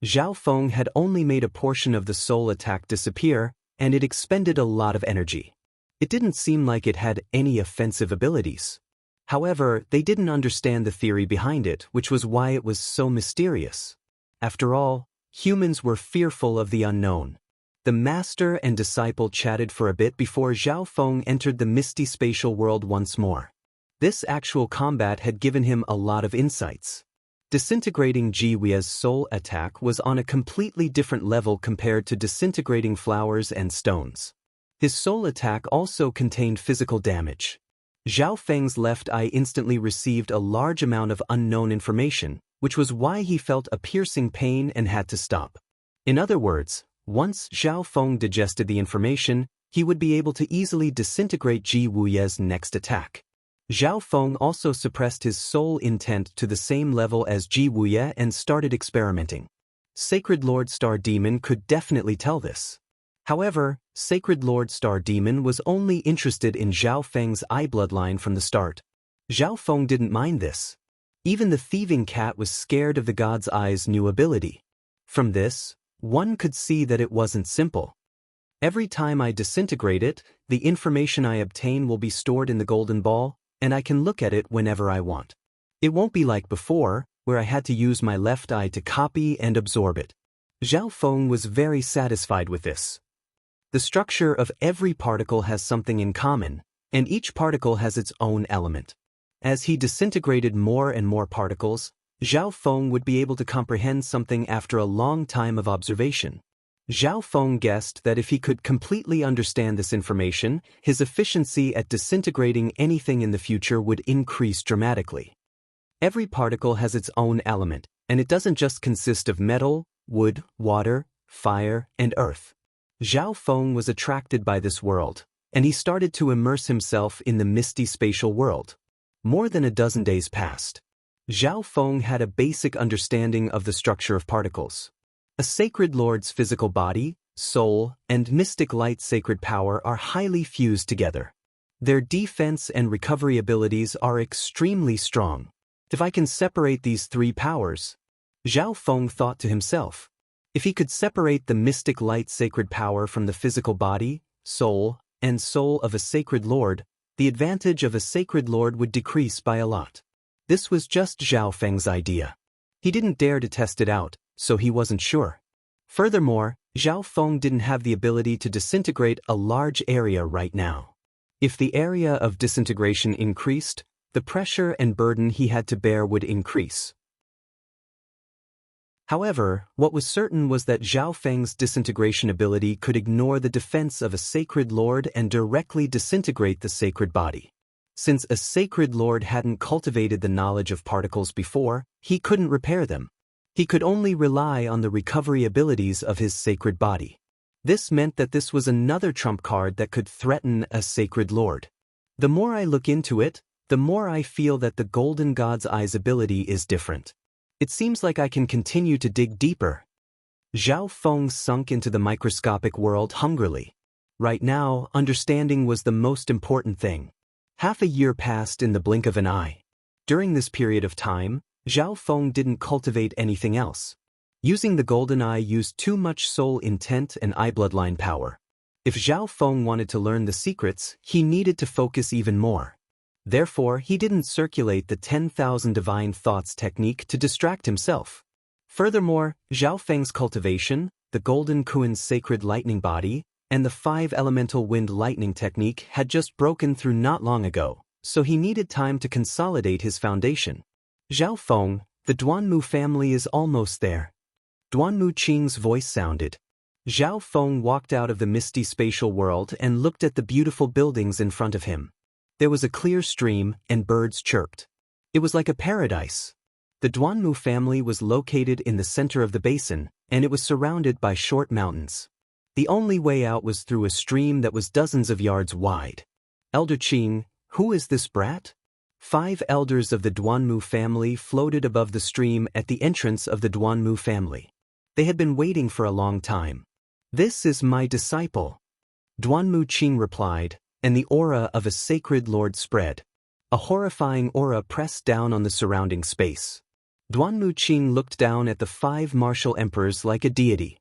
Zhao Feng had only made a portion of the soul attack disappear, and it expended a lot of energy. It didn't seem like it had any offensive abilities. However, they didn't understand the theory behind it, which was why it was so mysterious. After all, humans were fearful of the unknown. The master and disciple chatted for a bit before Zhao Feng entered the misty spatial world once more. This actual combat had given him a lot of insights. Disintegrating Ji Weie's soul attack was on a completely different level compared to disintegrating flowers and stones. His soul attack also contained physical damage. Zhao Feng's left eye instantly received a large amount of unknown information, which was why he felt a piercing pain and had to stop. In other words, once Zhao Feng digested the information, he would be able to easily disintegrate Ji Weie's next attack. Zhao Feng also suppressed his soul intent to the same level as Ji Weie and started experimenting. Sacred Lord Star Demon could definitely tell this. However, Sacred Lord Star Demon was only interested in Zhao Feng's eye bloodline from the start. Zhao Feng didn't mind this. Even the thieving cat was scared of the god's eye's new ability. From this, one could see that it wasn't simple. Every time I disintegrate it, the information I obtain will be stored in the golden ball, and I can look at it whenever I want. It won't be like before, where I had to use my left eye to copy and absorb it. Zhao Feng was very satisfied with this. The structure of every particle has something in common, and each particle has its own element. As he disintegrated more and more particles, Zhao Feng would be able to comprehend something after a long time of observation. Zhao Feng guessed that if he could completely understand this information, his efficiency at disintegrating anything in the future would increase dramatically. Every particle has its own element, and it doesn't just consist of metal, wood, water, fire, and earth. Zhao Feng was attracted by this world, and he started to immerse himself in the misty spatial world. More than a dozen days passed. Zhao Feng had a basic understanding of the structure of particles. A sacred lord's physical body, soul, and mystic light sacred power are highly fused together. Their defense and recovery abilities are extremely strong. If I can separate these three powers, Zhao Feng thought to himself. If he could separate the mystic light sacred power from the physical body, soul, and soul of a sacred lord, the advantage of a sacred lord would decrease by a lot. This was just Zhao Feng's idea. He didn't dare to test it out, so he wasn't sure. Furthermore, Zhao Feng didn't have the ability to disintegrate a large area right now. If the area of disintegration increased, the pressure and burden he had to bear would increase. However, what was certain was that Zhao Feng's disintegration ability could ignore the defense of a sacred lord and directly disintegrate the sacred body. Since a sacred lord hadn't cultivated the knowledge of particles before, he couldn't repair them. He could only rely on the recovery abilities of his sacred body. This meant that this was another trump card that could threaten a sacred lord. The more I look into it, the more I feel that the Golden God's Eye's ability is different. It seems like I can continue to dig deeper. Zhao Feng sunk into the microscopic world hungrily. Right now, understanding was the most important thing. Half a year passed in the blink of an eye. During this period of time, Zhao Feng didn't cultivate anything else. Using the golden eye used too much soul intent and eye bloodline power. If Zhao Feng wanted to learn the secrets, he needed to focus even more. Therefore, he didn't circulate the 10,000 divine thoughts technique to distract himself. Furthermore, Zhao Feng's cultivation, the Golden Kuan's sacred lightning body, and the 5 elemental wind lightning technique had just broken through not long ago, so he needed time to consolidate his foundation. Zhao Feng, the Duanmu family is almost there. Duanmu Qing's voice sounded. Zhao Feng walked out of the misty spatial world and looked at the beautiful buildings in front of him. There was a clear stream, and birds chirped. It was like a paradise. The Duanmu family was located in the center of the basin, and it was surrounded by short mountains. The only way out was through a stream that was dozens of yards wide. Elder Qing, who is this brat? 5 elders of the Duanmu family floated above the stream at the entrance of the Duanmu family. They had been waiting for a long time. This is my disciple. Duanmu Qing replied, and the aura of a sacred lord spread. A horrifying aura pressed down on the surrounding space. Duanmu Qing looked down at the 5 martial emperors like a deity.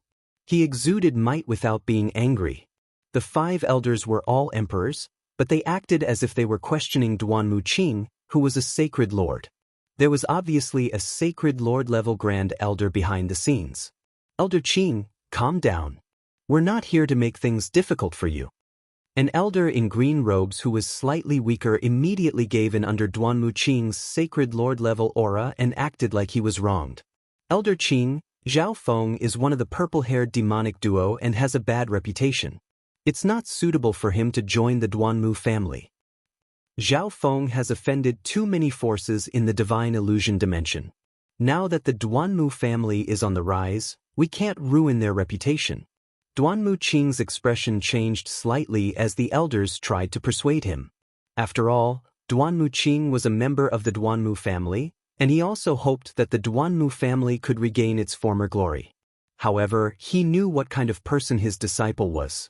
He exuded might without being angry. The 5 elders were all emperors, but they acted as if they were questioning Duanmu Qing, who was a sacred lord. There was obviously a sacred Lord-level Grand Elder behind the scenes. "Elder Qing, calm down. We're not here to make things difficult for you." An elder in green robes who was slightly weaker immediately gave in under Duanmu Qing's sacred Lord-level aura and acted like he was wronged. "Elder Qing, Zhao Feng is one of the purple-haired demonic duo and has a bad reputation. It's not suitable for him to join the Duanmu family. Zhao Feng has offended too many forces in the divine illusion dimension. Now that the Duanmu family is on the rise, we can't ruin their reputation." Duanmu Qing's expression changed slightly as the elders tried to persuade him. After all, Duanmu Qing was a member of the Duanmu family, and he also hoped that the Duanmu family could regain its former glory. However, he knew what kind of person his disciple was.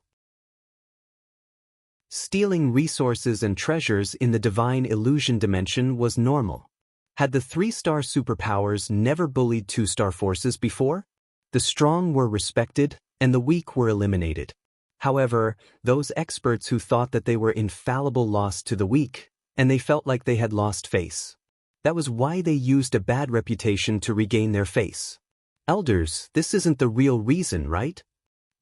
Stealing resources and treasures in the divine illusion dimension was normal. Had the 3-star superpowers never bullied 2-star forces before? The strong were respected, and the weak were eliminated. However, those experts who thought that they were infallible lost to the weak, and they felt like they had lost face. That was why they used a bad reputation to regain their face. "Elders, this isn't the real reason, right?"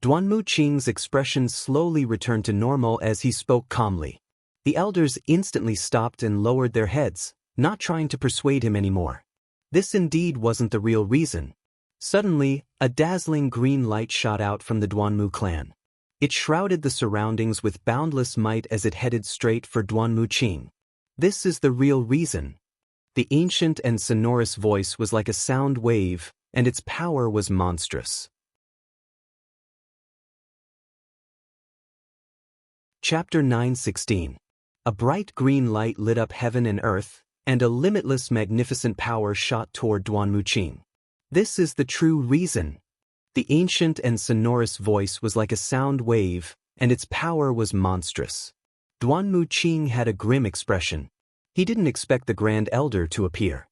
Duanmu Qing's expression slowly returned to normal as he spoke calmly. The elders instantly stopped and lowered their heads, not trying to persuade him anymore. This indeed wasn't the real reason. Suddenly, a dazzling green light shot out from the Duanmu clan. It shrouded the surroundings with boundless might as it headed straight for Duanmu Qing. "This is the real reason." The ancient and sonorous voice was like a sound wave, and its power was monstrous. Chapter 9:16. A bright green light lit up heaven and earth, and a limitless magnificent power shot toward Duanmu Qing. "This is the true reason." The ancient and sonorous voice was like a sound wave, and its power was monstrous. Duanmu Qing had a grim expression. He didn't expect the Grand Elder to appear.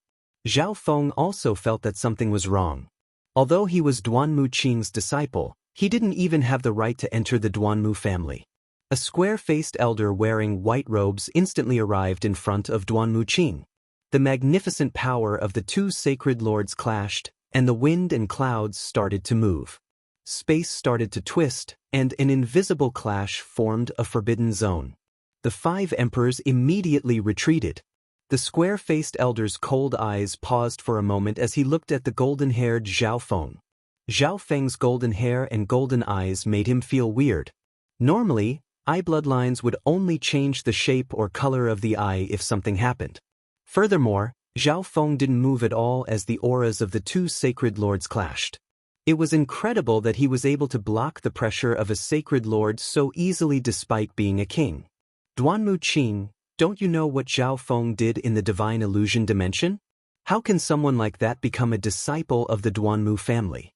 Zhao Feng also felt that something was wrong. Although he was Duanmu Qing's disciple, he didn't even have the right to enter the Duanmu family. A square-faced elder wearing white robes instantly arrived in front of Duanmu Qing. The magnificent power of the two sacred lords clashed, and the wind and clouds started to move. Space started to twist, and an invisible clash formed a forbidden zone. The 5 emperors immediately retreated. The square-faced elder's cold eyes paused for a moment as he looked at the golden-haired Zhao Feng. Zhao Feng's golden hair and golden eyes made him feel weird. Normally, eye bloodlines would only change the shape or color of the eye if something happened. Furthermore, Zhao Feng didn't move at all as the auras of the two sacred lords clashed. It was incredible that he was able to block the pressure of a sacred lord so easily despite being a king. "Duanmu Qing, don't you know what Zhao Feng did in the divine illusion dimension? How can someone like that become a disciple of the Duanmu family?"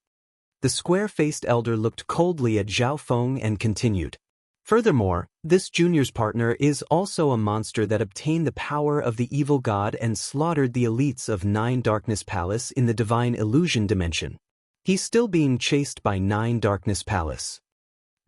The square-faced elder looked coldly at Zhao Feng and continued. "Furthermore, this junior's partner is also a monster that obtained the power of the evil god and slaughtered the elites of 9 Darkness Palace in the divine illusion dimension. He's still being chased by 9 Darkness Palace."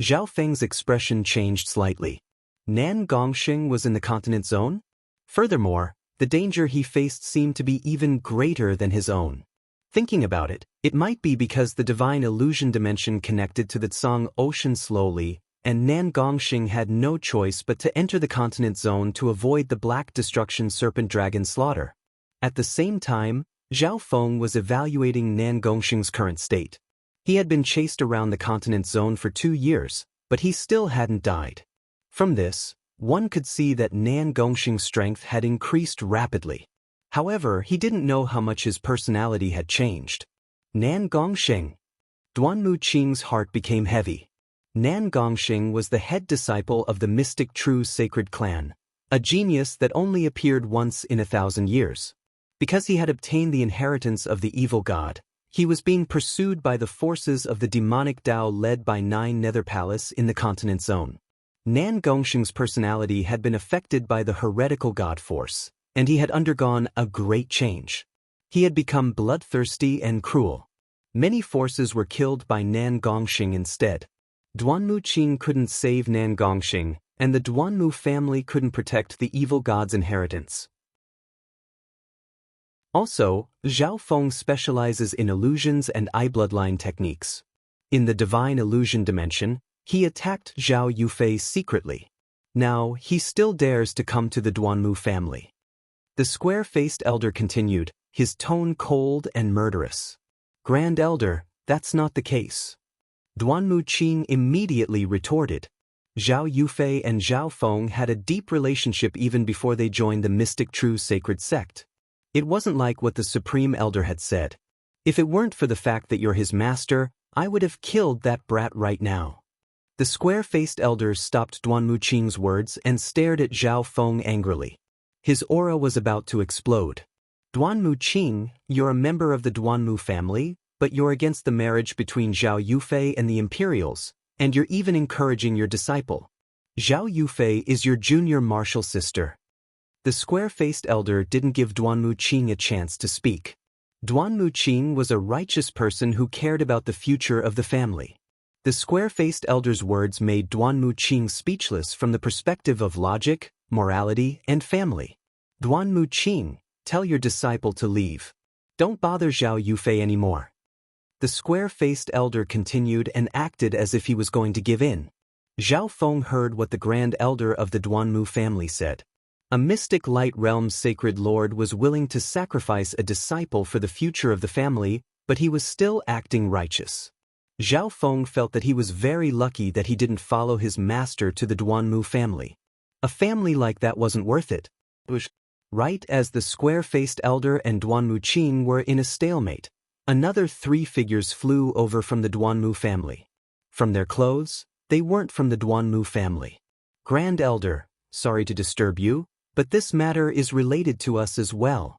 Zhao Feng's expression changed slightly. Nan Gongxing was in the continent zone? Furthermore, the danger he faced seemed to be even greater than his own. Thinking about it, it might be because the divine illusion dimension connected to the Tsang Ocean slowly, and Nan Gongxing had no choice but to enter the continent zone to avoid the Black Destruction Serpent Dragon slaughter. At the same time, Zhao Feng was evaluating Nan Gongxing's current state. He had been chased around the continent zone for 2 years, but he still hadn't died. From this, one could see that Nan Gongxing's strength had increased rapidly. However, he didn't know how much his personality had changed. Nan Gongxing. Duanmu Qing's heart became heavy. Nan Gongxing was the head disciple of the mystic True Sacred Clan, a genius that only appeared once in 1,000 years. Because he had obtained the inheritance of the evil god, he was being pursued by the forces of the demonic Tao led by 9 Nether Palace in the continent zone. Nan Gongxing's personality had been affected by the heretical god force, and he had undergone a great change. He had become bloodthirsty and cruel. Many forces were killed by Nan Gongxing instead. Duanmu Qing couldn't save Nan Gongxing, and the Duanmu family couldn't protect the evil god's inheritance. Also, Zhao Feng specializes in illusions and eye bloodline techniques. In the divine illusion dimension, he attacked Zhao Yufei secretly. Now, he still dares to come to the Duanmu family. The square-faced elder continued, his tone cold and murderous. Grand Elder, that's not the case. Duanmu Qing immediately retorted. Zhao Yufei and Zhao Feng had a deep relationship even before they joined the Mystic True Sacred Sect. It wasn't like what the Supreme Elder had said. If it weren't for the fact that you're his master, I would have killed that brat right now. The square-faced elder stopped Duanmu Qing's words and stared at Zhao Feng angrily. His aura was about to explode. Duanmu Qing, you're a member of the Duanmu family, but you're against the marriage between Zhao Yufei and the Imperials, and you're even encouraging your disciple. Zhao Yufei is your junior martial sister. The square-faced elder didn't give Duanmu Qing a chance to speak. Duanmu Qing was a righteous person who cared about the future of the family. The square-faced elder's words made Duanmu Qing speechless from the perspective of logic, morality, and family. Duanmu Qing, tell your disciple to leave. Don't bother Zhao Yufei anymore. The square-faced elder continued and acted as if he was going to give in. Zhao Feng heard what the Grand Elder of the Duanmu family said. A mystic light realm's sacred lord was willing to sacrifice a disciple for the future of the family, but he was still acting righteous. Zhao Feng felt that he was very lucky that he didn't follow his master to the Duanmu family. A family like that wasn't worth it. Right as the square-faced elder and Duanmu Qing were in a stalemate, another 3 figures flew over from the Duanmu family. From their clothes, they weren't from the Duanmu family. Grand Elder, sorry to disturb you, but this matter is related to us as well.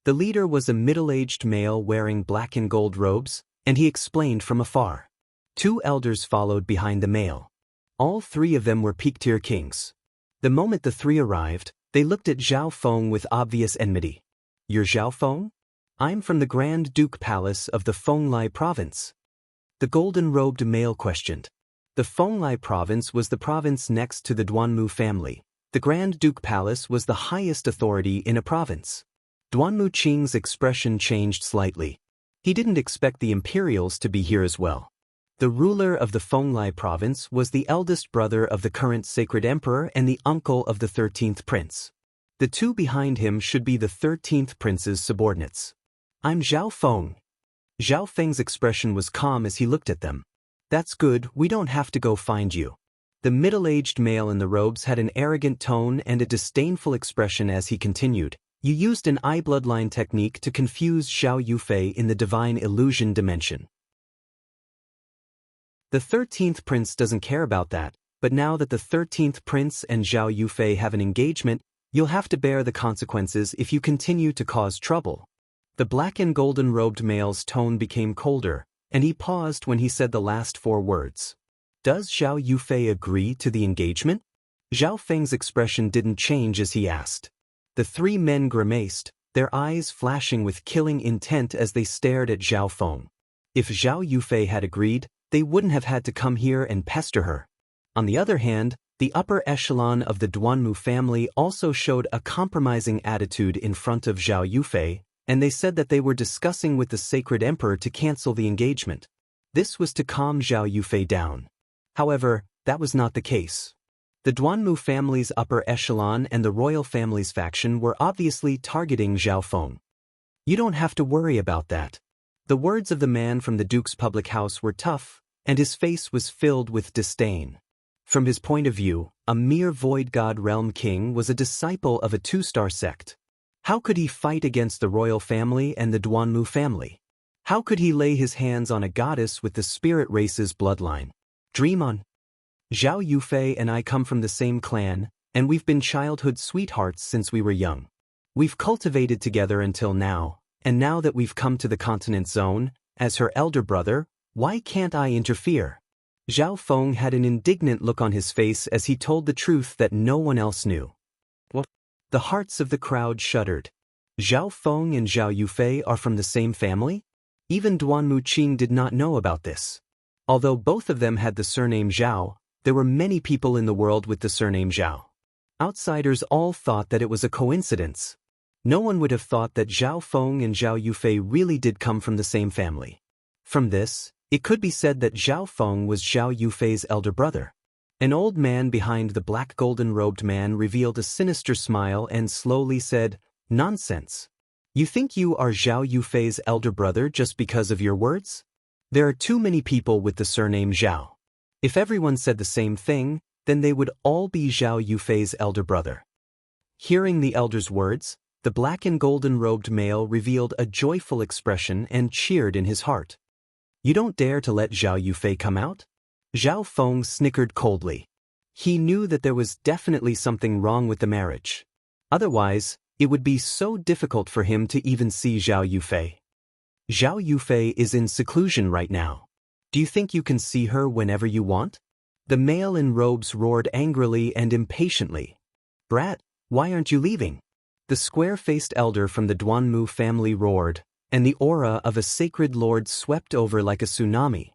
The leader was a middle-aged male wearing black and gold robes, and he explained from afar. 2 elders followed behind the male. All 3 of them were peak-tier kings. The moment the 3 arrived, they looked at Zhao Feng with obvious enmity. You're Zhao Feng? I'm from the Grand Duke Palace of the Fenglai province. The golden-robed male questioned. The Fenglai province was the province next to the Duanmu family. The Grand Duke Palace was the highest authority in a province. Duanmu Qing's expression changed slightly. He didn't expect the Imperials to be here as well. The ruler of the Fenglai province was the eldest brother of the current Sacred Emperor and the uncle of the 13th Prince. The 2 behind him should be the 13th Prince's subordinates. I'm Zhao Feng. Zhao Feng's expression was calm as he looked at them. That's good, we don't have to go find you. The middle-aged male in the robes had an arrogant tone and a disdainful expression as he continued. You used an eye bloodline technique to confuse Zhao Yufei in the divine illusion dimension. The 13th Prince doesn't care about that, but now that the 13th Prince and Zhao Yufei have an engagement, you'll have to bear the consequences if you continue to cause trouble. The black and golden-robed male's tone became colder, and he paused when he said the last 4 words. Does Zhao Yufei agree to the engagement? Zhao Feng's expression didn't change as he asked. The 3 men grimaced, their eyes flashing with killing intent as they stared at Zhao Feng. If Zhao Yufei had agreed, they wouldn't have had to come here and pester her. On the other hand, the upper echelon of the Duanmu family also showed a compromising attitude in front of Zhao Yufei, and they said that they were discussing with the Sacred Emperor to cancel the engagement. This was to calm Zhao Yufei down. However, that was not the case. The Duanmu family's upper echelon and the royal family's faction were obviously targeting Zhao Feng. You don't have to worry about that. The words of the man from the Duke's public house were tough, and his face was filled with disdain. From his point of view, a mere void god realm king was a disciple of a 2-star sect. How could he fight against the royal family and the Duanmu family? How could he lay his hands on a goddess with the spirit race's bloodline? Dream on. Zhao Yufei and I come from the same clan, and we've been childhood sweethearts since we were young. We've cultivated together until now, and now that we've come to the continent zone, as her elder brother, why can't I interfere? Zhao Feng had an indignant look on his face as he told the truth that no one else knew. What? The hearts of the crowd shuddered. Zhao Feng and Zhao Yufei are from the same family? Even Duanmu Qing did not know about this. Although both of them had the surname Zhao, there were many people in the world with the surname Zhao. Outsiders all thought that it was a coincidence. No one would have thought that Zhao Feng and Zhao Yufei really did come from the same family. From this, it could be said that Zhao Feng was Zhao Yufei's elder brother. An old man behind the black golden-robed man revealed a sinister smile and slowly said, "Nonsense. You think you are Zhao Yufei's elder brother just because of your words? There are too many people with the surname Zhao. If everyone said the same thing, then they would all be Zhao Yufei's elder brother." Hearing the elder's words, the black and golden-robed male revealed a joyful expression and cheered in his heart. "You don't dare to let Zhao Yufei come out?" Zhao Feng snickered coldly. He knew that there was definitely something wrong with the marriage. Otherwise, it would be so difficult for him to even see Zhao Yufei. "Zhao Yufei is in seclusion right now. Do you think you can see her whenever you want?" The male in robes roared angrily and impatiently. "Brat, why aren't you leaving?" The square-faced elder from the Duanmu family roared, and the aura of a sacred lord swept over like a tsunami.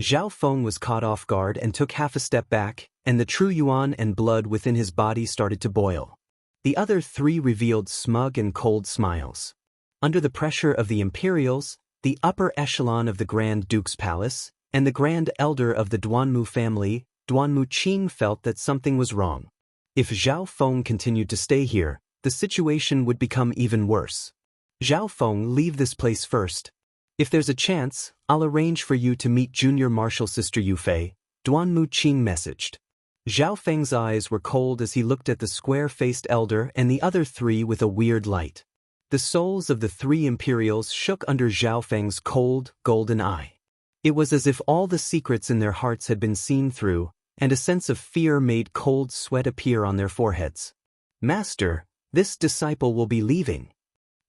Zhao Feng was caught off guard and took half a step back, and the true yuan and blood within his body started to boil. The other three revealed smug and cold smiles. Under the pressure of the Imperials, the upper echelon of the Grand Duke's palace, and the Grand Elder of the Duanmu family, Duanmu Qing felt that something was wrong. If Zhao Feng continued to stay here, the situation would become even worse. "Zhao Feng, leave this place first. If there's a chance, I'll arrange for you to meet Junior Marshal Sister Yufei," Duanmu Qing messaged. Zhao Feng's eyes were cold as he looked at the square-faced elder and the other three with a weird light. The souls of the three Imperials shook under Zhao Feng's cold, golden eye. It was as if all the secrets in their hearts had been seen through, and a sense of fear made cold sweat appear on their foreheads. "Master, this disciple will be leaving."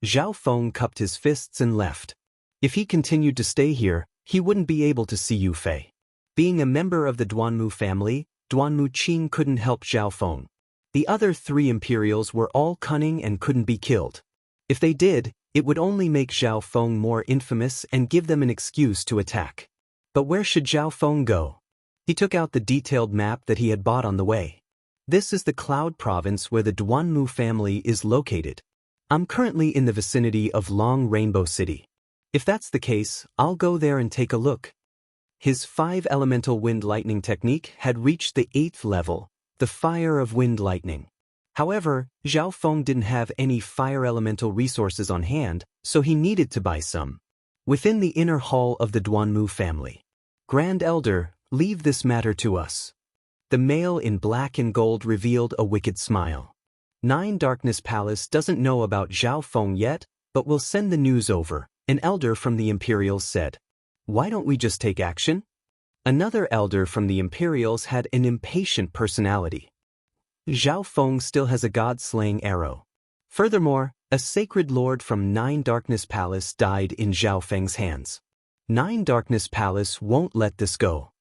Zhao Feng cupped his fists and left. If he continued to stay here, he wouldn't be able to see Yufei. Being a member of the Duanmu family, Duanmu Qing couldn't help Zhao Feng. The other three Imperials were all cunning and couldn't be killed. If they did, it would only make Zhao Feng more infamous and give them an excuse to attack. But where should Zhao Feng go? He took out the detailed map that he had bought on the way. This is the Cloud Province where the Duanmu family is located. I'm currently in the vicinity of Long Rainbow City. If that's the case, I'll go there and take a look. His 5-elemental wind lightning technique had reached the 8th level, the fire of wind lightning. However, Zhao Feng didn't have any fire elemental resources on hand, so he needed to buy some. Within the inner hall of the Duanmu family. "Grand Elder, leave this matter to us." The male in black and gold revealed a wicked smile. 9 Darkness Palace doesn't know about Zhao Feng yet, but will send the news over, an elder from the Imperials said. "Why don't we just take action?" Another elder from the Imperials had an impatient personality. "Zhao Feng still has a god-slaying arrow. Furthermore, a sacred lord from 9 Darkness Palace died in Zhao Feng's hands. 9 Darkness Palace won't let this go."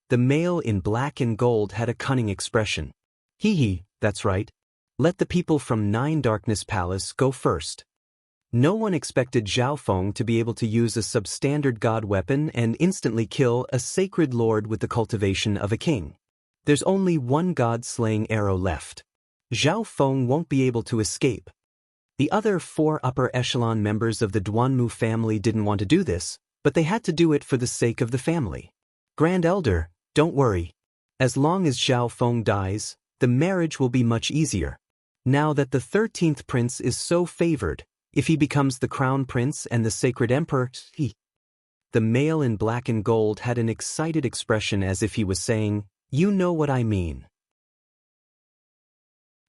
The male in black and gold had a cunning expression. "Hee, that's right. Let the people from 9 Darkness Palace go first." No one expected Zhao Feng to be able to use a substandard god weapon and instantly kill a sacred lord with the cultivation of a king. There's only one god-slaying arrow left. Zhao Feng won't be able to escape. The other 4 upper echelon members of the Duanmu family didn't want to do this, but they had to do it for the sake of the family. "Grand Elder, don't worry. As long as Zhao Feng dies, the marriage will be much easier. Now that the 13th prince is so favored, if he becomes the crown prince and the sacred emperor, The male in black and gold had an excited expression as if he was saying, "You know what I mean."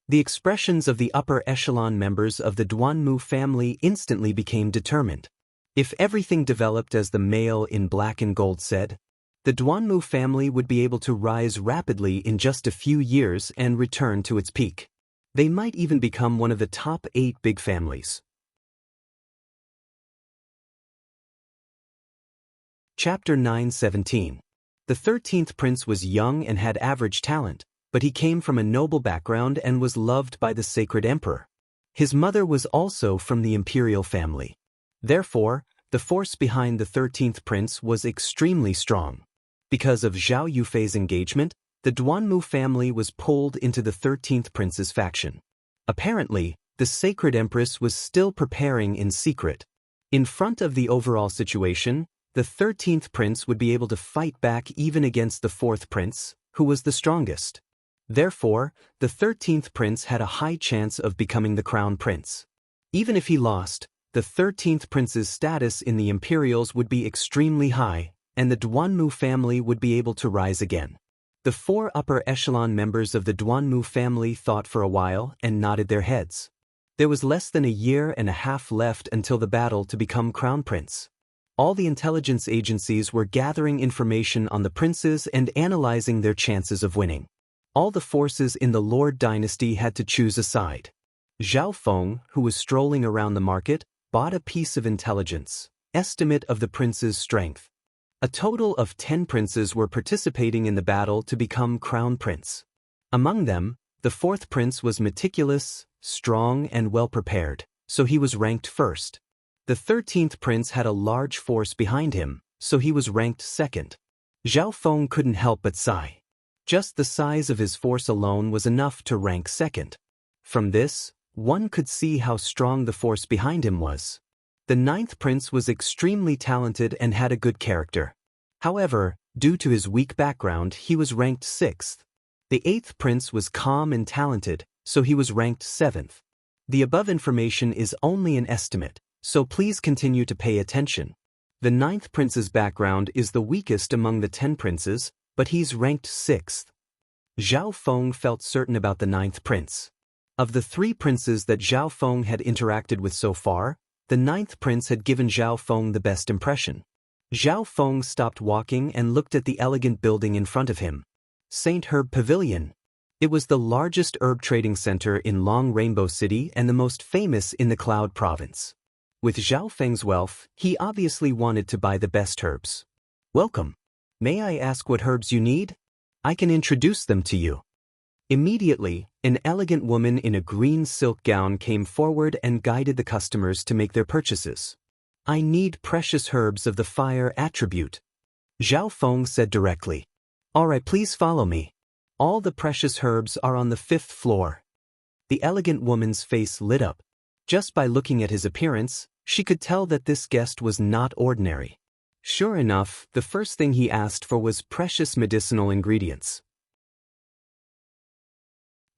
The expressions of the upper echelon members of the Duanmu family instantly became determined. If everything developed as the male in black and gold said, the Duanmu family would be able to rise rapidly in just a few years and return to its peak. They might even become one of the top 8 big families. Chapter 9:17. The 13th prince was young and had average talent, but he came from a noble background and was loved by the sacred emperor. His mother was also from the imperial family. Therefore, the force behind the 13th prince was extremely strong. Because of Zhao Yufei's engagement, the Duanmu family was pulled into the 13th prince's faction. Apparently, the sacred empress was still preparing in secret. In front of the overall situation, the 13th prince would be able to fight back even against the 4th prince, who was the strongest. Therefore, the 13th prince had a high chance of becoming the crown prince. Even if he lost, the 13th prince's status in the Imperials would be extremely high, and the Duanmu family would be able to rise again. The 4 upper echelon members of the Duanmu family thought for a while and nodded their heads. There was less than a year and a half left until the battle to become crown prince. All the intelligence agencies were gathering information on the princes and analyzing their chances of winning. All the forces in the Lord dynasty had to choose a side. Zhao Feng, who was strolling around the market, bought a piece of intelligence, estimate of the prince's strength. A total of 10 princes were participating in the battle to become crown prince. Among them, the 4th prince was meticulous, strong and well-prepared, so he was ranked first. The 13th prince had a large force behind him, so he was ranked second. Zhao Feng couldn't help but sigh. Just the size of his force alone was enough to rank second. From this, one could see how strong the force behind him was. The 9th prince was extremely talented and had a good character. However, due to his weak background, he was ranked 6th. The 8th prince was calm and talented, so he was ranked 7th. The above information is only an estimate, so please continue to pay attention. The 9th prince's background is the weakest among the 10 princes, but he's ranked 6th. Zhao Feng felt certain about the 9th prince. Of the 3 princes that Zhao Feng had interacted with so far, the 9th prince had given Zhao Feng the best impression. Zhao Feng stopped walking and looked at the elegant building in front of him. St. Herb Pavilion. It was the largest herb trading center in Long Rainbow City and the most famous in the Cloud Province. With Zhao Feng's wealth, he obviously wanted to buy the best herbs. Welcome. May I ask what herbs you need? I can introduce them to you. Immediately, an elegant woman in a green silk gown came forward and guided the customers to make their purchases. I need precious herbs of the fire attribute. Zhao Feng said directly. All right, please follow me. All the precious herbs are on the 5th floor. The elegant woman's face lit up. Just by looking at his appearance, she could tell that this guest was not ordinary. Sure enough, the first thing he asked for was precious medicinal ingredients.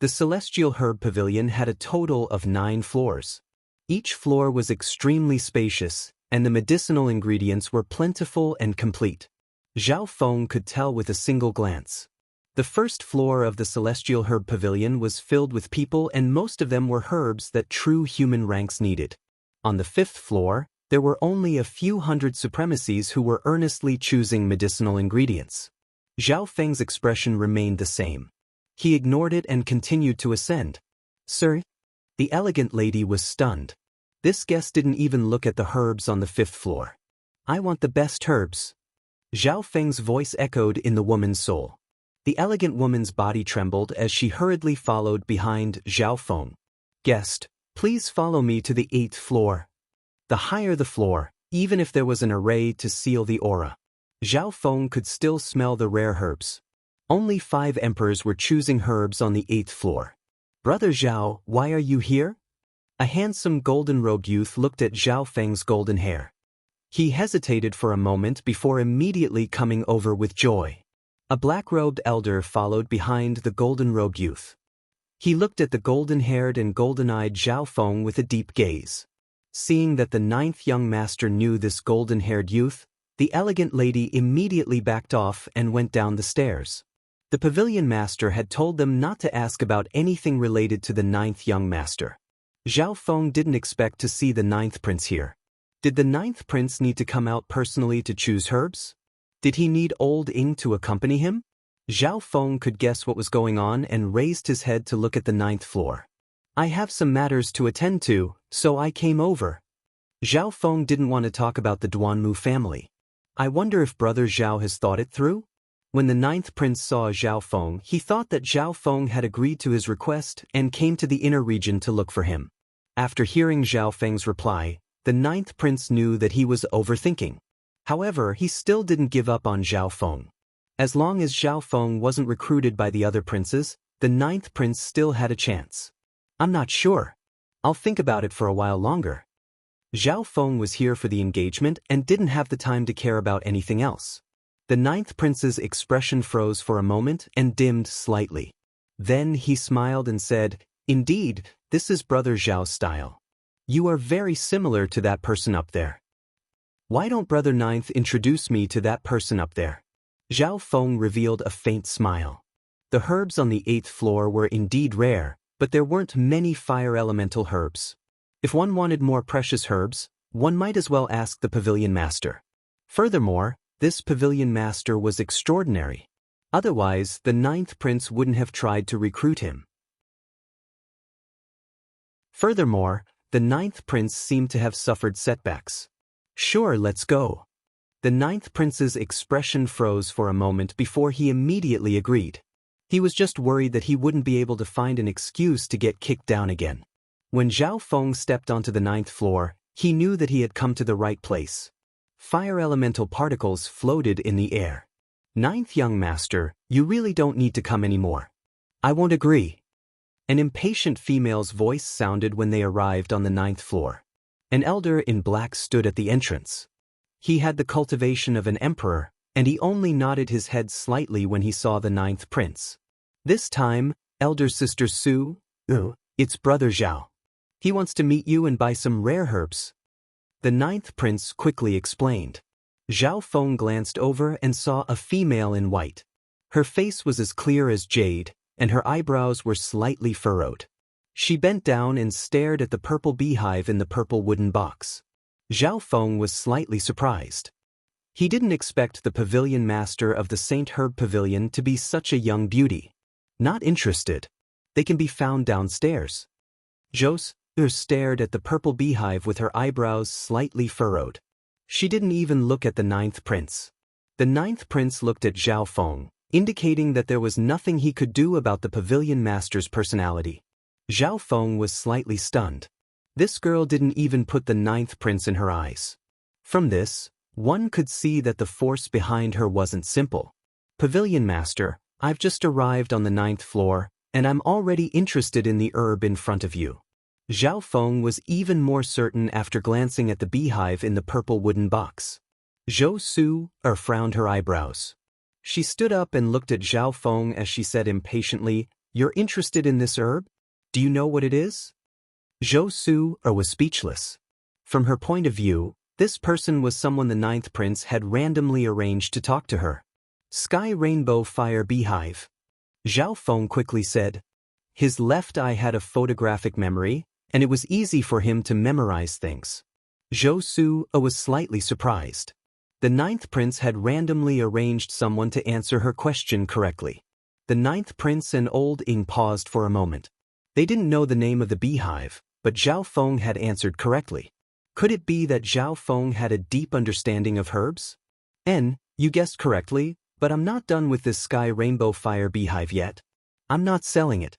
The Celestial Herb Pavilion had a total of 9 floors. Each floor was extremely spacious, and the medicinal ingredients were plentiful and complete. Zhao Feng could tell with a single glance. The first floor of the Celestial Herb Pavilion was filled with people, and most of them were herbs that true human ranks needed. On the 5th floor, there were only a few hundred supremacies who were earnestly choosing medicinal ingredients. Zhao Feng's expression remained the same. He ignored it and continued to ascend. Sir? The elegant lady was stunned. This guest didn't even look at the herbs on the 5th floor. I want the best herbs. Zhao Feng's voice echoed in the woman's soul. The elegant woman's body trembled as she hurriedly followed behind Zhao Feng. Guest, please follow me to the 8th floor. The higher the floor, even if there was an array to seal the aura. Zhao Feng could still smell the rare herbs. Only 5 emperors were choosing herbs on the 8th floor. Brother Zhao, why are you here? A handsome golden-robed youth looked at Zhao Feng's golden hair. He hesitated for a moment before immediately coming over with joy. A black-robed elder followed behind the golden-robed youth. He looked at the golden-haired and golden-eyed Zhao Feng with a deep gaze. Seeing that the 9th young master knew this golden-haired youth, the elegant lady immediately backed off and went down the stairs. The pavilion master had told them not to ask about anything related to the 9th young master. Zhao Feng didn't expect to see the 9th prince here. Did the 9th prince need to come out personally to choose herbs? Did he need old Ing to accompany him? Zhao Feng could guess what was going on and raised his head to look at the 9th floor. I have some matters to attend to, so I came over. Zhao Feng didn't want to talk about the Duanmu family. I wonder if brother Zhao has thought it through? When the 9th prince saw Zhao Feng, he thought that Zhao Feng had agreed to his request and came to the inner region to look for him. After hearing Zhao Feng's reply, the 9th prince knew that he was overthinking. However, he still didn't give up on Zhao Feng. As long as Zhao Feng wasn't recruited by the other princes, the 9th prince still had a chance. I'm not sure. I'll think about it for a while longer. Zhao Feng was here for the engagement and didn't have the time to care about anything else. The ninth prince's expression froze for a moment and dimmed slightly. Then he smiled and said, "Indeed, this is Brother Zhao's style. You are very similar to that person up there. Why don't Brother Ninth introduce me to that person up there?" Zhao Feng revealed a faint smile. The herbs on the 8th floor were indeed rare, but there weren't many fire elemental herbs. If one wanted more precious herbs, one might as well ask the pavilion master. Furthermore, this pavilion master was extraordinary. Otherwise, the ninth prince wouldn't have tried to recruit him. Furthermore, the ninth prince seemed to have suffered setbacks. "Sure, let's go." The ninth prince's expression froze for a moment before he immediately agreed. He was just worried that he wouldn't be able to find an excuse to get kicked down again. When Zhao Feng stepped onto the 9th floor, he knew that he had come to the right place. Fire elemental particles floated in the air. "Ninth young master, you really don't need to come anymore." "I won't agree." An impatient female's voice sounded when they arrived on the 9th floor. An elder in black stood at the entrance. He had the cultivation of an emperor, and he only nodded his head slightly when he saw the 9th prince. This time, elder sister Su, it's Brother Zhao. He wants to meet you and buy some rare herbs. The 9th prince quickly explained. Zhao Feng glanced over and saw a female in white. Her face was as clear as jade, and her eyebrows were slightly furrowed. She bent down and stared at the purple beehive in the purple wooden box. Zhao Feng was slightly surprised. He didn't expect the pavilion master of the Saint Herb Pavilion to be such a young beauty. Not interested. They can be found downstairs. Zhou stared at the purple beehive with her eyebrows slightly furrowed. She didn't even look at the 9th prince. The 9th prince looked at Zhao Feng, indicating that there was nothing he could do about the pavilion master's personality. Zhao Feng was slightly stunned. This girl didn't even put the 9th prince in her eyes. From this, one could see that the force behind her wasn't simple. "Pavilion master, I've just arrived on the 9th floor, and I'm already interested in the herb in front of you." Zhao Feng was even more certain after glancing at the beehive in the purple wooden box. Zhou Su frowned her eyebrows. She stood up and looked at Zhao Feng as she said impatiently, "You're interested in this herb? Do you know what it is?" Zhou Su was speechless. From her point of view, this person was someone the 9th prince had randomly arranged to talk to her. "Sky Rainbow Fire Beehive." Zhao Feng quickly said. His left eye had a photographic memory, and it was easy for him to memorize things. Zhou Su was slightly surprised. The 9th prince had randomly arranged someone to answer her question correctly. The 9th prince and Old Ing paused for a moment. They didn't know the name of the beehive, but Zhao Feng had answered correctly. Could it be that Zhao Feng had a deep understanding of herbs? You guessed correctly, but I'm not done with this Sky Rainbow Fire Beehive yet. I'm not selling it.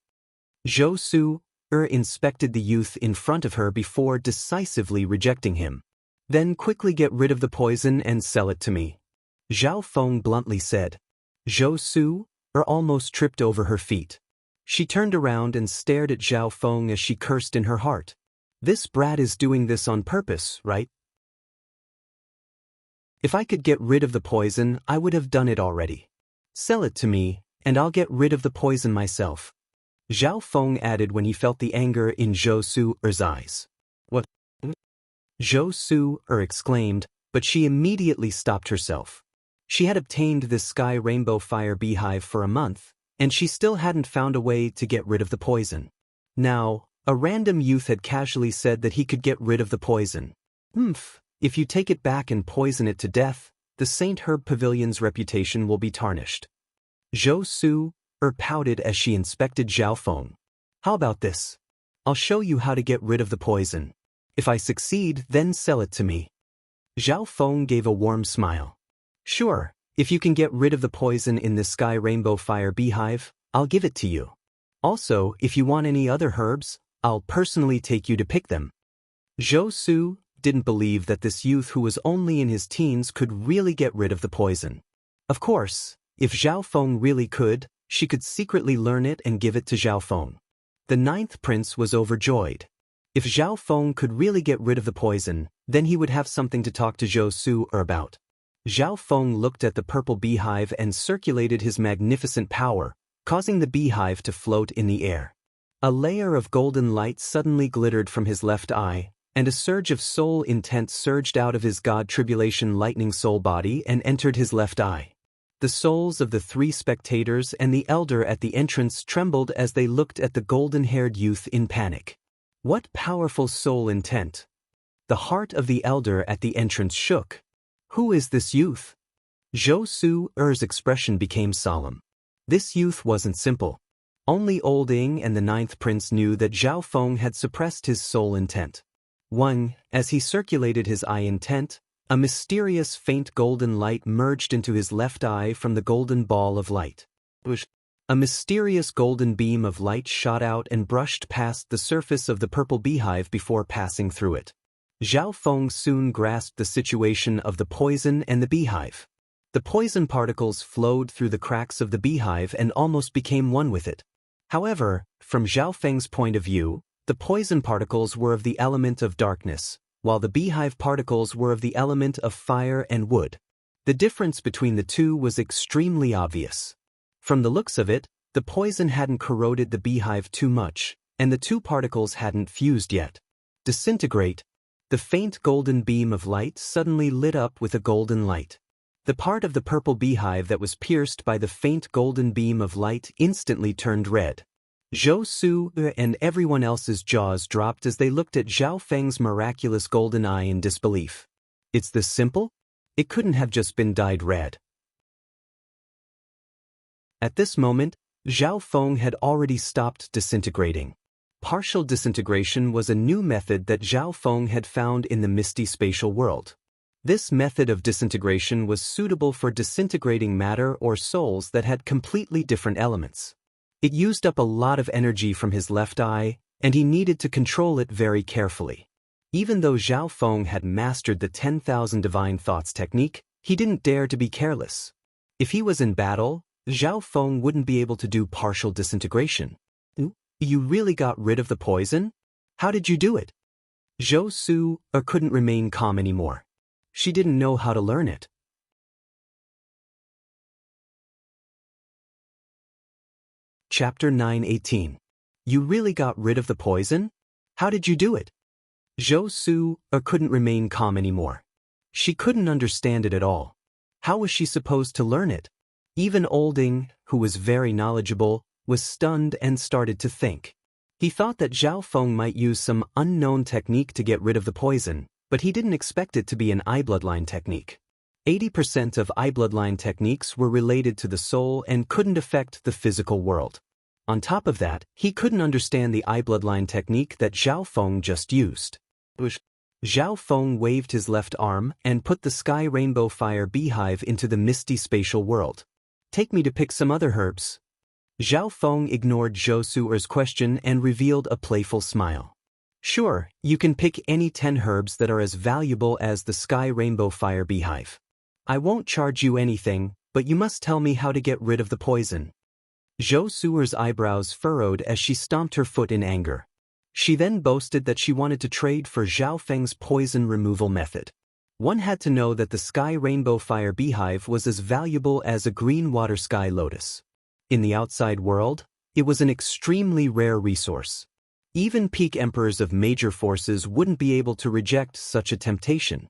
Zhou Su inspected the youth in front of her before decisively rejecting him. "Then quickly get rid of the poison and sell it to me," Zhao Feng bluntly said. Zhou Su almost tripped over her feet. She turned around and stared at Zhao Feng as she cursed in her heart. "This brat is doing this on purpose, right? If I could get rid of the poison, I would have done it already. Sell it to me, and I'll get rid of the poison myself," Zhao Feng added when he felt the anger in Zhou Su's eyes. "What?" Zhou Su exclaimed, but she immediately stopped herself. She had obtained this Sky Rainbow Fire Beehive for a month, and she still hadn't found a way to get rid of the poison. Now, a random youth had casually said that he could get rid of the poison. If you take it back and poison it to death, the Saint Herb Pavilion's reputation will be tarnished. Zhou Su pouted as she inspected Zhao Feng. "How about this? I'll show you how to get rid of the poison. If I succeed, then sell it to me." Zhao Feng gave a warm smile. "Sure, if you can get rid of the poison in this Sky Rainbow Fire Beehive, I'll give it to you. Also, if you want any other herbs, I'll personally take you to pick them." Zhou Su didn't believe that this youth who was only in his teens could really get rid of the poison. Of course, if Zhao Feng really could, she could secretly learn it and give it to Zhao Feng. The ninth prince was overjoyed. If Zhao Feng could really get rid of the poison, then he would have something to talk to Zhou Su about. Zhao Feng looked at the purple beehive and circulated his magnificent power, causing the beehive to float in the air. A layer of golden light suddenly glittered from his left eye, and a surge of soul intent surged out of his god tribulation lightning soul body and entered his left eye. The souls of the 3 spectators and the elder at the entrance trembled as they looked at the golden-haired youth in panic. What powerful soul intent! The heart of the elder at the entrance shook. Who is this youth? Zhou Su's expression became solemn. This youth wasn't simple. Only Old Ing and the ninth prince knew that Zhao Feng had suppressed his soul intent. As he circulated his eye intent, a mysterious faint golden light merged into his left eye from the golden ball of light. A mysterious golden beam of light shot out and brushed past the surface of the purple beehive before passing through it. Zhao Feng soon grasped the situation of the poison and the beehive. The poison particles flowed through the cracks of the beehive and almost became one with it. However, from Zhao Feng's point of view, the poison particles were of the element of darkness, while the beehive particles were of the element of fire and wood. The difference between the two was extremely obvious. From the looks of it, the poison hadn't corroded the beehive too much, and the two particles hadn't fused yet. Disintegrate. The faint golden beam of light suddenly lit up with a golden light. The part of the purple beehive that was pierced by the faint golden beam of light instantly turned red. Zhou Su and everyone else's jaws dropped as they looked at Zhao Feng's miraculous golden eye in disbelief. It's this simple? It couldn't have just been dyed red. At this moment, Zhao Feng had already stopped disintegrating. Partial disintegration was a new method that Zhao Feng had found in the misty spatial world. This method of disintegration was suitable for disintegrating matter or souls that had completely different elements. It used up a lot of energy from his left eye, and he needed to control it very carefully. Even though Zhao Feng had mastered the 10,000 divine thoughts technique, he didn't dare to be careless. If he was in battle, Zhao Feng wouldn't be able to do partial disintegration. You really got rid of the poison? How did you do it? Zhou Su couldn't remain calm anymore. She didn't know how to learn it. Chapter 9:18. You really got rid of the poison? How did you do it? Zhou Su couldn't remain calm anymore. She couldn't understand it at all. How was she supposed to learn it? Even Old Ing, who was very knowledgeable, was stunned and started to think. He thought that Zhao Feng might use some unknown technique to get rid of the poison, but he didn't expect it to be an eye bloodline technique. 80% of eye bloodline techniques were related to the soul and couldn't affect the physical world. On top of that, he couldn't understand the eye bloodline technique that Zhao Feng just used. Zhao Feng waved his left arm and put the sky rainbow fire beehive into the misty spatial world. Take me to pick some other herbs. Zhao Feng ignored Zhou Su's question and revealed a playful smile. Sure, you can pick any 10 herbs that are as valuable as the sky rainbow fire beehive. I won't charge you anything, but you must tell me how to get rid of the poison. Zhou Su's eyebrows furrowed as she stomped her foot in anger. She then boasted that she wanted to trade for Zhao Feng's poison removal method. One had to know that the sky rainbow fire beehive was as valuable as a green water sky lotus. In the outside world, it was an extremely rare resource. Even peak emperors of major forces wouldn't be able to reject such a temptation.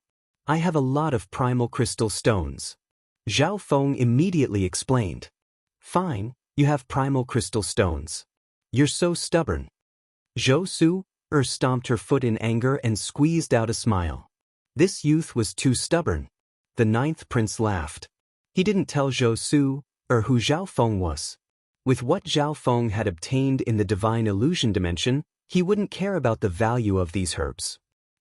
I have a lot of primal crystal stones. Zhao Feng immediately explained. Fine, you have primal crystal stones. You're so stubborn. Zhou Su stomped her foot in anger and squeezed out a smile. This youth was too stubborn. The ninth prince laughed. He didn't tell Zhou Su who Zhao Feng was. With what Zhao Feng had obtained in the divine illusion dimension, he wouldn't care about the value of these herbs.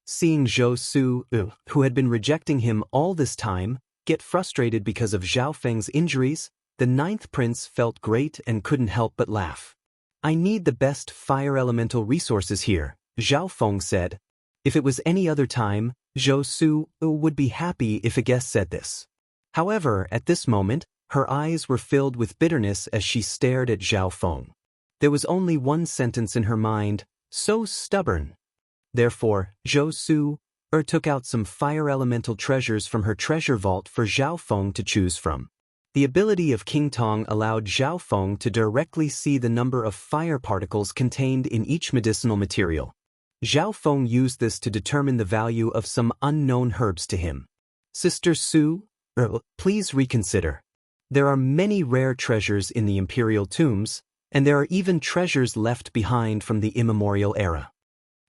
Seeing Zhou Su, who had been rejecting him all this time, get frustrated because of Zhao Feng's injuries, the ninth prince felt great and couldn't help but laugh. I need the best fire elemental resources here, Zhao Feng said. If it was any other time, Zhou Su would be happy if a guest said this. However, at this moment, her eyes were filled with bitterness as she stared at Zhao Feng. There was only one sentence in her mind: so stubborn. Therefore, Zhou Su took out some fire elemental treasures from her treasure vault for Zhao Feng to choose from. The ability of King Tong allowed Zhao Feng to directly see the number of fire particles contained in each medicinal material. Zhao Feng used this to determine the value of some unknown herbs to him. Sister Su, please reconsider. There are many rare treasures in the imperial tombs, and there are even treasures left behind from the immemorial era.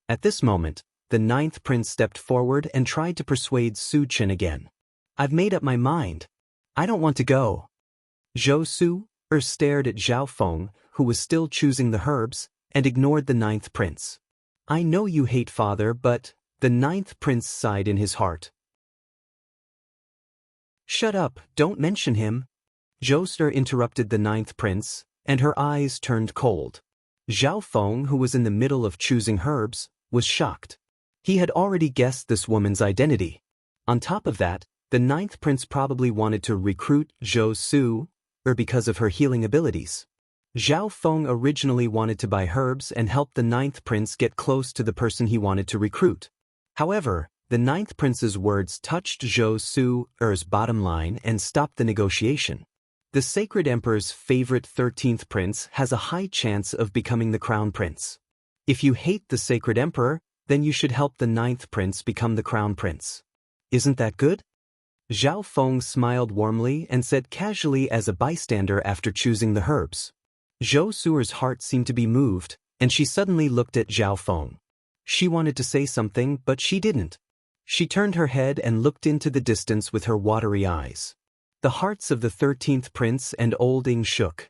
At this moment, the ninth prince stepped forward and tried to persuade Su Chen again. I've made up my mind. I don't want to go. Zhou Su stared at Zhao Feng, who was still choosing the herbs, and ignored the ninth prince. I know you hate father, but the ninth prince sighed in his heart. Shut up, don't mention him. Zhou Su interrupted the ninth prince, and her eyes turned cold. Zhao Feng, who was in the middle of choosing herbs, was shocked. He had already guessed this woman's identity. On top of that, the ninth prince probably wanted to recruit Zhou Su, because of her healing abilities. Zhao Feng originally wanted to buy herbs and help the ninth prince get close to the person he wanted to recruit. However, the ninth prince's words touched Zhou Su's bottom line and stopped the negotiation. The Sacred Emperor's favorite 13th prince has a high chance of becoming the crown prince. If you hate the Sacred Emperor, then you should help the ninth prince become the crown prince. Isn't that good? Zhao Feng smiled warmly and said casually as a bystander after choosing the herbs. Zhou Su's heart seemed to be moved, and she suddenly looked at Zhao Feng. She wanted to say something, but she didn't. She turned her head and looked into the distance with her watery eyes. The hearts of the 13th prince and Old Ing shook.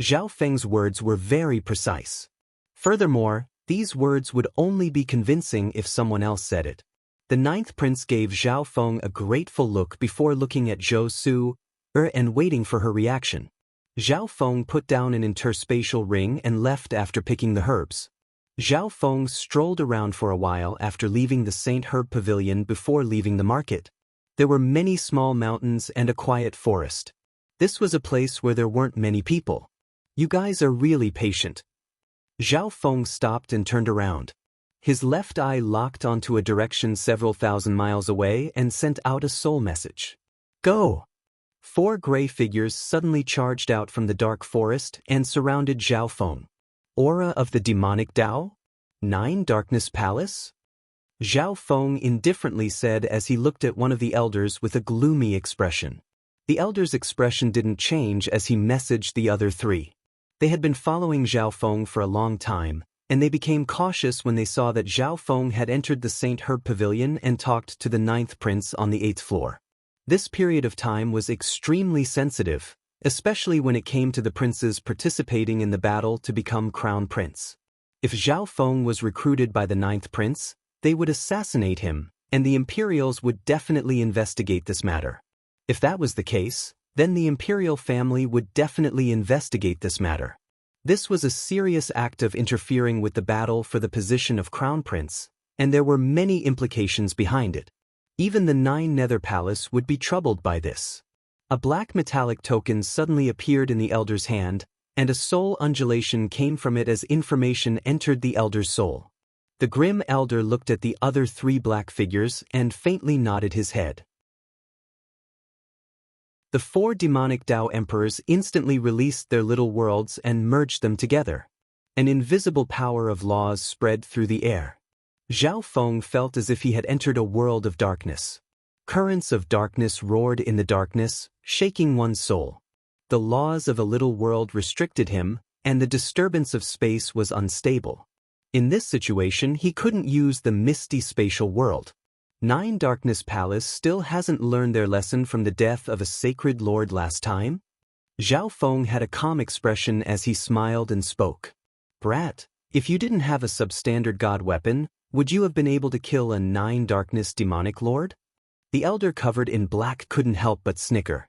Zhao Feng's words were very precise. Furthermore, these words would only be convincing if someone else said it. The ninth prince gave Zhao Feng a grateful look before looking at Zhou Su and waiting for her reaction. Zhao Feng put down an interspatial ring and left after picking the herbs. Zhao Feng strolled around for a while after leaving the Saint Herb Pavilion before leaving the market. There were many small mountains and a quiet forest. This was a place where there weren't many people. You guys are really patient. Zhao Feng stopped and turned around. His left eye locked onto a direction several thousand miles away and sent out a soul message. Go! 4 gray figures suddenly charged out from the dark forest and surrounded Zhao Feng. Aura of the demonic Tao? 9 Darkness Palace? Zhao Feng indifferently said as he looked at one of the elders with a gloomy expression. The elder's expression didn't change as he messaged the other 3. They had been following Zhao Feng for a long time, and they became cautious when they saw that Zhao Feng had entered the Saint Herb Pavilion and talked to the 9th prince on the 8th floor. This period of time was extremely sensitive, especially when it came to the princes participating in the battle to become crown prince. If Zhao Feng was recruited by the 9th prince, they would assassinate him, and the Imperials would definitely investigate this matter. If that was the case, then the Imperial family would definitely investigate this matter. This was a serious act of interfering with the battle for the position of crown prince, and there were many implications behind it. Even the 9 Nether Palace would be troubled by this. A black metallic token suddenly appeared in the elder's hand, and a soul undulation came from it as information entered the elder's soul. The grim elder looked at the other 3 black figures and faintly nodded his head. The 4 demonic Tao emperors instantly released their little worlds and merged them together. An invisible power of laws spread through the air. Zhao Feng felt as if he had entered a world of darkness. Currents of darkness roared in the darkness, shaking one's soul. The laws of a little world restricted him, and the disturbance of space was unstable. In this situation, he couldn't use the misty spatial world. 9 Darkness Palace still hasn't learned their lesson from the death of a sacred lord last time? Zhao Feng had a calm expression as he smiled and spoke. Brat, if you didn't have a substandard god weapon, would you have been able to kill a 9 Darkness demonic lord? The elder covered in black couldn't help but snicker.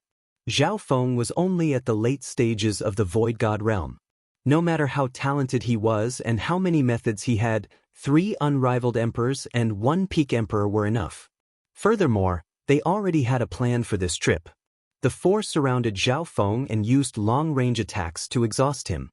Zhao Feng was only at the late stages of the Void God realm. No matter how talented he was and how many methods he had, 3 unrivaled emperors and 1 peak emperor were enough. Furthermore, they already had a plan for this trip. The 4 surrounded Zhao Feng and used long-range attacks to exhaust him.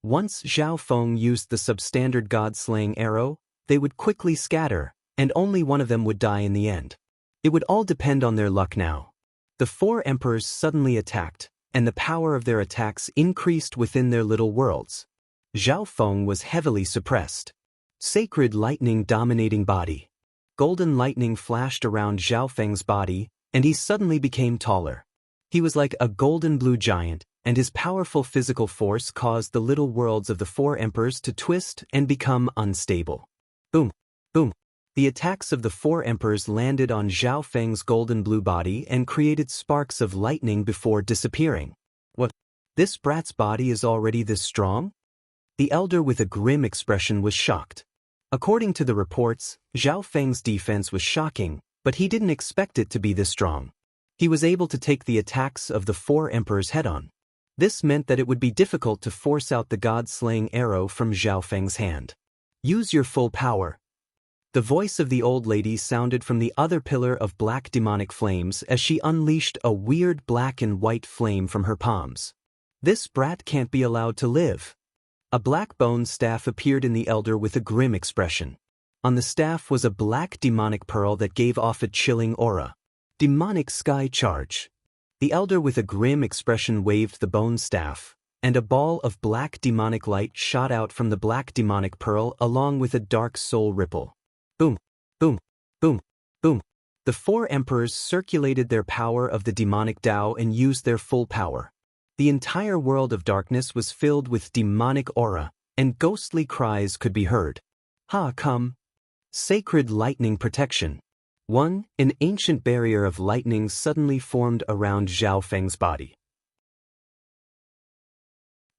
Once Zhao Feng used the substandard god-slaying arrow, they would quickly scatter, and only one of them would die in the end. It would all depend on their luck now. The four emperors suddenly attacked, and the power of their attacks increased within their little worlds. Zhao Feng was heavily suppressed. Sacred lightning dominating body. Golden lightning flashed around Zhao Feng's body, and he suddenly became taller. He was like a golden blue giant, and his powerful physical force caused the little worlds of the four emperors to twist and become unstable. Boom, boom. The attacks of the four emperors landed on Zhao Feng's golden blue body and created sparks of lightning before disappearing. What? This brat's body is already this strong? The elder with a grim expression was shocked. According to the reports, Zhao Feng's defense was shocking, but he didn't expect it to be this strong. He was able to take the attacks of the four emperors head-on. This meant that it would be difficult to force out the god-slaying arrow from Zhao Feng's hand. Use your full power. The voice of the old lady sounded from the other pillar of black demonic flames as she unleashed a weird black and white flame from her palms. This brat can't be allowed to live. A black bone staff appeared in the elder with a grim expression. On the staff was a black demonic pearl that gave off a chilling aura. Demonic sky charge. The elder with a grim expression waved the bone staff, and a ball of black demonic light shot out from the black demonic pearl along with a dark soul ripple. Boom, boom, boom, boom. The four emperors circulated their power of the demonic Tao and used their full power. The entire world of darkness was filled with demonic aura, and ghostly cries could be heard. Ha come! Sacred lightning protection. 1. An ancient barrier of lightning suddenly formed around Zhao Feng's body.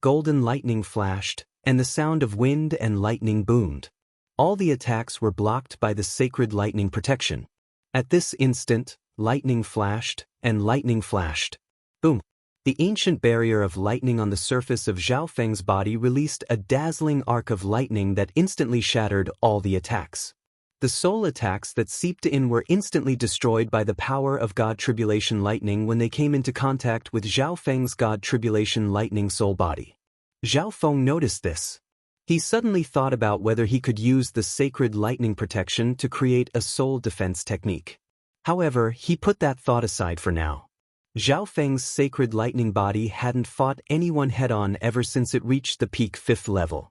Golden lightning flashed, and the sound of wind and lightning boomed. All the attacks were blocked by the sacred lightning protection. At this instant, lightning flashed, and lightning flashed. Boom! The ancient barrier of lightning on the surface of Zhao Feng's body released a dazzling arc of lightning that instantly shattered all the attacks. The soul attacks that seeped in were instantly destroyed by the power of God Tribulation Lightning when they came into contact with Zhao Feng's God Tribulation Lightning soul body. Zhao Feng noticed this. He suddenly thought about whether he could use the sacred lightning protection to create a soul defense technique. However, he put that thought aside for now. Zhao Feng's sacred lightning body hadn't fought anyone head-on ever since it reached the peak 5th level.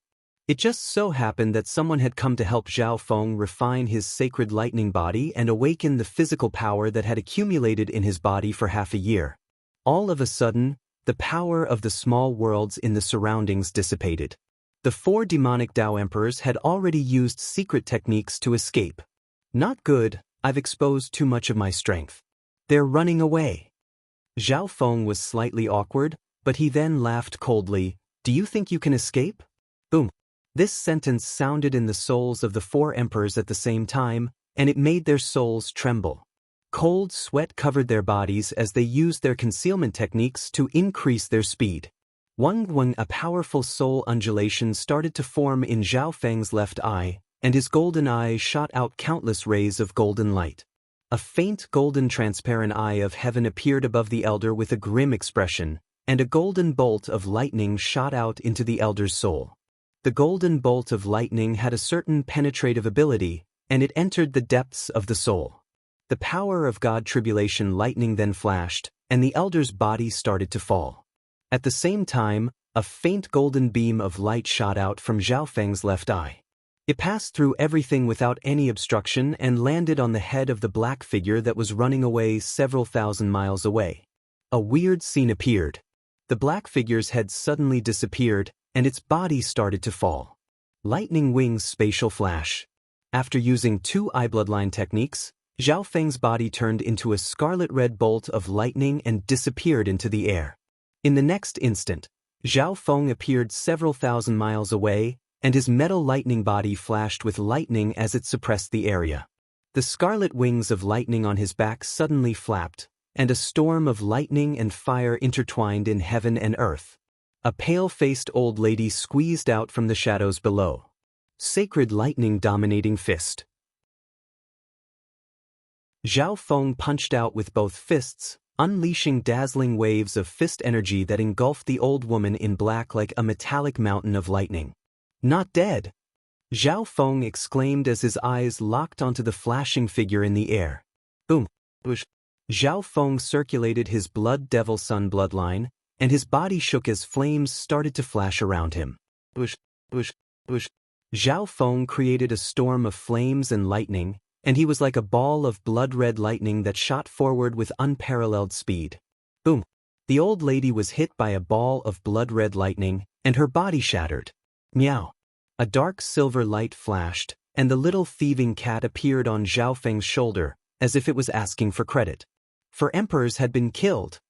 It just so happened that someone had come to help Zhao Feng refine his sacred lightning body and awaken the physical power that had accumulated in his body for half a year. All of a sudden, the power of the small worlds in the surroundings dissipated. The four demonic Tao emperors had already used secret techniques to escape. Not good, I've exposed too much of my strength. They're running away. Zhao Feng was slightly awkward, but he then laughed coldly. Do you think you can escape? Boom. This sentence sounded in the souls of the four emperors at the same time, and it made their souls tremble. Cold sweat covered their bodies as they used their concealment techniques to increase their speed. When a powerful soul undulation started to form in Zhao Feng's left eye, and his golden eye shot out countless rays of golden light. A faint golden transparent eye of heaven appeared above the elder with a grim expression, and a golden bolt of lightning shot out into the elder's soul. The golden bolt of lightning had a certain penetrative ability, and it entered the depths of the soul. The power of God Tribulation Lightning then flashed, and the elder's body started to fall. At the same time, a faint golden beam of light shot out from Zhao Feng's left eye. It passed through everything without any obstruction and landed on the head of the black figure that was running away several thousand miles away. A weird scene appeared. The black figure's head suddenly disappeared, and its body started to fall. Lightning wings spatial flash. After using 2 eye bloodline techniques, Zhao Feng's body turned into a scarlet-red bolt of lightning and disappeared into the air. In the next instant, Zhao Feng appeared several thousand miles away, and his metal lightning body flashed with lightning as it suppressed the area. The scarlet wings of lightning on his back suddenly flapped, and a storm of lightning and fire intertwined in heaven and earth. A pale-faced old lady squeezed out from the shadows below. Sacred lightning dominating fist. Zhao Feng punched out with both fists, unleashing dazzling waves of fist energy that engulfed the old woman in black like a metallic mountain of lightning. "Not dead!" Zhao Feng exclaimed as his eyes locked onto the flashing figure in the air. Boom! Whoosh! Zhao Feng circulated his blood devil sun bloodline, and his body shook as flames started to flash around him. Whoosh! Whoosh! Whoosh! Zhao Feng created a storm of flames and lightning, and he was like a ball of blood-red lightning that shot forward with unparalleled speed. Boom! The old lady was hit by a ball of blood-red lightning, and her body shattered. Meow! A dark silver light flashed, and the little thieving cat appeared on Zhao Feng's shoulder, as if it was asking for credit. 4 emperors had been killed.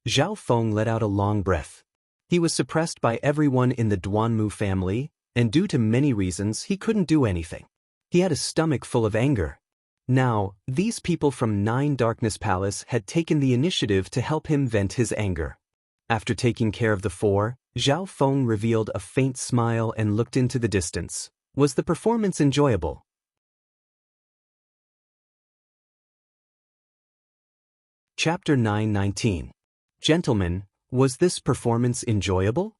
Zhao Feng let out a long breath. He was suppressed by everyone in the Duanmu family, and due to many reasons he couldn't do anything. He had a stomach full of anger. Now, these people from 9 Darkness Palace had taken the initiative to help him vent his anger. After taking care of the 4, Zhao Feng revealed a faint smile and looked into the distance. Was the performance enjoyable? Chapter 9:19. Gentlemen, was this performance enjoyable?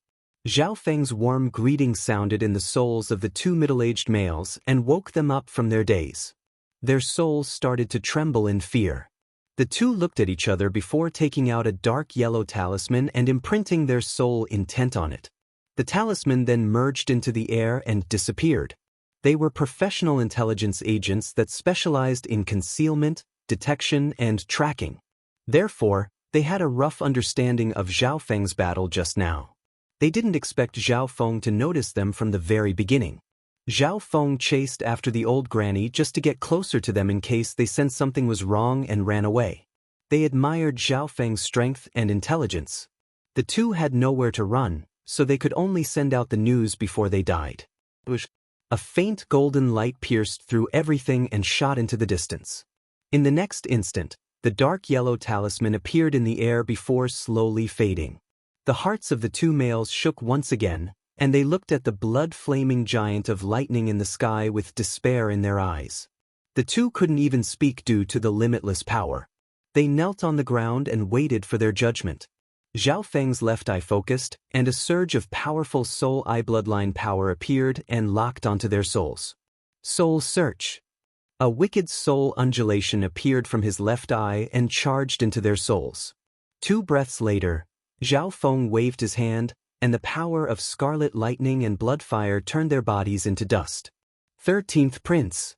Zhao Feng's warm greeting sounded in the souls of the 2 middle-aged males and woke them up from their daze. Their souls started to tremble in fear. The 2 looked at each other before taking out a dark yellow talisman and imprinting their soul intent on it. The talisman then merged into the air and disappeared. They were professional intelligence agents that specialized in concealment, detection, and tracking. Therefore, they had a rough understanding of Zhao Feng's battle just now. They didn't expect Zhao Feng to notice them from the very beginning. Zhao Feng chased after the old granny just to get closer to them in case they sensed something was wrong and ran away. They admired Zhao Feng's strength and intelligence. The 2 had nowhere to run, so they could only send out the news before they died. A faint golden light pierced through everything and shot into the distance. In the next instant, the dark yellow talisman appeared in the air before slowly fading. The hearts of the 2 males shook once again, and they looked at the blood-flaming giant of lightning in the sky with despair in their eyes. The 2 couldn't even speak due to the limitless power. They knelt on the ground and waited for their judgment. Zhao Feng's left eye focused, and a surge of powerful soul eye bloodline power appeared and locked onto their souls. Soul search. A wicked soul undulation appeared from his left eye and charged into their souls. 2 breaths later, Zhao Feng waved his hand, and the power of scarlet lightning and bloodfire turned their bodies into dust. 13th Prince.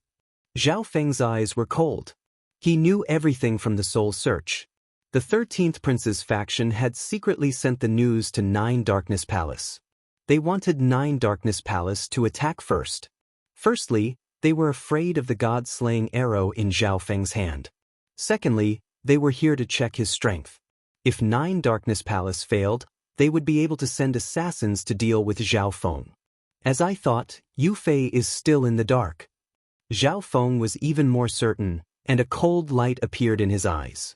Zhao Feng's eyes were cold. He knew everything from the soul search. The 13th Prince's faction had secretly sent the news to 9 Darkness Palace. They wanted 9 Darkness Palace to attack first. Firstly, they were afraid of the god-slaying arrow in Zhao Feng's hand. Secondly, they were here to check his strength. If 9 Darkness Palace failed, they would be able to send assassins to deal with Zhao Feng. As I thought, Yu Fei is still in the dark. Zhao Feng was even more certain, and a cold light appeared in his eyes.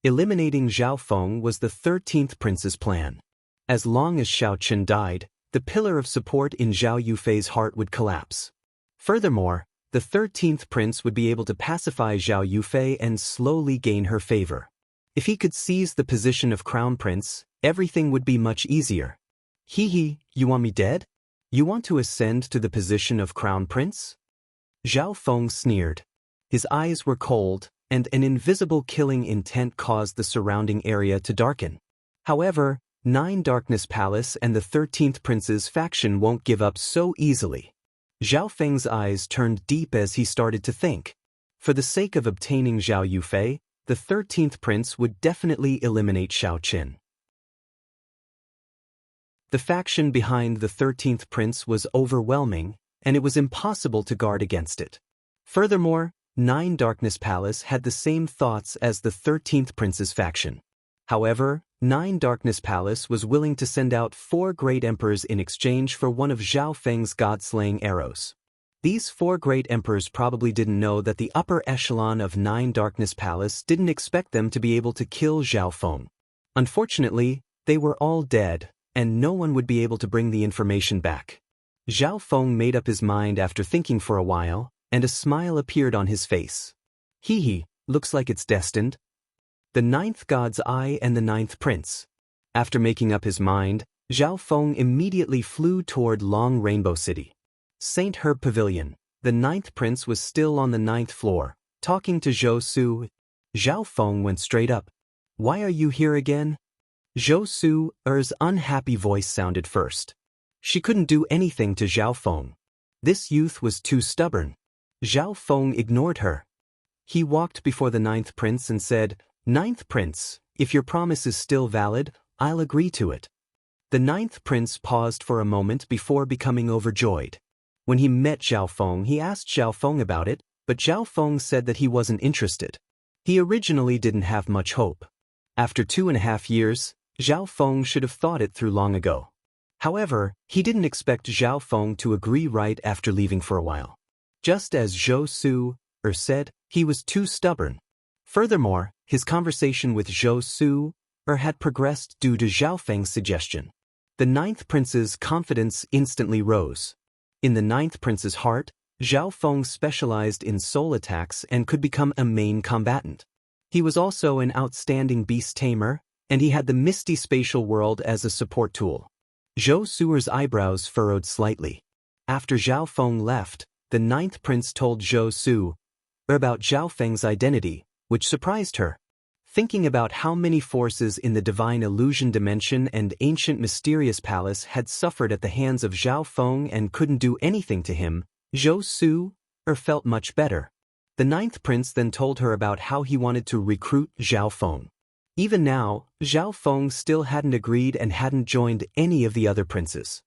Eliminating Zhao Feng was the 13th Prince's plan. As long as Xiao Qin died, the pillar of support in Zhao Yufei's heart would collapse. Furthermore, the 13th Prince would be able to pacify Zhao Yufei and slowly gain her favor. If he could seize the position of Crown Prince, everything would be much easier. Hee, you want me dead? You want to ascend to the position of Crown Prince? Zhao Feng sneered. His eyes were cold, and an invisible killing intent caused the surrounding area to darken. However, 9 Darkness Palace and the 13th Prince's faction won't give up so easily. Zhao Feng's eyes turned deep as he started to think. For the sake of obtaining Zhao Yufei, the 13th Prince would definitely eliminate Xiao Qin. The faction behind the 13th Prince was overwhelming, and it was impossible to guard against it. Furthermore, 9 Darkness Palace had the same thoughts as the 13th Prince's faction. However, 9 Darkness Palace was willing to send out 4 Great Emperors in exchange for one of Zhao Feng's god-slaying arrows. These 4 Great Emperors probably didn't know that the upper echelon of 9 Darkness Palace didn't expect them to be able to kill Zhao Feng. Unfortunately, they were all dead, and no one would be able to bring the information back. Zhao Feng made up his mind after thinking for a while, and a smile appeared on his face. Hee, looks like it's destined. The Ninth God's Eye and the Ninth Prince. After making up his mind, Zhao Feng immediately flew toward Long Rainbow City. St. Herb Pavilion. The Ninth Prince was still on the 9th floor, talking to Zhou Su. Zhao Feng went straight up. "Why are you here again?" Zhou Su's unhappy voice sounded first. She couldn't do anything to Zhao Feng. This youth was too stubborn. Zhao Feng ignored her. He walked before the Ninth Prince and said, "Ninth Prince, if your promise is still valid, I'll agree to it." The Ninth Prince paused for a moment before becoming overjoyed. When he met Zhao Feng, he asked Zhao Feng about it, but Zhao Feng said that he wasn't interested. He originally didn't have much hope. After 2.5 years, Zhao Feng should have thought it through long ago. However, he didn't expect Zhao Feng to agree right after leaving for a while. Just as Zhou Su said, he was too stubborn. Furthermore, his conversation with Zhou Su had progressed due to Zhao Feng's suggestion. The Ninth Prince's confidence instantly rose. In the Ninth Prince's heart, Zhao Feng specialized in soul attacks and could become a main combatant. He was also an outstanding beast tamer, and he had the misty spatial world as a support tool. Zhou Su's eyebrows furrowed slightly. After Zhao Feng left, the Ninth Prince told Zhou Su about Zhao Feng's identity, which surprised her. Thinking about how many forces in the divine illusion dimension and ancient mysterious palace had suffered at the hands of Zhao Feng and couldn't do anything to him, Zhou Su felt much better. The Ninth Prince then told her about how he wanted to recruit Zhao Feng. Even now, Zhao Feng still hadn't agreed and hadn't joined any of the other princes.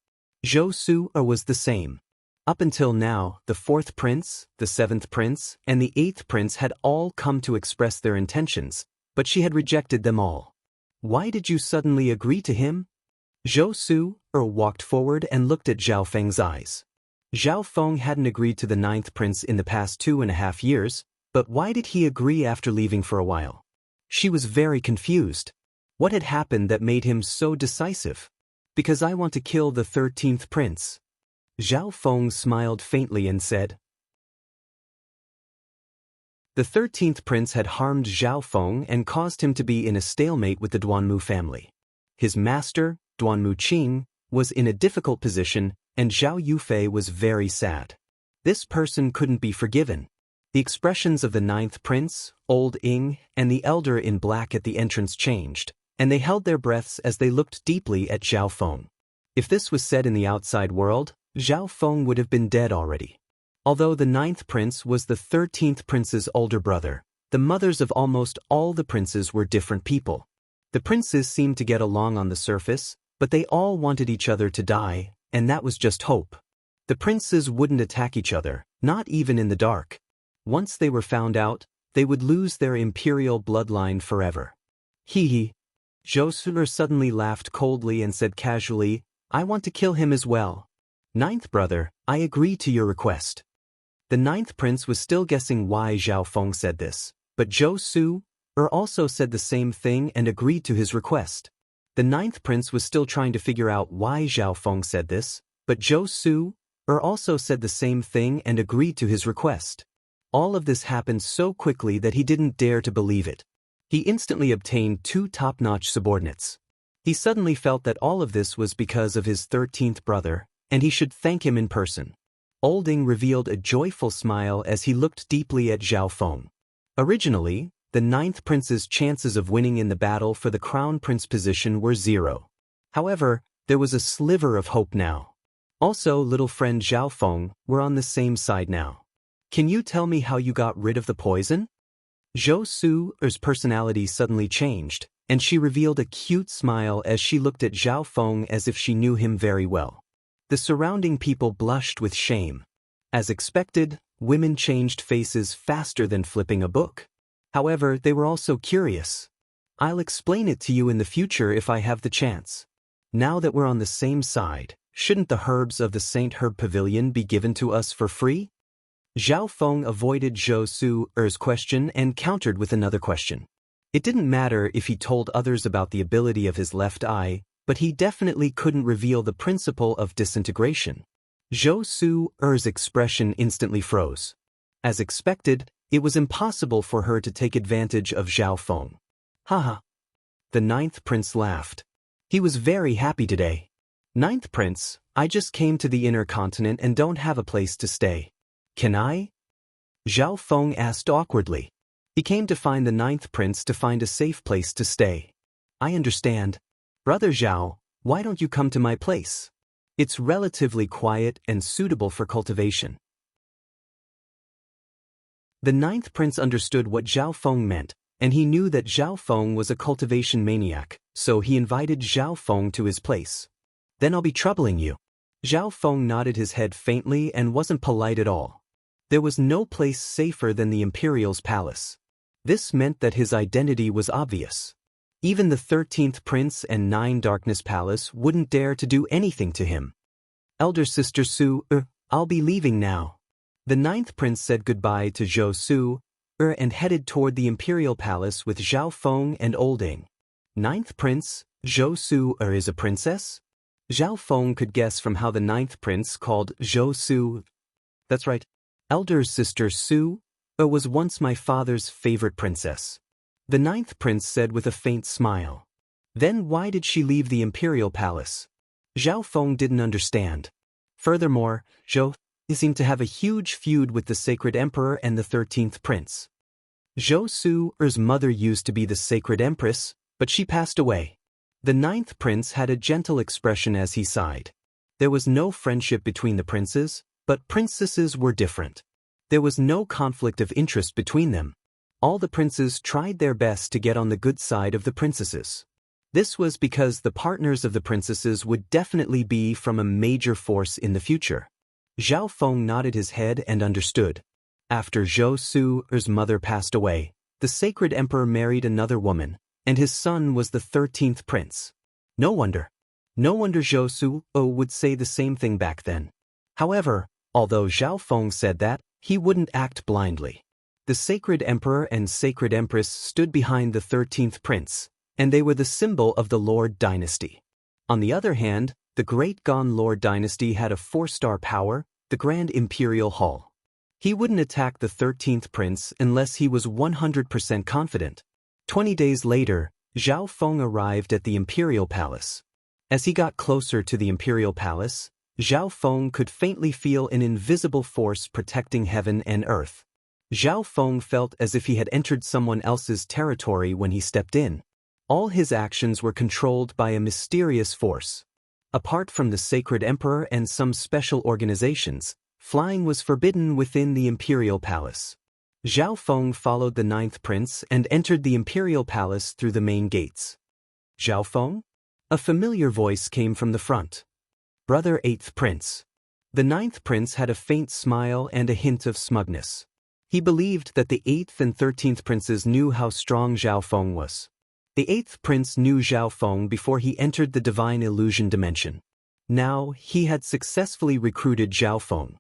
Zhou Su was the same. Up until now, the 4th Prince, the 7th Prince, and the 8th Prince had all come to express their intentions, but she had rejected them all. "Why did you suddenly agree to him?" Zhou Su walked forward and looked at Zhao Feng's eyes. Zhao Feng hadn't agreed to the 9th Prince in the past 2.5 years, but why did he agree after leaving for a while? She was very confused. What had happened that made him so decisive? "Because I want to kill the 13th Prince." Zhao Feng smiled faintly and said. The 13th Prince had harmed Zhao Feng and caused him to be in a stalemate with the Duanmu family. His master, Duanmu Qing, was in a difficult position, and Zhao Yufei was very sad. This person couldn't be forgiven. The expressions of the 9th Prince, Old Ing, and the Elder in Black at the entrance changed, and they held their breaths as they looked deeply at Zhao Feng. If this was said in the outside world, Zhao Feng would have been dead already. Although the 9th Prince was the 13th Prince's older brother, the mothers of almost all the princes were different people. The princes seemed to get along on the surface, but they all wanted each other to die, and that was just hope. The princes wouldn't attack each other, not even in the dark. Once they were found out, they would lose their imperial bloodline forever. Hee. Zhou Su suddenly laughed coldly and said casually, "I want to kill him as well." "Ninth brother, I agree to your request." The 9th Prince was still guessing why Zhao Feng said this, but Zhou Su also said the same thing and agreed to his request. The 9th Prince was still trying to figure out why Zhao Feng said this, but Zhou Su also said the same thing and agreed to his request. All of this happened so quickly that he didn't dare to believe it. He instantly obtained 2 top-notch subordinates. He suddenly felt that all of this was because of his 13th brother, and he should thank him in person. Olding revealed a joyful smile as he looked deeply at Zhao Feng. Originally, the 9th Prince's chances of winning in the battle for the Crown Prince position were 0. However, there was a sliver of hope now. Also, little friend Zhao Feng were on the same side now. "Can you tell me how you got rid of the poison?" Zhou Su's personality suddenly changed, and she revealed a cute smile as she looked at Zhao Feng as if she knew him very well. The surrounding people blushed with shame. As expected, women changed faces faster than flipping a book. However, they were also curious. "I'll explain it to you in the future if I have the chance. Now that we're on the same side, shouldn't the herbs of the St. Herb Pavilion be given to us for free?" Zhao Feng avoided Zhou Su's question and countered with another question. It didn't matter if he told others about the ability of his left eye, but he definitely couldn't reveal the principle of disintegration. Zhou Su's expression instantly froze. As expected, it was impossible for her to take advantage of Zhao Feng. Haha. The ninth prince laughed. He was very happy today. Ninth prince, I just came to the inner continent and don't have a place to stay. Can I? Zhao Feng asked awkwardly. He came to find the ninth prince to find a safe place to stay. I understand. Brother Zhao, why don't you come to my place? It's relatively quiet and suitable for cultivation. The ninth prince understood what Zhao Feng meant, and he knew that Zhao Feng was a cultivation maniac, so he invited Zhao Feng to his place. Then I'll be troubling you. Zhao Feng nodded his head faintly and wasn't polite at all. There was no place safer than the Imperial's palace. This meant that his identity was obvious. Even the 13th prince and 9 Darkness Palace wouldn't dare to do anything to him. Elder Sister Su, I'll be leaving now. The 9th prince said goodbye to Zhou Su, and headed toward the Imperial Palace with Zhao Feng and Olding. 9th prince, Zhou Su is a princess? Zhao Feng could guess from how the 9th prince called Zhou Su. That's right. Elder Sister Su was once my father's favorite princess. The 9th prince said with a faint smile. Then why did she leave the Imperial Palace? Zhao Feng didn't understand. Furthermore, Zhou seemed to have a huge feud with the Sacred Emperor and the 13th prince. Zhou Su's mother used to be the Sacred Empress, but she passed away. The 9th prince had a gentle expression as he sighed. There was no friendship between the princes, but princesses were different. There was no conflict of interest between them. All the princes tried their best to get on the good side of the princesses. This was because the partners of the princesses would definitely be from a major force in the future. Zhao Feng nodded his head and understood. After Zhou Su's mother passed away, the Sacred Emperor married another woman, and his son was the 13th prince. No wonder Zhou Su would say the same thing back then. However, although Zhao Feng said that, he wouldn't act blindly. The Sacred Emperor and Sacred Empress stood behind the 13th prince, and they were the symbol of the Lord dynasty. On the other hand, the Great Gon Lord dynasty had a 4-star power, the Grand Imperial Hall. He wouldn't attack the 13th prince unless he was 100% confident. 20 days later, Zhao Feng arrived at the Imperial Palace. As he got closer to the Imperial Palace, Zhao Feng could faintly feel an invisible force protecting heaven and earth. Zhao Feng felt as if he had entered someone else's territory when he stepped in. All his actions were controlled by a mysterious force. Apart from the Sacred Emperor and some special organizations, flying was forbidden within the Imperial Palace. Zhao Feng followed the 9th prince and entered the Imperial Palace through the main gates. Zhao Feng? A familiar voice came from the front. Brother 8th prince. The 9th prince had a faint smile and a hint of smugness. He believed that the 8th and 13th princes knew how strong Zhao Feng was. The 8th prince knew Zhao Feng before he entered the divine illusion dimension. Now, he had successfully recruited Zhao Feng.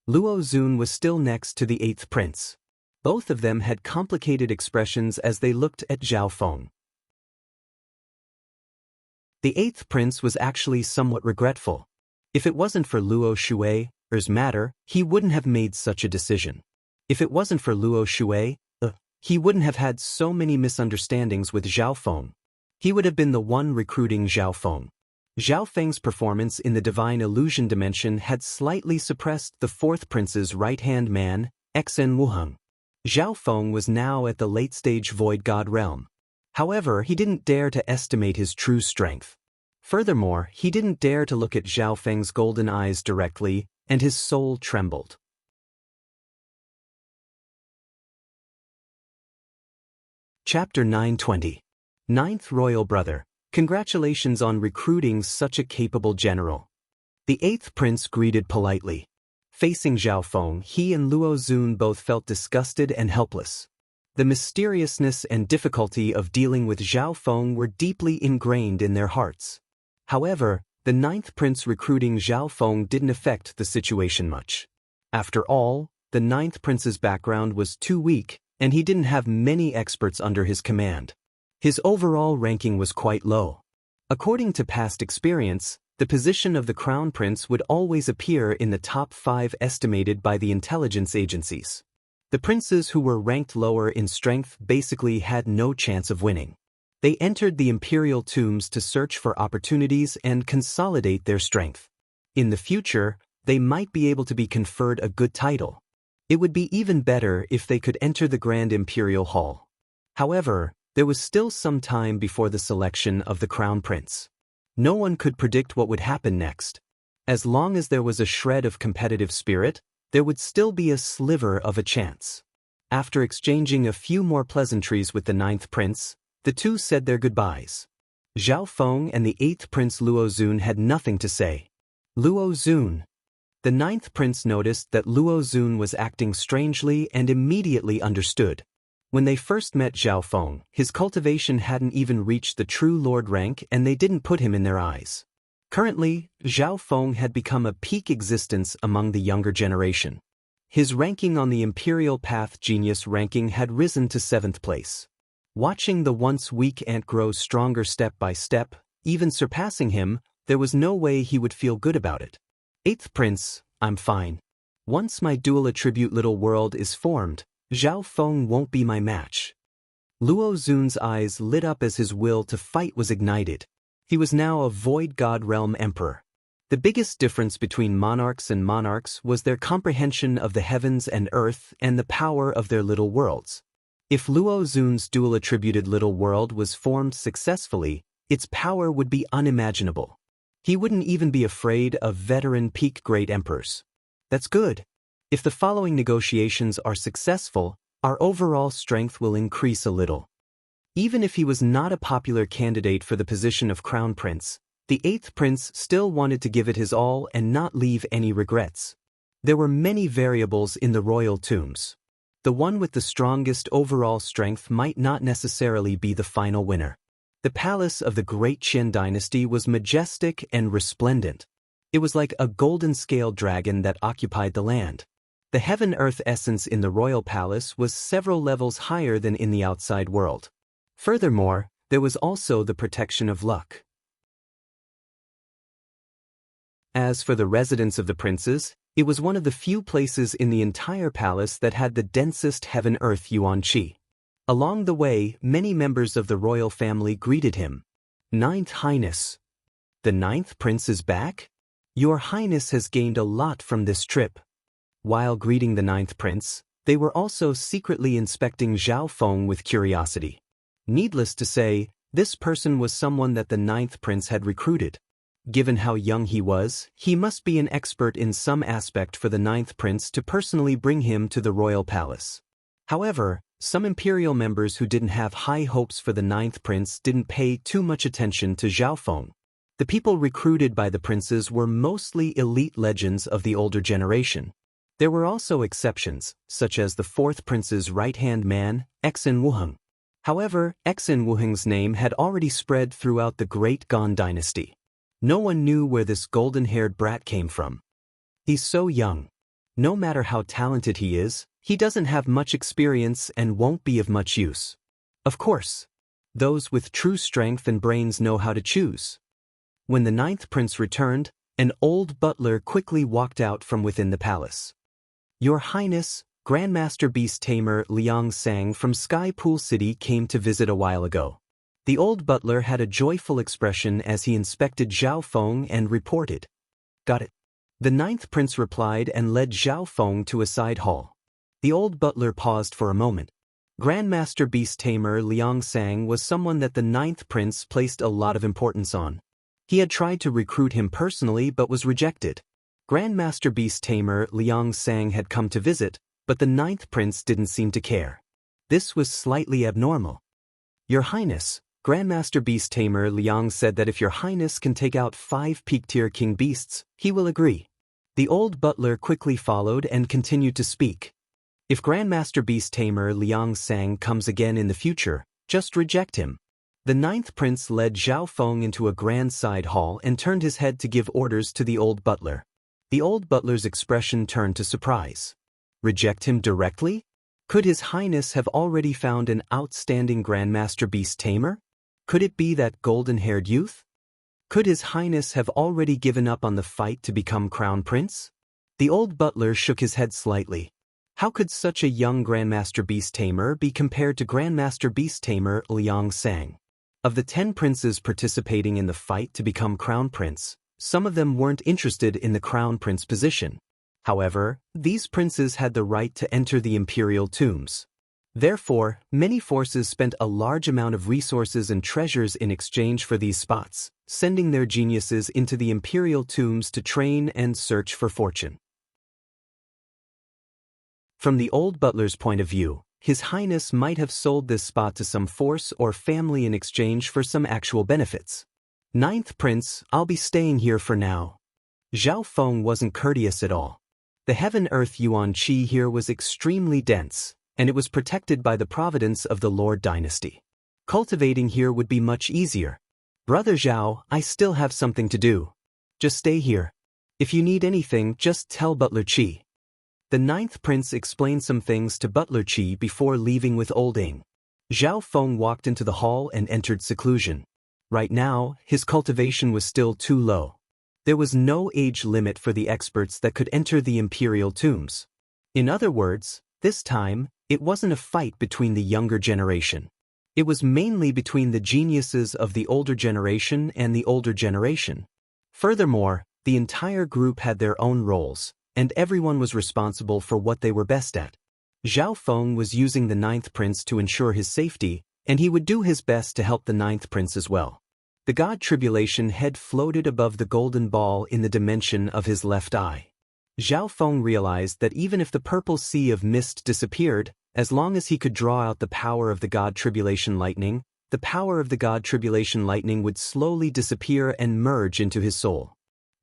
Luo Zun was still next to the 8th prince. Both of them had complicated expressions as they looked at Zhao Feng. The 8th prince was actually somewhat regretful. If it wasn't for Luo Shui's matter, he wouldn't have made such a decision. If it wasn't for Luo Shui, he wouldn't have had so many misunderstandings with Zhao Feng. He would have been the one recruiting Zhao Feng. Zhao Feng's performance in the divine illusion dimension had slightly suppressed the 4th prince's right-hand man, Xen Wuheng. Zhao Feng was now at the late-stage void god realm. However, he didn't dare to estimate his true strength. Furthermore, he didn't dare to look at Zhao Feng's golden eyes directly, and his soul trembled. Chapter 920. 9th Royal Brother, congratulations on recruiting such a capable general. The 8th prince greeted politely. Facing Zhao Feng, he and Luo Zun both felt disgusted and helpless. The mysteriousness and difficulty of dealing with Zhao Feng were deeply ingrained in their hearts. However, the 9th prince recruiting Zhao Feng didn't affect the situation much. After all, the 9th prince's background was too weak, and he didn't have many experts under his command. His overall ranking was quite low. According to past experience, the position of the crown prince would always appear in the top 5 estimated by the intelligence agencies. The princes who were ranked lower in strength basically had no chance of winning. They entered the imperial tombs to search for opportunities and consolidate their strength. In the future, they might be able to be conferred a good title. It would be even better if they could enter the Grand Imperial Hall. However, there was still some time before the selection of the Crown Prince. No one could predict what would happen next. As long as there was a shred of competitive spirit, there would still be a sliver of a chance. After exchanging a few more pleasantries with the 9th Prince, the two said their goodbyes. Zhao Feng and the 8th Prince Luo Xun had nothing to say. Luo Xun. The 9th Prince noticed that Luo Xun was acting strangely and immediately understood. When they first met Zhao Feng, his cultivation hadn't even reached the true lord rank and they didn't put him in their eyes. Currently, Zhao Feng had become a peak existence among the younger generation. His ranking on the Imperial Path Genius ranking had risen to 7th place. Watching the once weak ant grow stronger step by step, even surpassing him, there was no way he would feel good about it. 8th Prince, I'm fine. Once my dual attribute little world is formed, Zhao Feng won't be my match. Luo Xun's eyes lit up as his will to fight was ignited. He was now a Void God Realm Emperor. The biggest difference between monarchs and monarchs was their comprehension of the heavens and earth and the power of their little worlds. If Luo Xun's dual attributed little world was formed successfully, its power would be unimaginable. He wouldn't even be afraid of veteran peak great emperors. That's good. If the following negotiations are successful, our overall strength will increase a little. Even if he was not a popular candidate for the position of Crown Prince, the 8th Prince still wanted to give it his all and not leave any regrets. There were many variables in the royal tombs. The one with the strongest overall strength might not necessarily be the final winner. The palace of the Great Qin dynasty was majestic and resplendent. It was like a golden-scaled dragon that occupied the land. The heaven-earth essence in the royal palace was several levels higher than in the outside world. Furthermore, there was also the protection of luck. As for the residence of the princes, it was one of the few places in the entire palace that had the densest heaven-earth yuan qi. Along the way, many members of the royal family greeted him. 9th Highness. The 9th Prince is back? Your Highness has gained a lot from this trip. While greeting the 9th Prince, they were also secretly inspecting Zhao Feng with curiosity. Needless to say, this person was someone that the 9th Prince had recruited. Given how young he was, he must be an expert in some aspect for the 9th Prince to personally bring him to the royal palace. However, some imperial members who didn't have high hopes for the 9th Prince didn't pay too much attention to Zhao Feng. The people recruited by the princes were mostly elite legends of the older generation. There were also exceptions, such as the 4th Prince's right-hand man, Exin Wuheng. However, Exin Wuheng's name had already spread throughout the Great Gan dynasty. No one knew where this golden-haired brat came from. He's so young. No matter how talented he is, he doesn't have much experience and won't be of much use. Of course, those with true strength and brains know how to choose. When the 9th Prince returned, an old butler quickly walked out from within the palace. Your Highness, Grandmaster Beast Tamer Liang Sang from Sky Pool City came to visit a while ago. The old butler had a joyful expression as he inspected Zhao Feng and reported. Got it. The 9th Prince replied and led Zhao Feng to a side hall. The old butler paused for a moment. Grandmaster Beast Tamer Liang Sang was someone that the 9th Prince placed a lot of importance on. He had tried to recruit him personally but was rejected. Grandmaster Beast Tamer Liang Sang had come to visit, but the 9th Prince didn't seem to care. This was slightly abnormal. Your Highness, Grandmaster Beast Tamer Liang said that if your Highness can take out 5 peak-tier king beasts, he will agree. The old butler quickly followed and continued to speak. If Grandmaster Beast Tamer Liang Sang comes again in the future, just reject him. The 9th Prince led Zhao Feng into a grand side hall and turned his head to give orders to the old butler. The old butler's expression turned to surprise. Reject him directly? Could His Highness have already found an outstanding Grandmaster Beast Tamer? Could it be that golden-haired youth? Could His Highness have already given up on the fight to become Crown Prince? The old butler shook his head slightly. How could such a young Grandmaster Beast Tamer be compared to Grandmaster Beast Tamer Liang Sang? Of the 10 princes participating in the fight to become crown prince, some of them weren't interested in the crown prince position. However, these princes had the right to enter the imperial tombs. Therefore, many forces spent a large amount of resources and treasures in exchange for these spots, sending their geniuses into the imperial tombs to train and search for fortune. From the old butler's point of view, His Highness might have sold this spot to some force or family in exchange for some actual benefits. Ninth Prince, I'll be staying here for now. Zhao Feng wasn't courteous at all. The heaven-earth yuan qi here was extremely dense, and it was protected by the providence of the Lord dynasty. Cultivating here would be much easier. Brother Zhao, I still have something to do. Just stay here. If you need anything, just tell Butler Qi. The ninth prince explained some things to Butler Qi before leaving with Old Ing. Zhao Feng walked into the hall and entered seclusion. Right now, his cultivation was still too low. There was no age limit for the experts that could enter the imperial tombs. In other words, this time, it wasn't a fight between the younger generation. It was mainly between the geniuses of the older generation and the older generation. Furthermore, the entire group had their own roles, and everyone was responsible for what they were best at. Zhao Feng was using the ninth prince to ensure his safety, and he would do his best to help the ninth prince as well. The god Tribulation head floated above the golden ball in the dimension of his left eye. Zhao Feng realized that even if the purple sea of mist disappeared, as long as he could draw out the power of the god Tribulation lightning, the power of the god Tribulation lightning would slowly disappear and merge into his soul.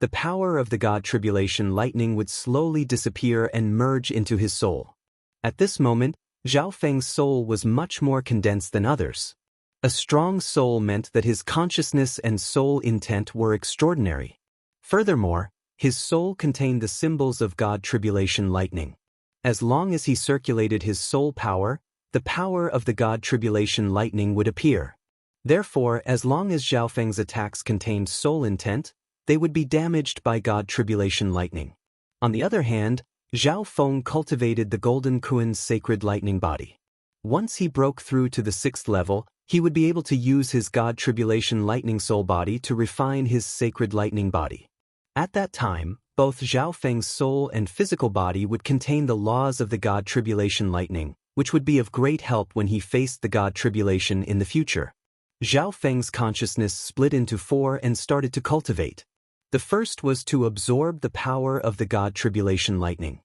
The power of the god Tribulation lightning would slowly disappear and merge into his soul. At this moment, Zhao Feng's soul was much more condensed than others. A strong soul meant that his consciousness and soul intent were extraordinary. Furthermore, his soul contained the symbols of god Tribulation lightning. As long as he circulated his soul power, the power of the god Tribulation lightning would appear. Therefore, as long as Zhao Feng's attacks contained soul intent, they would be damaged by god Tribulation lightning. On the other hand, Zhao Feng cultivated the Golden Kuan's sacred lightning body. Once he broke through to the 6th level, he would be able to use his god Tribulation lightning soul body to refine his sacred lightning body. At that time, both Zhao Feng's soul and physical body would contain the laws of the god Tribulation lightning, which would be of great help when he faced the god Tribulation in the future. Zhao Feng's consciousness split into 4 and started to cultivate. The first was to absorb the power of the god Tribulation lightning.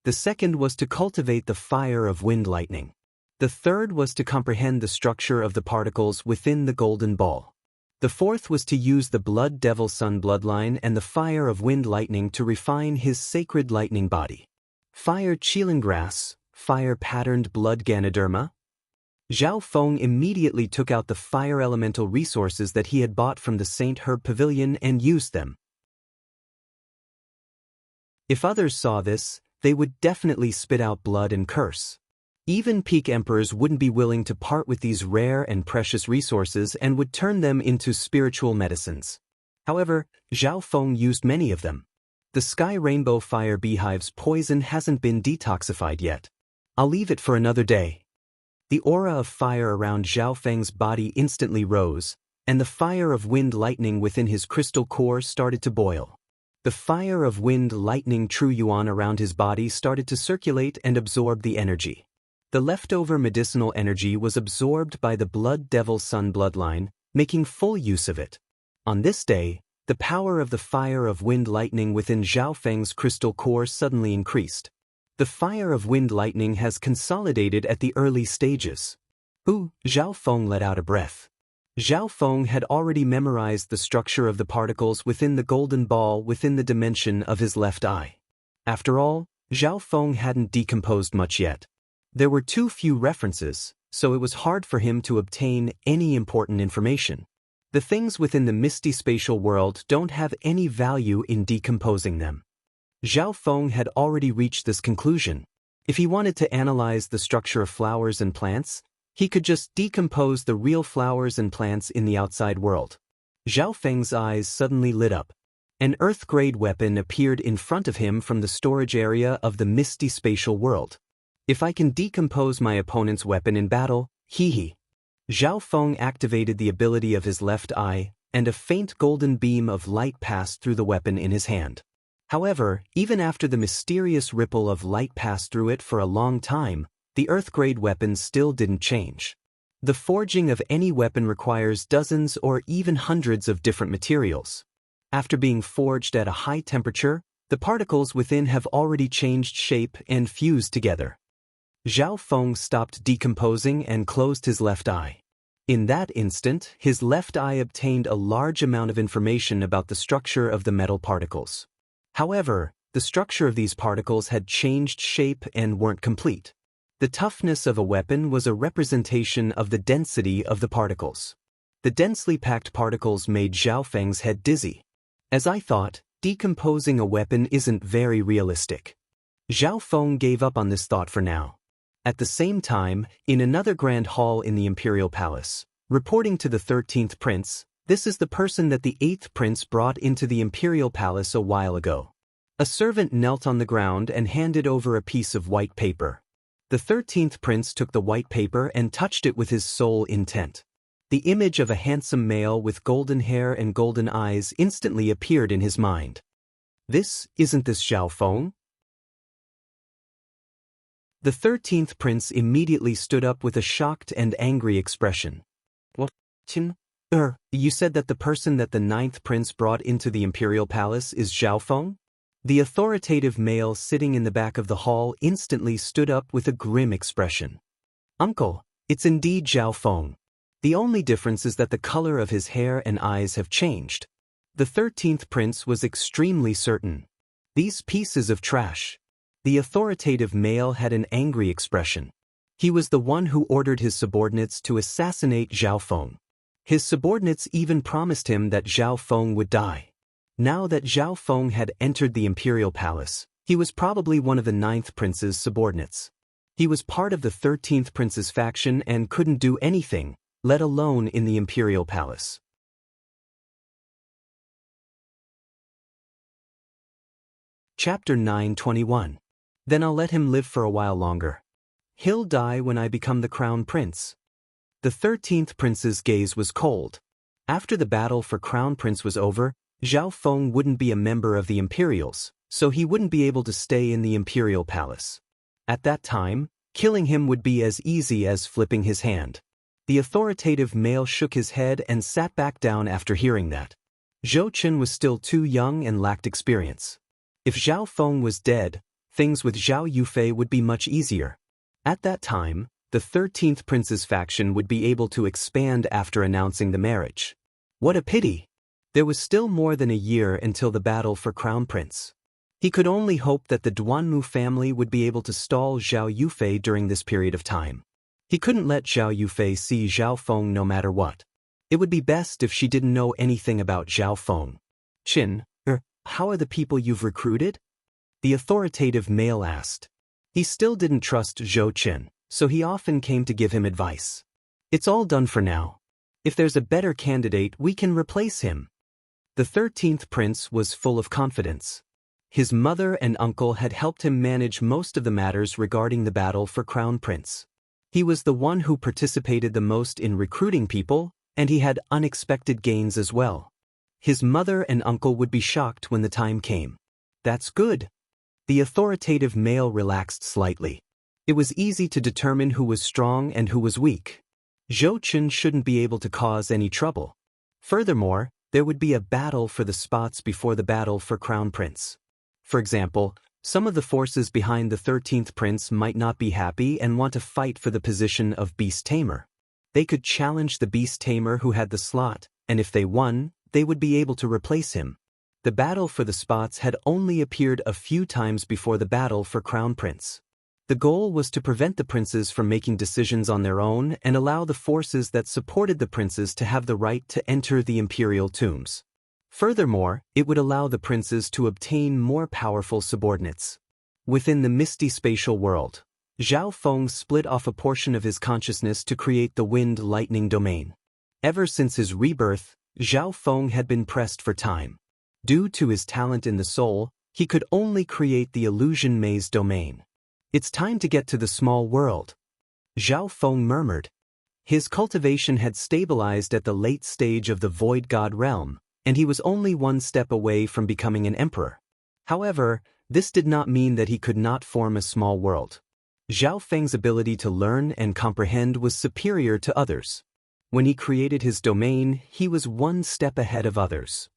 The second was to cultivate the fire of wind lightning. The third was to comprehend the structure of the particles within the golden ball. The fourth was to use the Blood Devil Sun bloodline and the fire of wind lightning to refine his sacred lightning body. Fire Qilin grass, fire patterned blood Ganoderma. Zhao Feng immediately took out the fire elemental resources that he had bought from the Saint Herb Pavilion and used them. If others saw this, they would definitely spit out blood and curse. Even peak emperors wouldn't be willing to part with these rare and precious resources and would turn them into spiritual medicines. However, Zhao Feng used many of them. The Sky Rainbow Fire Beehive's poison hasn't been detoxified yet. I'll leave it for another day. The aura of fire around Zhao Feng's body instantly rose, and the fire of wind lightning within his crystal core started to boil. The fire of wind lightning true yuan around his body started to circulate and absorb the energy. The leftover medicinal energy was absorbed by the Blood Devil Sun bloodline, making full use of it. On this day, the power of the fire of wind lightning within Zhao Feng's crystal core suddenly increased. The fire of wind lightning has consolidated at the early stages. Zhao Feng let out a breath. Zhao Feng had already memorized the structure of the particles within the golden ball within the dimension of his left eye. After all, Zhao Feng hadn't decomposed much yet. There were too few references, so it was hard for him to obtain any important information. The things within the misty spatial world don't have any value in decomposing them. Zhao Feng had already reached this conclusion. If he wanted to analyze the structure of flowers and plants, he could just decompose the real flowers and plants in the outside world. Zhao Feng's eyes suddenly lit up. An Earth-grade weapon appeared in front of him from the storage area of the misty spatial world. If I can decompose my opponent's weapon in battle, hee. Zhao Feng activated the ability of his left eye, and a faint golden beam of light passed through the weapon in his hand. However, even after the mysterious ripple of light passed through it for a long time, the Earth-grade weapon still didn't change. The forging of any weapon requires dozens or even hundreds of different materials. After being forged at a high temperature, the particles within have already changed shape and fused together. Zhao Feng stopped decomposing and closed his left eye. In that instant, his left eye obtained a large amount of information about the structure of the metal particles. However, the structure of these particles had changed shape and weren't complete. The toughness of a weapon was a representation of the density of the particles. The densely packed particles made Zhao Feng's head dizzy. As I thought, decomposing a weapon isn't very realistic. Zhao Feng gave up on this thought for now. At the same time, in another grand hall in the Imperial Palace, reporting to the 13th Prince, this is the person that the 8th Prince brought into the Imperial Palace a while ago. A servant knelt on the ground and handed over a piece of white paper. The 13th Prince took the white paper and touched it with his sole intent. The image of a handsome male with golden hair and golden eyes instantly appeared in his mind. Isn't this Zhao Feng? The 13th Prince immediately stood up with a shocked and angry expression. What? You said that the person that the 9th Prince brought into the Imperial Palace is Zhao Feng? The authoritative male sitting in the back of the hall instantly stood up with a grim expression. Uncle, it's indeed Zhao Feng. The only difference is that the color of his hair and eyes have changed. The 13th Prince was extremely certain. These pieces of trash. The authoritative male had an angry expression. He was the one who ordered his subordinates to assassinate Zhao Feng. His subordinates even promised him that Zhao Feng would die. Now that Zhao Feng had entered the Imperial Palace, he was probably one of the 9th Prince's subordinates. He was part of the 13th Prince's faction and couldn't do anything, let alone in the Imperial Palace. Chapter 9:21. Then I'll let him live for a while longer. He'll die when I become the Crown Prince. The 13th Prince's gaze was cold. After the battle for Crown Prince was over, Zhao Feng wouldn't be a member of the Imperials, so he wouldn't be able to stay in the Imperial Palace. At that time, killing him would be as easy as flipping his hand. The authoritative male shook his head and sat back down after hearing that. Zhou Qin was still too young and lacked experience. If Zhao Feng was dead, things with Zhao Yufei would be much easier. At that time, the 13th Prince's faction would be able to expand after announcing the marriage. What a pity! There was still more than a year until the battle for Crown Prince. He could only hope that the Duanmu family would be able to stall Zhao Yufei during this period of time. He couldn't let Zhao Yufei see Zhao Feng no matter what. It would be best if she didn't know anything about Zhao Feng. Qin, how are the people you've recruited? The authoritative male asked. He still didn't trust Zhou Qin, so he often came to give him advice. It's all done for now. If there's a better candidate, we can replace him. The 13th Prince was full of confidence. His mother and uncle had helped him manage most of the matters regarding the battle for Crown Prince. He was the one who participated the most in recruiting people, and he had unexpected gains as well. His mother and uncle would be shocked when the time came. That's good. The authoritative male relaxed slightly. It was easy to determine who was strong and who was weak. Zhou Qin shouldn't be able to cause any trouble. Furthermore, there would be a battle for the spots before the battle for Crown Prince. For example, some of the forces behind the 13th Prince might not be happy and want to fight for the position of Beast Tamer. They could challenge the Beast Tamer who had the slot, and if they won, they would be able to replace him. The battle for the spots had only appeared a few times before the battle for Crown Prince. The goal was to prevent the princes from making decisions on their own and allow the forces that supported the princes to have the right to enter the imperial tombs. Furthermore, it would allow the princes to obtain more powerful subordinates. Within the misty spatial world, Zhao Feng split off a portion of his consciousness to create the wind-lightning domain. Ever since his rebirth, Zhao Feng had been pressed for time. Due to his talent in the soul, he could only create the illusion maze domain. It's time to get to the small world. Zhao Feng murmured. His cultivation had stabilized at the late stage of the Void God realm, and he was only one step away from becoming an emperor. However, this did not mean that he could not form a small world. Zhao Feng's ability to learn and comprehend was superior to others. When he created his domain, he was one step ahead of others.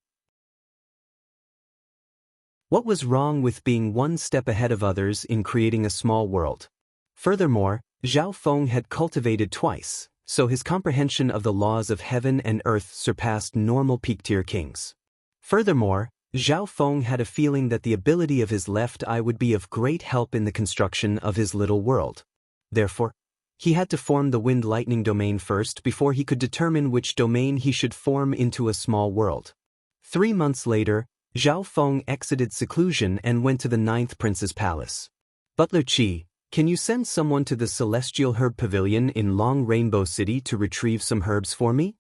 What was wrong with being one step ahead of others in creating a small world? Furthermore, Zhao Feng had cultivated twice, so his comprehension of the laws of heaven and earth surpassed normal peak-tier kings. Furthermore, Zhao Feng had a feeling that the ability of his left eye would be of great help in the construction of his little world. Therefore, he had to form the wind-lightning domain first before he could determine which domain he should form into a small world. 3 months later, Zhao Feng exited seclusion and went to the 9th Prince's palace. Butler Qi, can you send someone to the Celestial Herb Pavilion in Long Rainbow City to retrieve some herbs for me?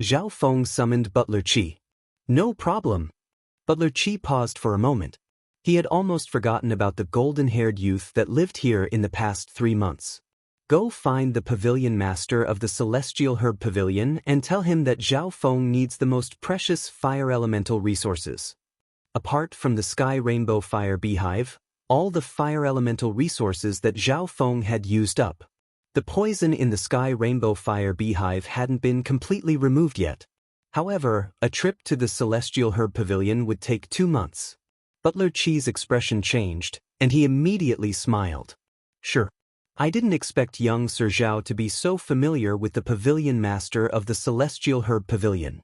Zhao Feng summoned Butler Qi. No problem. Butler Qi paused for a moment. He had almost forgotten about the golden-haired youth that lived here in the past 3 months. Go find the pavilion master of the Celestial Herb Pavilion and tell him that Zhao Feng needs the most precious fire elemental resources. Apart from the Sky Rainbow Fire Beehive, all the fire elemental resources that Zhao Feng had used up. The poison in the Sky Rainbow Fire Beehive hadn't been completely removed yet. However, a trip to the Celestial Herb Pavilion would take 2 months. Butler Qi's expression changed, and he immediately smiled. Sure. I didn't expect young Sir Zhao to be so familiar with the pavilion master of the Celestial Herb Pavilion.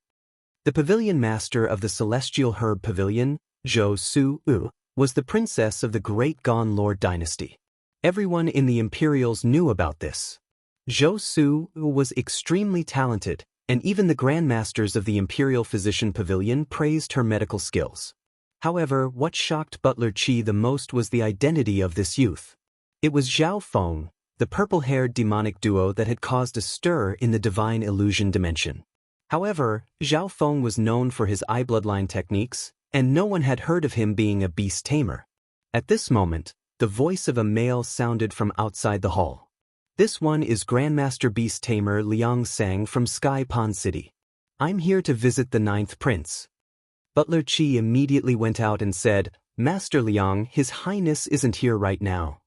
The pavilion master of the Celestial Herb Pavilion, Zhou Su, was the princess of the Great Gone Lord dynasty. Everyone in the Imperials knew about this. Zhou Su was extremely talented, and even the grandmasters of the Imperial Physician Pavilion praised her medical skills. However, what shocked Butler Qi the most was the identity of this youth. It was Zhao Feng, the purple-haired demonic duo that had caused a stir in the divine illusion dimension. However, Zhao Feng was known for his eye bloodline techniques, and no one had heard of him being a beast tamer. At this moment, the voice of a male sounded from outside the hall. This one is Grandmaster Beast Tamer Liang Sang from Sky Pond City. I'm here to visit the 9th Prince. Butler Qi immediately went out and said, Master Liang, His Highness isn't here right now.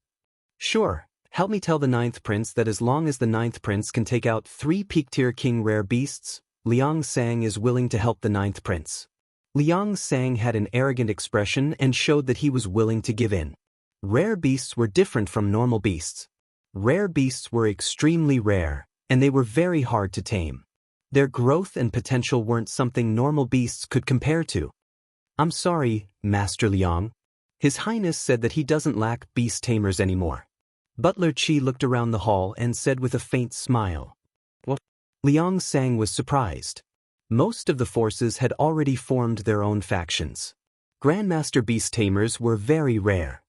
Sure, help me tell the 9th Prince that as long as the 9th Prince can take out 3 peak-tier king rare beasts, Liang Sang is willing to help the 9th Prince. Liang Sang had an arrogant expression and showed that he was willing to give in. Rare beasts were different from normal beasts. Rare beasts were extremely rare, and they were very hard to tame. Their growth and potential weren't something normal beasts could compare to. I'm sorry, Master Liang. His Highness said that he doesn't lack beast tamers anymore. Butler Qi looked around the hall and said with a faint smile. What? Liang Sang was surprised. Most of the forces had already formed their own factions. Grandmaster beast tamers were very rare.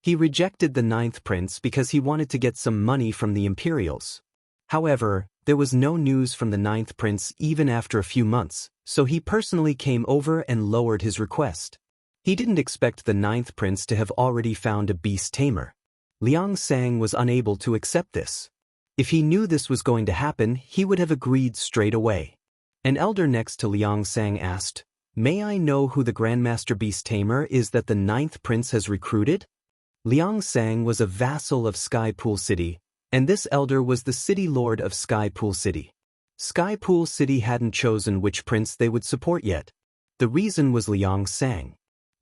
He rejected the 9th Prince because he wanted to get some money from the Imperials. However, there was no news from the 9th Prince even after a few months, so he personally came over and lowered his request. He didn't expect the 9th Prince to have already found a beast tamer. Liang Sang was unable to accept this. If he knew this was going to happen, he would have agreed straight away. An elder next to Liang Sang asked, May I know who the Grandmaster Beast Tamer is that the 9th Prince has recruited? Liang Sang was a vassal of Sky Pool City, and this elder was the city lord of Sky Pool City. Sky Pool City hadn't chosen which prince they would support yet. The reason was Liang Sang.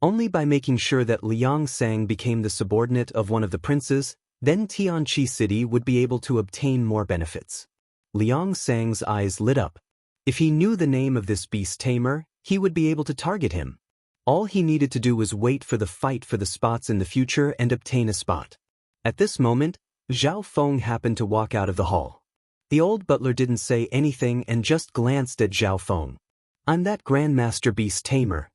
Only by making sure that Liang Sang became the subordinate of one of the princes, then Tianqi City would be able to obtain more benefits. Liang Sang's eyes lit up. If he knew the name of this beast tamer, he would be able to target him. All he needed to do was wait for the fight for the spots in the future and obtain a spot. At this moment, Zhao Feng happened to walk out of the hall. The old butler didn't say anything and just glanced at Zhao Feng. I'm that Grandmaster Beast Tamer.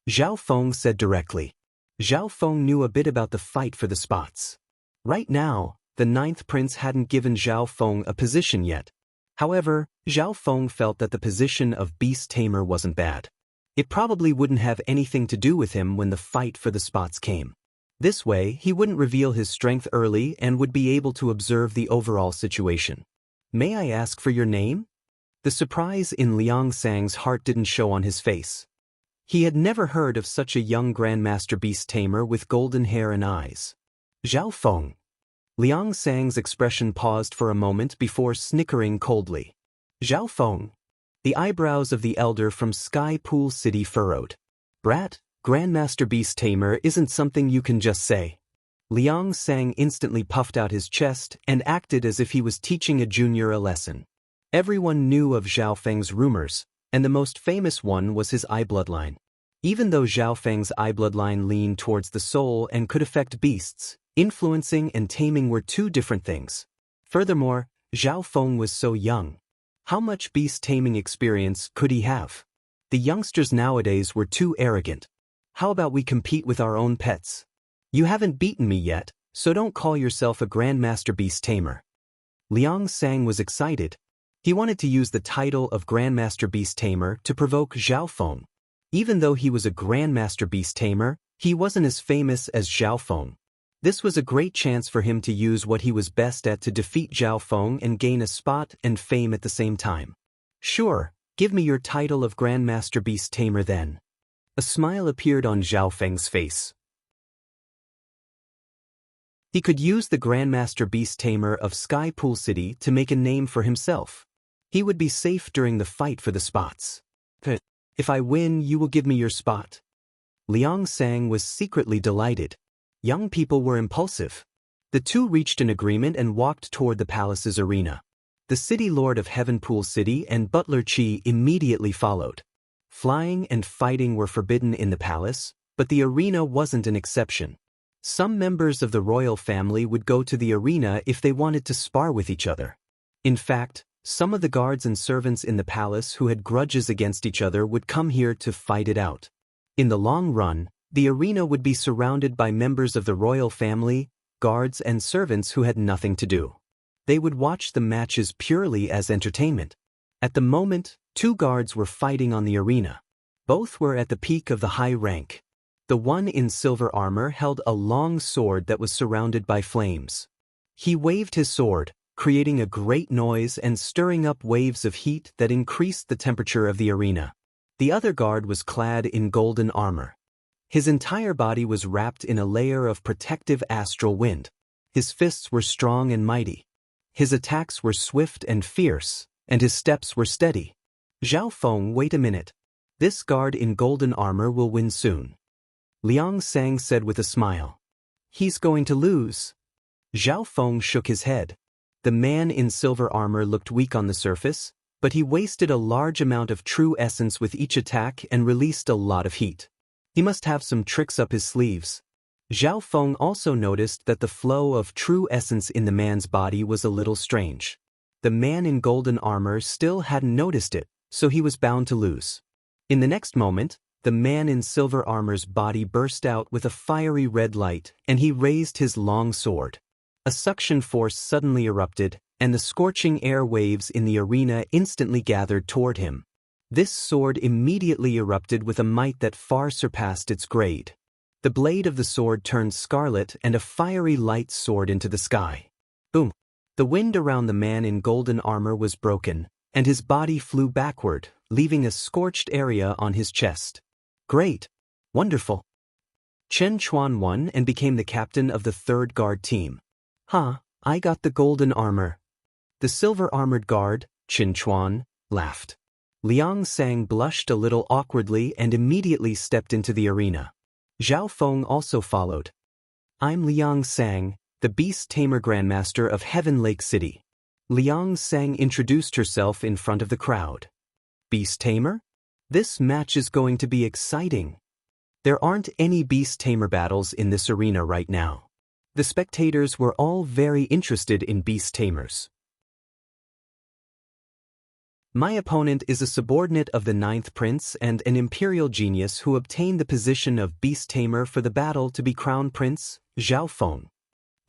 Zhao Feng said directly. Zhao Feng knew a bit about the fight for the spots. Right now, the 9th Prince hadn't given Zhao Feng a position yet. However, Zhao Feng felt that the position of Beast Tamer wasn't bad. It probably wouldn't have anything to do with him when the fight for the spots came. This way, he wouldn't reveal his strength early and would be able to observe the overall situation. May I ask for your name? The surprise in Liang Sang's heart didn't show on his face. He had never heard of such a young Grandmaster Beast Tamer with golden hair and eyes. Zhao Feng. Liang Sang's expression paused for a moment before snickering coldly. Zhao Feng. The eyebrows of the elder from Sky Pool City furrowed. Brat, Grandmaster Beast Tamer isn't something you can just say. Liang Sang instantly puffed out his chest and acted as if he was teaching a junior a lesson. Everyone knew of Zhao Feng's rumors, and the most famous one was his eye bloodline. Even though Zhao Feng's eye bloodline leaned towards the soul and could affect beasts, influencing and taming were two different things. Furthermore, Zhao Feng was so young. How much beast taming experience could he have? The youngsters nowadays were too arrogant. How about we compete with our own pets? You haven't beaten me yet, so don't call yourself a Grandmaster Beast Tamer. Liang Sang was excited. He wanted to use the title of Grandmaster Beast Tamer to provoke Zhao Feng. Even though he was a Grandmaster Beast Tamer, he wasn't as famous as Zhao Feng. This was a great chance for him to use what he was best at to defeat Zhao Feng and gain a spot and fame at the same time. Sure, give me your title of Grandmaster Beast Tamer then. A smile appeared on Zhao Feng's face. He could use the Grandmaster Beast Tamer of Sky Pool City to make a name for himself. He would be safe during the fight for the spots. If I win, you will give me your spot. Liang Sang was secretly delighted. Young people were impulsive. The two reached an agreement and walked toward the palace's arena. The city lord of Heaven Pool City and Butler Qi immediately followed. Flying and fighting were forbidden in the palace, but the arena wasn't an exception. Some members of the royal family would go to the arena if they wanted to spar with each other. In fact, some of the guards and servants in the palace who had grudges against each other would come here to fight it out. In the long run, the arena would be surrounded by members of the royal family, guards and servants who had nothing to do. They would watch the matches purely as entertainment. At the moment, two guards were fighting on the arena. Both were at the peak of the high rank. The one in silver armor held a long sword that was surrounded by flames. He waved his sword, creating a great noise and stirring up waves of heat that increased the temperature of the arena. The other guard was clad in golden armor. His entire body was wrapped in a layer of protective astral wind. His fists were strong and mighty. His attacks were swift and fierce, and his steps were steady. Zhao Feng, wait a minute. This guard in golden armor will win soon. Liang Sang said with a smile. He's going to lose. Zhao Feng shook his head. The man in silver armor looked weak on the surface, but he wasted a large amount of true essence with each attack and released a lot of heat. He must have some tricks up his sleeves. Zhao Feng also noticed that the flow of true essence in the man's body was a little strange. The man in golden armor still hadn't noticed it, so he was bound to lose. In the next moment, the man in silver armor's body burst out with a fiery red light, and he raised his long sword. A suction force suddenly erupted, and the scorching air waves in the arena instantly gathered toward him. This sword immediately erupted with a might that far surpassed its grade. The blade of the sword turned scarlet and a fiery light soared into the sky. Boom! The wind around the man in golden armor was broken, and his body flew backward, leaving a scorched area on his chest. Great! Wonderful! Chen Chuan won and became the captain of the third guard team. I got the golden armor. The silver-armored guard, Chen Chuan, laughed. Liang Sang blushed a little awkwardly and immediately stepped into the arena. Zhao Feng also followed. I'm Liang Sang, the Beast Tamer Grandmaster of Heaven Lake City. Liang Sang introduced herself in front of the crowd. Beast Tamer? This match is going to be exciting. There aren't any Beast Tamer battles in this arena right now. The spectators were all very interested in Beast Tamers. My opponent is a subordinate of the 9th Prince and an imperial genius who obtained the position of Beast Tamer for the battle to be crowned Prince, Zhao Feng.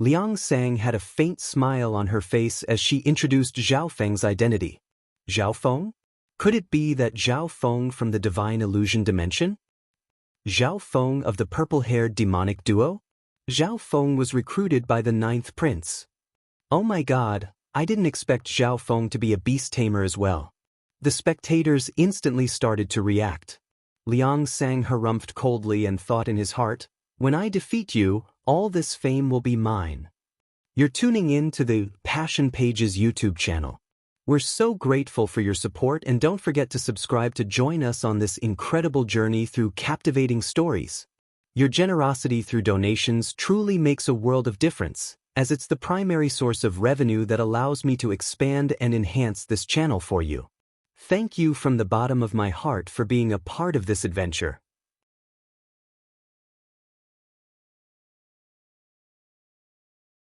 Liang Sang had a faint smile on her face as she introduced Zhao Feng's identity. Zhao Feng? Could it be that Zhao Feng from the Divine Illusion Dimension? Zhao Feng of the purple-haired demonic duo? Zhao Feng was recruited by the 9th prince. Oh my god, I didn't expect Zhao Feng to be a beast tamer as well. The spectators instantly started to react. Liang Sang harumphed coldly and thought in his heart, when I defeat you, all this fame will be mine. You're tuning in to the Passion Pages YouTube channel. We're so grateful for your support, and don't forget to subscribe to join us on this incredible journey through captivating stories. Your generosity through donations truly makes a world of difference, as it's the primary source of revenue that allows me to expand and enhance this channel for you. Thank you from the bottom of my heart for being a part of this adventure.